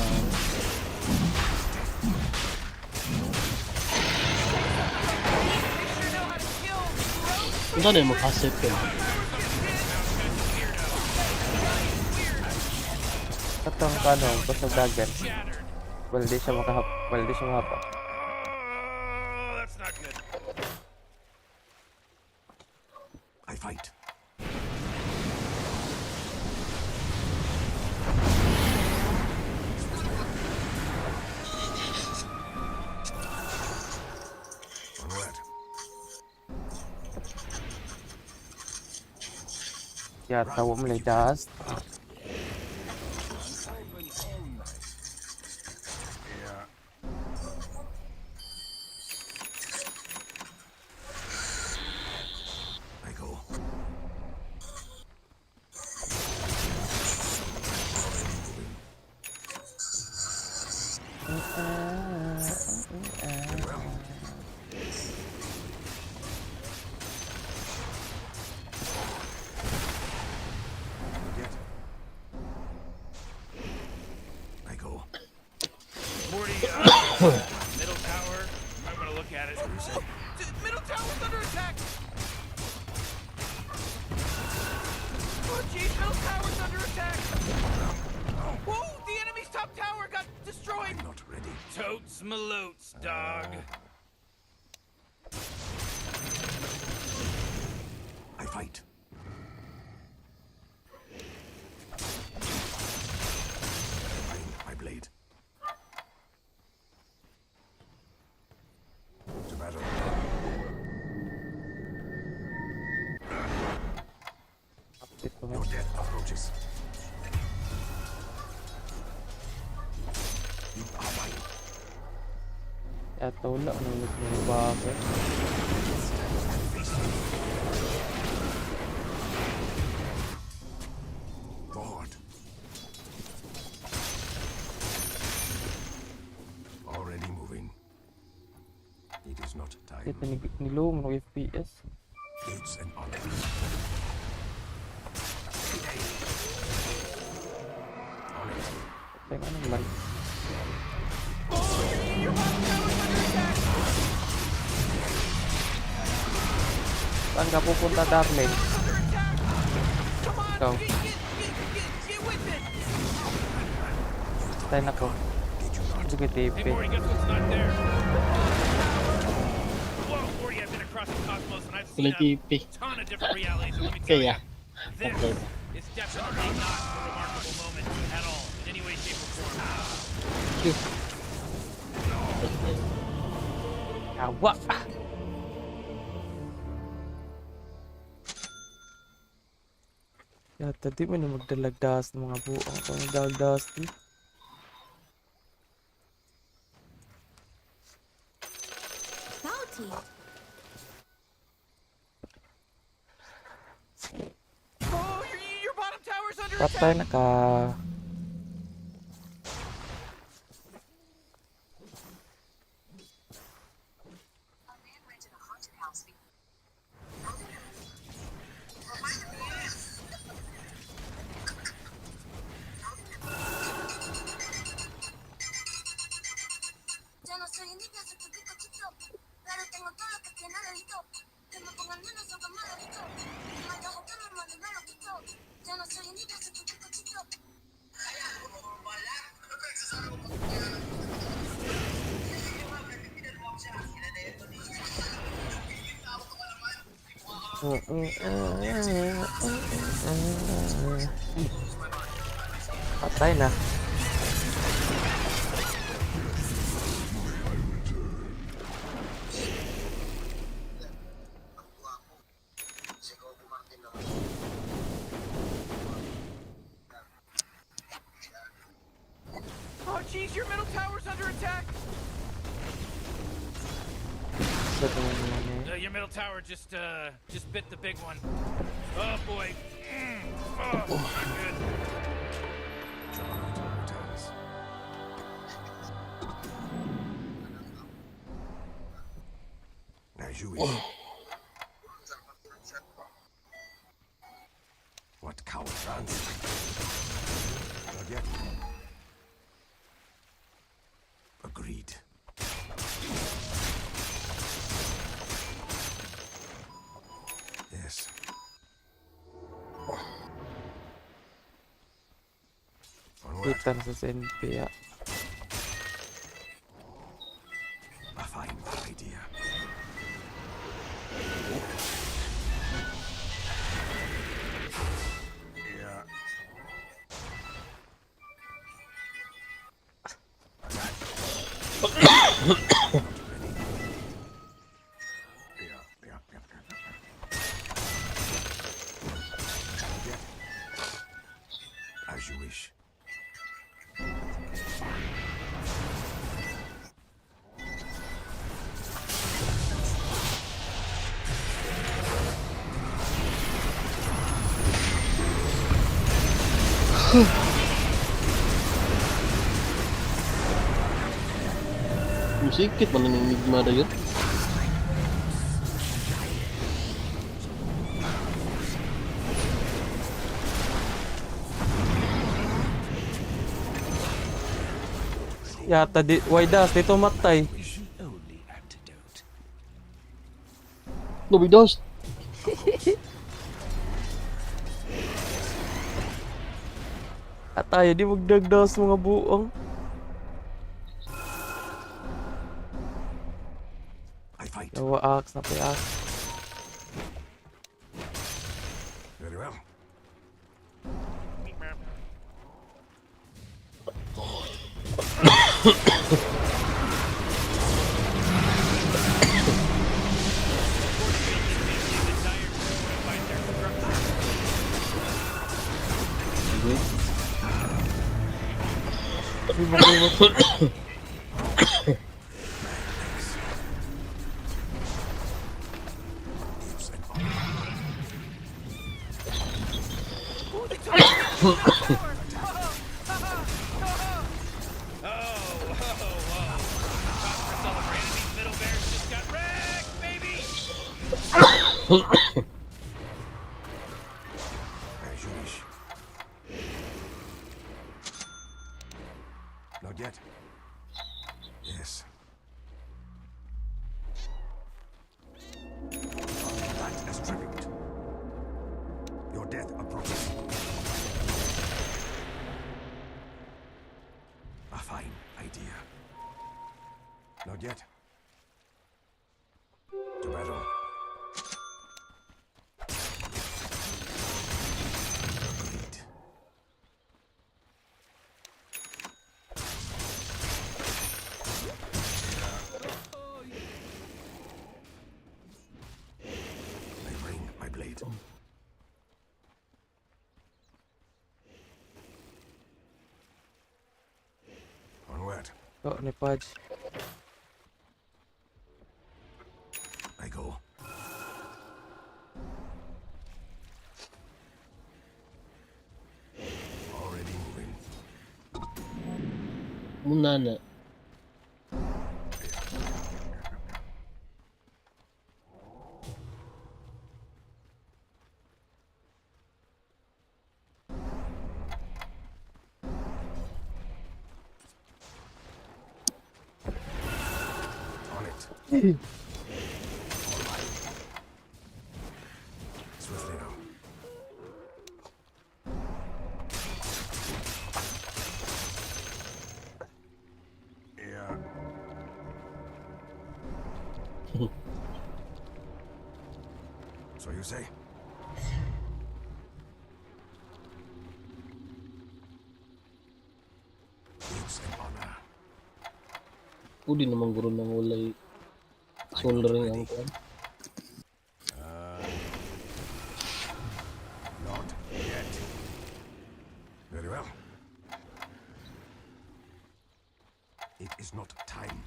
Ano na yung makasit ko? Katong kanong, kusog dagan. Well, di siya mahaba. Oh, that's not good. I fight. Onward. Ya, tahu meledas. I go. Not yet. Middle tower. I'm gonna look at it. Middle tower's under attack. Oh jeez, middle tower's under attack. Whoa, the enemy's top tower got destroyed. I'm not ready. Totes malotes, dog. I fight. Find my blade. To battle. Your death approaches. You are mine. Yata wala nang nagbago. Forward. Already moving. It is not time. Ito nilo mo ng FPS. It's an honor. Teka naman. Saan ka pupunta, darling? Ikaw. Tayo na ko. Sige, TP. Kulang TP. Kaya. Okay. It's definitely not a remarkable moment at all, in any way, shape, or form. Awa! Yata di mo na magdalagdas ng mga buong kung magdalagdas di. Oh, your bottom tower's under Patay attack. na ka. Patay na. Oh, jeez, your middle tower's under attack. Your middle tower just bit the big one. Oh boy. Oh, not good. As you wish. What coward runs? Not yet. Agreed. Yes. Kita na sa SNP ya. A fine idea. Yeah. As you wish. Musikit man ng Enigma na yun. Yata di Waidas dito matay. Lubidos. Atayo di magdagdas mga buong. I fight. Yawa axe na pa axe. Very well. As you wish. Not yet. Yes. That is tribute. Your death approaches. A fine idea. Not yet. To battle. Onward. Oh, ni Pudge. I go. Already moving. Muna na. On it. Swiftly now. Yeah. So you say? It's an honor. Pwede naman guro ng ulay soldering ang kuwan. Not yet. Very well. It is not time.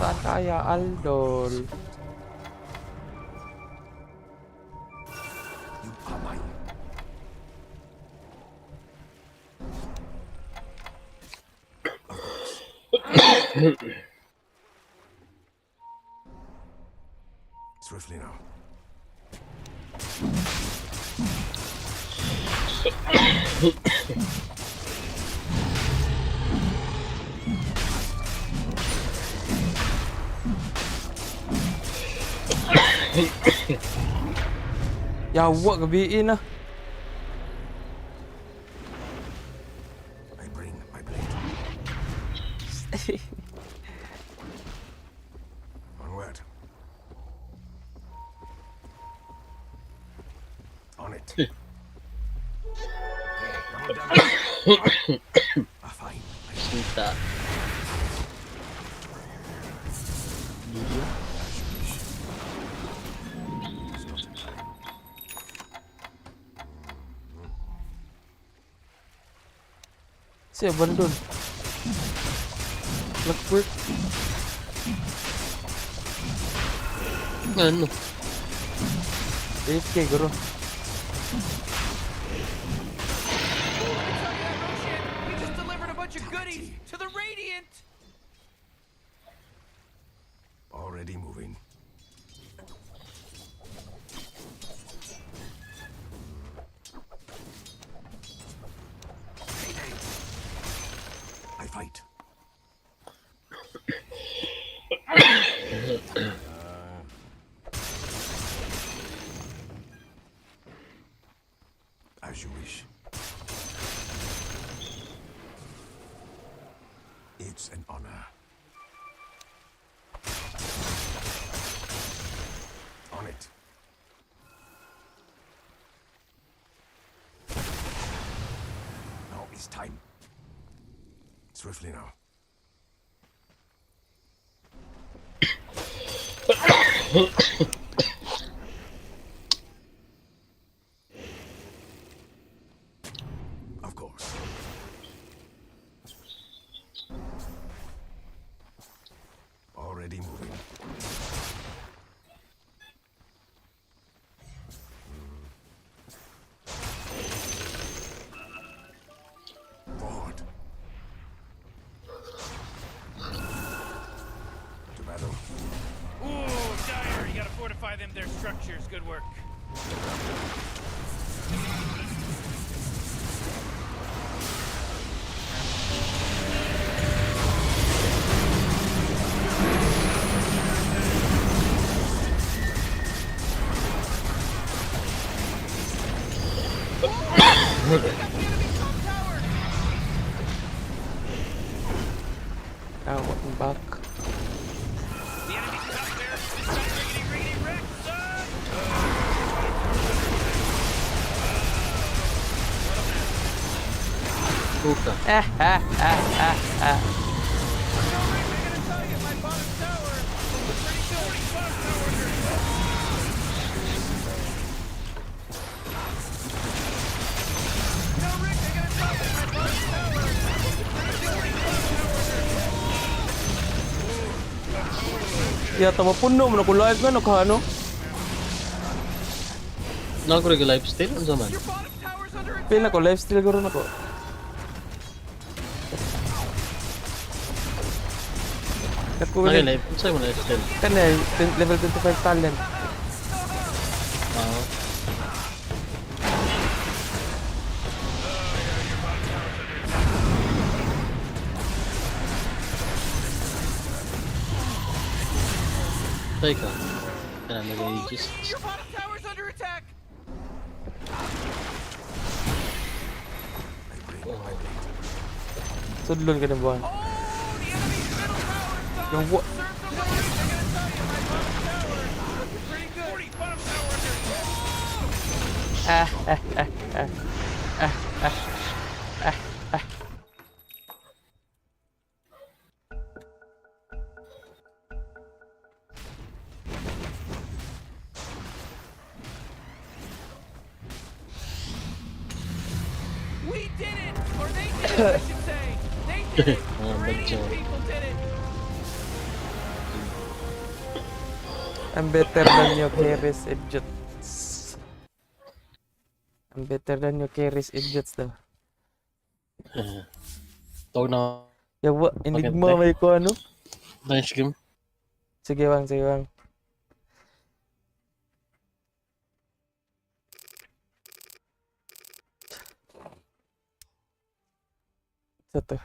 Saan kaya Aldol? You are mine. Swiftly now. Yawa gabiin na. I bring my blade. Onward. On it. A fine. Kita. Si abandon. Clockwork. Ano? AFK, guru. He just delivered a bunch of goodies to the Radiant. Already moving. I fight. As you wish. It's an honor. On it. Now is time. Swiftly now. Of course. Already moving. Forward. To battle. Ooh, Dire, you gotta fortify them, their structures. Good work. Welcome back. The enemy's top there. Riggedy wreck, son! Puta. Ya, tama puno mo na kung live na ano. Nako rin lifestyle ang zaman. Pila ko lifestyle guro na ko. Ako Naka live, saan mo lifestyle? Kana level 25 talent. Oo. Teka, kaya mag-aegis. Your bottom tower's under attack. Sudlon ka na ba? Yung wa... We did it! Or they did it, I should say! They did it! The Radiant people did it! I'm better than your carries idiots. I'm better than your carries idiots daw. Tawag na. Yawa, enigma may ko ano? Nice game. Sige bang, sige bang. Satu.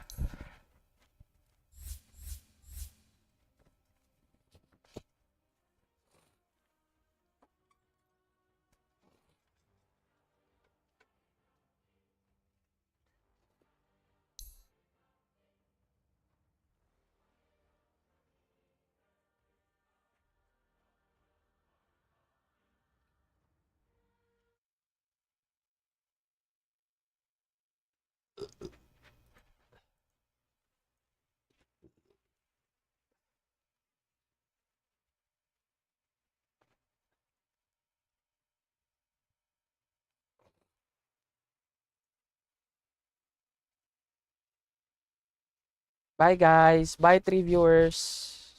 Bye guys. Bye 3 viewers.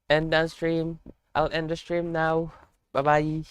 End the stream. I'll end the stream now. Bye-bye.